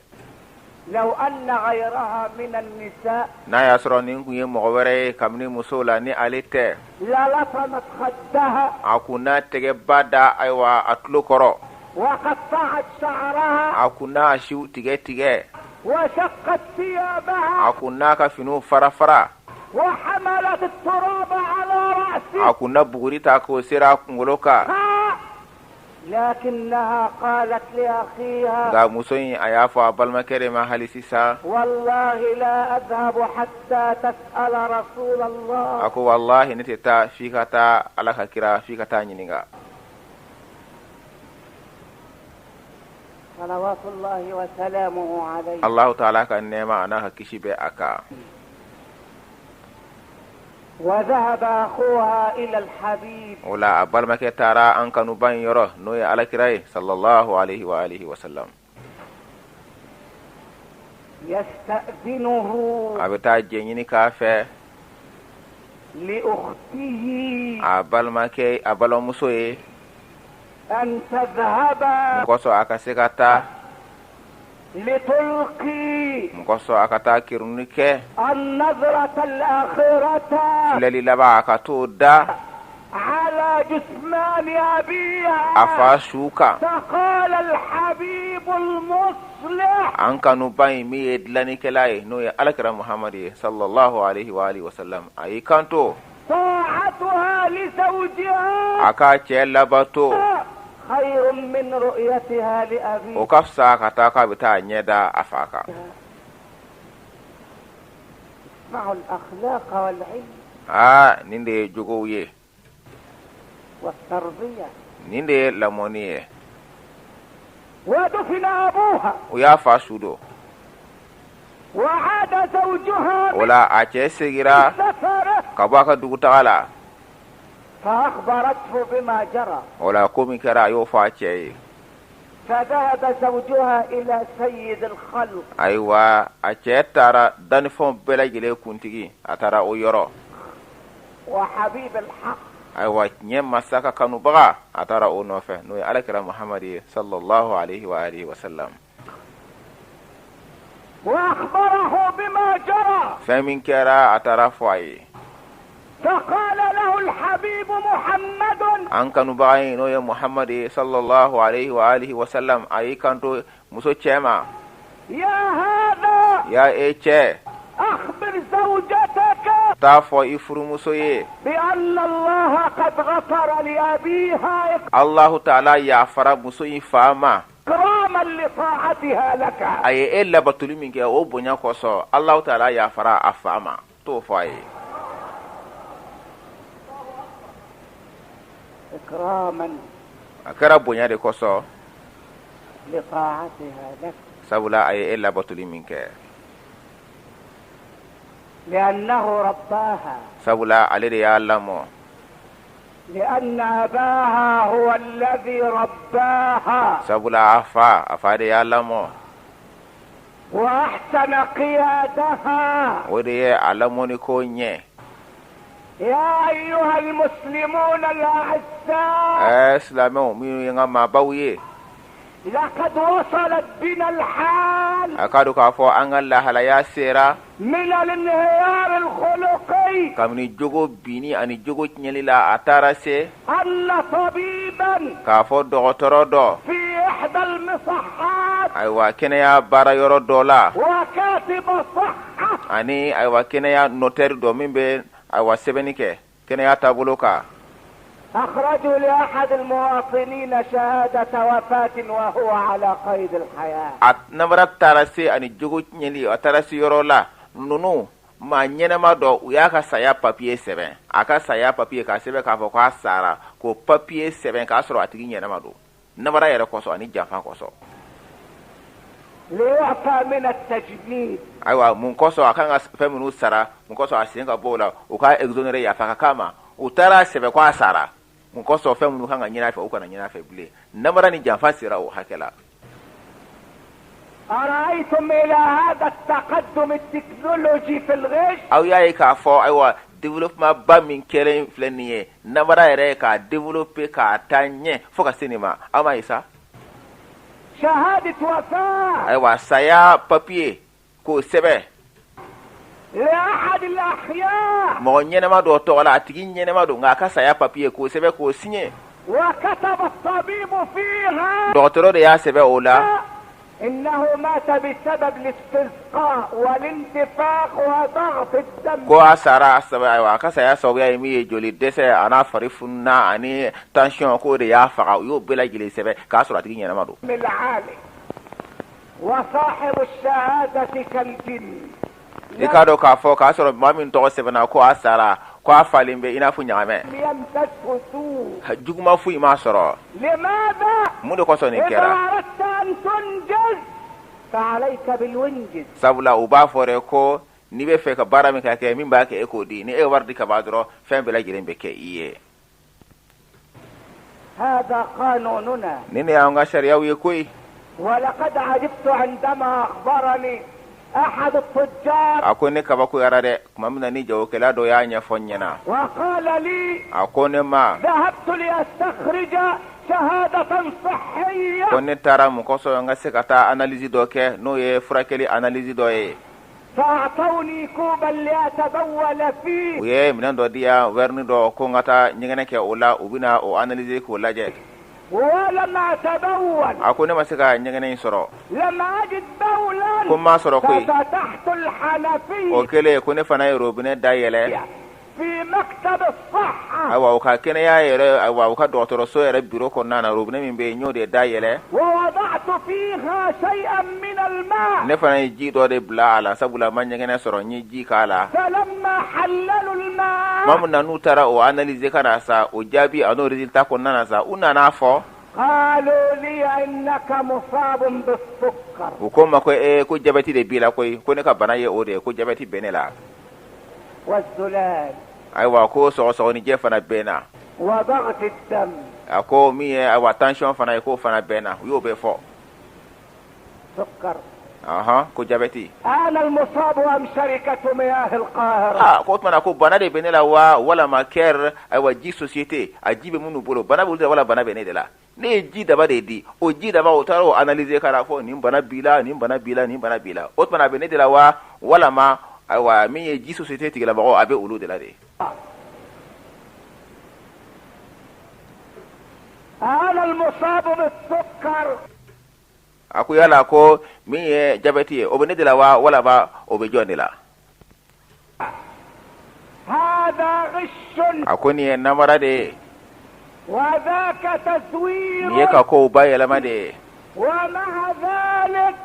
لو أن غيرها من النساء n'a y'a sɔrɔ nin kun ye mɔgɔ wɛrɛ ye kabini musow la ni ale tɛ للطمت خدها a kun n'a tɛgɛba da ayiwa a tulo kɔrɔ وقطعت شعرها a kun n'a siw tigɛ tigɛ وشقت ثيابها a kun n'a ka finiw fara fara وحملت التراب على a رأسها kun na buguri ta k'o sera a kunkolo kan لكنها قالت لأخيها nka muso in a y'a fɔ a balimakɛ de ma hali sisan والله لا أذهب حتى تسأل رسول الله. a ko wallahi ne tɛ taa f'i ka taa ala ka kira f'i ka taa ɲininka صلوات الله وسلامه عليه. allahu taala ka nɛɛma a n'a ka kisi bɛ a kan وذهب أخوها إلى الحبيب o la a balimakɛ taara an kanuba in yɔrɔ n'o ye alakira ye sallallahu alaihi wa alihi wa sallam يستأذنه a bɛ taa jɛ ɲini k'a fɛ لأخته a balimakɛ a balimamuso ye أن تذهب mun kɔsɔn a ka se ka taa لتلقي mun kɔsɔn a ka taa kiruni kɛ النظرة الأخيرة filɛli laban a ka t'o da على جثمان أبيها. a fa su kan فقال الحبيب المصلح an kanuba in min ye dilannikɛla ye n'o ye alakira muhamad ye sallallahu alaihi wa alihi wa sallam a y'i kanto طاعتها لزوجها a ka cɛ labato خير من رؤيتها o لأبيها. ka fisa ka taa k'a bɛ taa ɲɛ da a fa kan اسمعوا الأخلاق والعلم nin de ye jogow ye والتربية. nin de ye lamɔni ye ودفن أبوها o y'a fa su don وعاد زوجها o la a cɛ segira ka bɔ a ka dugutaga la فأخبرته بما جرى o la ko min kɛra a y'o fɔ a cɛ ye فذهب زوجها إلى سيد الخلق ayiwa a cɛ taara dannifɛnw bɛɛ lajɛlen kuntigi a taara o yɔrɔ وحبيب الحق ayiwa tiɲɛ masa ka kanubaga a taara o nɔfɛ n'o ye alakira muhamadi ye sallallahu alaihi wa alihi wa sallam وأخبره بما جرى fɛn min kɛra a taara fɔ a ye فقال له الحبيب محمد an kanubaga ye n'o ye muhamadi sallallahu alaihi wa alihi wa sallam a y'i kanto muso cɛ ma يا هذا ya e cɛ أخبر زوجتك taa fɔ i furumuso ye بأن الله قد غفر لأبيها allahu taala yafara muso in fa ma إكراما لطاعتها لك a ye e labatuli min kɛ o bonya kosɔn allahu taala yafara a fa ma t'o fɔ a ye إكراما a kɛra bonya de kosɔn لطاعتها لك sabula a ye e labatuli min kɛ لأنه رباها sabula ale de y'a lamɔ لأن أباها هو الذي رباها sabula a fa de y'a lamɔ وأحسن قيادها o de ye a lamɔni ko ɲɛ يا أيها المسلمون الأعزاء silamɛw minnu ye n ka maabaw ye لقد وصلت بنا الحال a ka don k'a fɔ an ka lahalaya sera من الانهيار الخلقي kabini jogo binni ani jogo tiɲɛli la a taara se أن طبيبا k'a fɔ dɔgɔtɔrɔ dɔ في إحدى المصحات ayiwa kɛnɛya baara yɔrɔ dɔ la وكاتب صحة ani ayiwa kɛnɛya notɛri dɔ min bɛ ayiwa sɛbɛnni kɛ kɛnɛya taabolo kan أخرجوا لأحد المواطنين شهادة وفاة وهو على قيد الحياة a namara taara se ani jogo tiɲɛli a taara se yɔrɔ la ninnu maa ɲɛnɛma dɔ u y'a ka saya papiye sɛbɛn a ka saya papiye k'a sɛbɛn k'a fɔ k'a sara k'o papiye sɛbɛn k'a sɔrɔ a tigi ɲɛnɛma don namara yɛrɛ kosɔn ani janfa kosɔn ليعفى من التجنيد ayiwa mun kosɔn a kan ka fɛn minnu sara mun kosɔn a sen ka bɔ o la u ka exonéré yafa ka k'a ma u taara sɛbɛn ko a sara mun kosɔn fɛn minnu kan ka ɲin'a fɛ u kana ɲin'a fɛ bilen namara ni janfa sera o hakɛ la أرأيتم إلى هذا التقدم التكنولوجي في الغش aw y'a ye k'a fɔ ayiwa développement ba min kɛlen filɛ nin ye namara yɛrɛ ye k'a développer k'a taa ɲɛ fo ka se nin ma aw m'a ye sa شهادة وفاة ayiwa saya papiye k'o sɛbɛn لأحد الأحياء mɔgɔ ɲɛnɛma dɔ tɔgɔ la a tigi ɲɛnɛma don nka a ka saya papiye k'o sɛbɛn k'o signé وكتب الطبيب فيها dɔgɔtɔrɔ de y'a sɛbɛn o la إنه مات بسبب الاستسقاء والانتفاخ وضغط الدم ko a sara ayiwa a ka saya sababuya ye min ye joli dɛsɛ a n'a fari fununa ani tension k'o de y'a faga u y'o bɛɛ lajɛlen sɛbɛn k'a sɔrɔ a tigi ɲɛnɛma don العالي وصاحب الشهادة كالجن i k'a dɔn k'a fɔ k'a sɔrɔ maa min tɔgɔ sɛbɛnna ko a sara ko a falen bɛ i n'a fɔ ɲagamɛ يمسسه سوء juguma foyi m'a sɔrɔ لماذا؟ mun de kosɔn nin إذا kɛra أردت أن تنجز فعليك بالونجز sabula u b'a fɔ dɛ ko n'i bɛ fɛ ka baara min ka kɛ min b'a kɛ e k'o di ni e ye wari di ka ban dɔrɔn fɛn bɛɛ lajɛlen bɛ kɛ i ye هذا قانوننا nin de y'an ka sariyaw ye koyi ولقد عجبت عندما أخبرني أحد التجار a ko ne kabakuyara dɛ tuma min na ni jagokɛla dɔ y'a ɲɛfɔ n ɲɛna وقال لي a ko ne ma ذهبت لأستخرج شهادة صحية ko ne taara mun kosɔn n ka se ka taa analyse dɔ kɛ n'o ye furakɛli analyse dɔ ye فأعطوني كوبا لأتبول u فيه ye minɛn dɔ di yan wɛrini dɔ ko n ka taa ɲɛgɛnɛ kɛ o la u bɛna o analyse k'o lajɛ ولم أتبول a ko ne ma se ka ɲɛgɛnɛ in sɔrɔ لم أجد بولا ko n m'a sɔrɔ koyi ففتحت o الحنفية kɛlen ko ne fana ye robinet dayɛlɛ في مكتب الصحة ayiwa u ka kɛnɛya yɛrɛ ayiwa u ka dɔgɔtɔrɔso yɛrɛ biro kɔnɔna na robinet min bɛ yen n y'o de dayɛlɛ ووضعت فيها شيئا من الماء ne fana ye ji dɔ de bila a la sabula n ma ɲɛgɛnɛ sɔrɔ n ye ji k'a la فلما حللوا الماء tuma min na n'u taara o analyse ka na sa o jaabi a n'o résultat kɔnɔna na sa u nana fɔ قالوا لي إنك مصاب بالسكر u ko n ma ko ko jabɛti de b'i la koyi ko ne ka bana ye o de ye ko jabɛti bɛ ne la والزلال aywa ko so ni je fana bena وضغط الدم ako mi aywa tension fana ko fana bena yo be fo سكر. ko jabeti أنا المصاب أم شركة مياه القاهرة؟ ko tuma ko bana de benela wala ma ker aywa ji société ajibe munu bolo bana bulu wala bana bene de la ne ji daba de di o ji daba o taro analyser kara fo ni bana bila o tuma bene de la wala ma aywa mi ji société tigala ba o abe ulu de la de أنا المصاب بالسكر. aku yala ko mi jabeti o bene de la wala ba o be joni la هذا غش aku ni namara de وذاك تزوير. ni ka ko bayela ma de ومع ذلك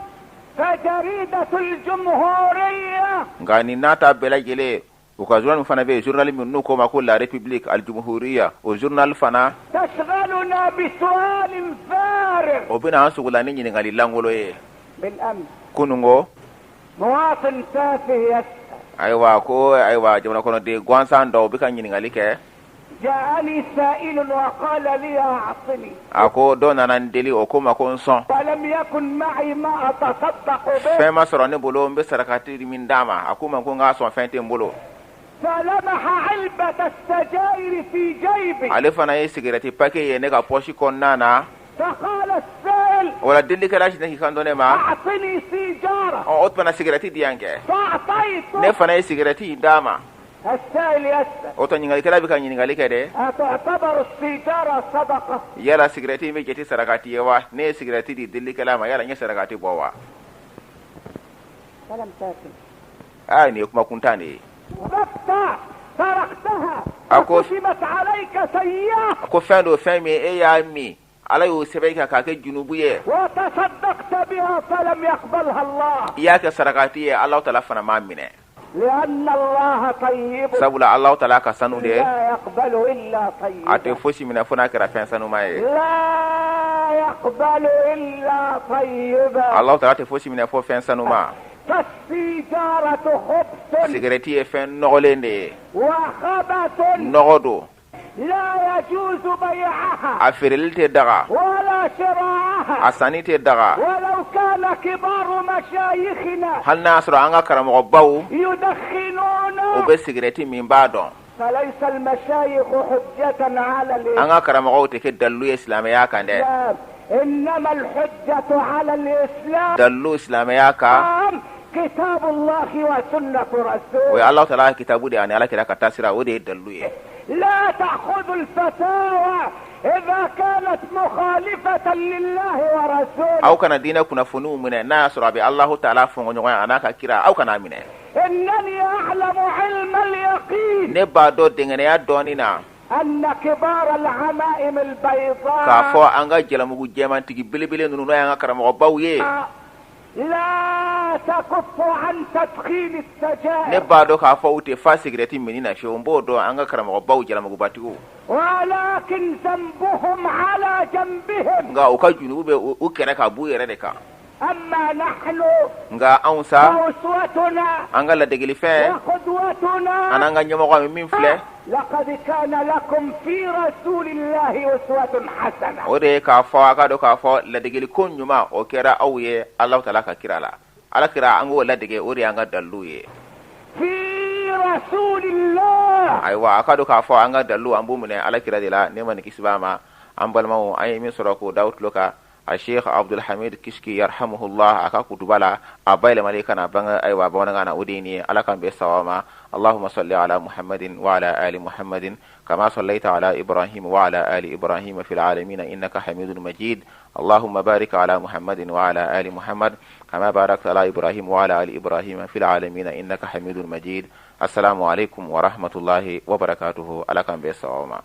فجريدة الجمهورية ngani nata bela gele o ka journal fana be journal min no ko ma ko la république al jumhuriya o journal fana تشغلنا بسؤال فارغ. o bina ansugula ni nyini ngali langolo ye بالأمس kunungo مواطن تافه يسأل. aywa jamana kono de gwansan do bika nyini ngali ke جاءني سائل وقال لي أعطني ako do nanan deli o ko ma ko son ولم يكن معي ما أتصدق به fema soro ne bolo mbe sarakati min dama ako ma ko nga son fente mbolo فلمح علبة السجائر في جيبي ale fana ye cigarette paquet ye ne ka poche konnana فقال السائل wala deli kala shi ne kando ne ma أعطني سيجارة o tuna cigarette diyanke فأعطيته. ne fana ye cigarette dama السائل يسأل o to nyingali kala bika nyingali ke de أتعتبر السيجارة صدقة؟ yala cigarette me jeti sarakati yewa ne cigarette di deli kala ma yala nya sarakati bowa فلم تاكل. ni kuma kuntane متى تركتها أقول- وكتبت عليك سيئة ko fendo femi e ya mi ala yo sebeka ka ke junubu ye وتصدقت بها فلم يقبلها الله ya ke sarakati ye allah taala fana ma mine لأن الله طيب sabula allah taala ka sanu de لا يقبل إلا ate طيبا. fosi mina fona kera fen sanu ma ye لا يقبل إلا طيبا. allah taala te fosi mina fo fen sanu ma فالسيجارة خبث cigarette ye fen nogolende وخبث nogodo لا يجوز بيعها a ferelte daga ولا شراعها a sanite daga ولو كان كبار مشايخنا hal na soro anga karamogo baw يدخنون o be cigarette min ba don فليس المشايخ حجة على anga karamogo te ke dallu islamaya kan de الإسلام إنما الحجة على الإسلام dallu islamaya ka كتاب الله وسنة o رسوله. allah taala kitabu de ani ala kira ka tasira o de dallu ye لا تأخذ الفتاوى إذا كانت مخالفة لله ورسوله. aw kana dina kuna funu mine na soro be allah taala fongo nyogo anaka kira aw kana mine إنني أعلم علم اليقين ne ba do dengene ya donina أن كبار العمائم ka البيضاء fo anga jelamugu jemantigi belebele nunu no anga karamogo baw ye لا تكف عن تدخين ne السجائر ba do ka fo ute fa cigarette minina fe mbo do anga karamogo baw jelamugu batigo ولكن ذنبهم على جنبهم. nga o ka junubu be o kere ka bu yere de ka أما نحن nga ansa وأسوتنا anga la degeli fe وقدوتنا ananga nyomo min fle لقد كان لكم في رسول الله أسوة حسنة. o de ka fo aka do ka fo la degeli kon nyuma o kera aw ye allah taala ka kira la ala kira ango la dege o de anga dallu ye في رسول الله. aywa aka do ka fo anga dallu ambu mune ala kira de la ne man kisbama ambalma o ay min soro ko dawt loka الشيخ عبد الحميد كشكي يرحمه الله أكا كتبالا أبايل مليكنا بنا أيوا بونغانا أديني على كان بيسواما اللهم صل على محمد وعلى آل محمد كما صليت على إبراهيم وعلى آل إبراهيم في العالمين إنك حميد مجيد اللهم بارك على محمد وعلى آل محمد كما باركت على إبراهيم وعلى آل إبراهيم في العالمين إنك حميد مجيد السلام عليكم ورحمة الله وبركاته على كان بيسواما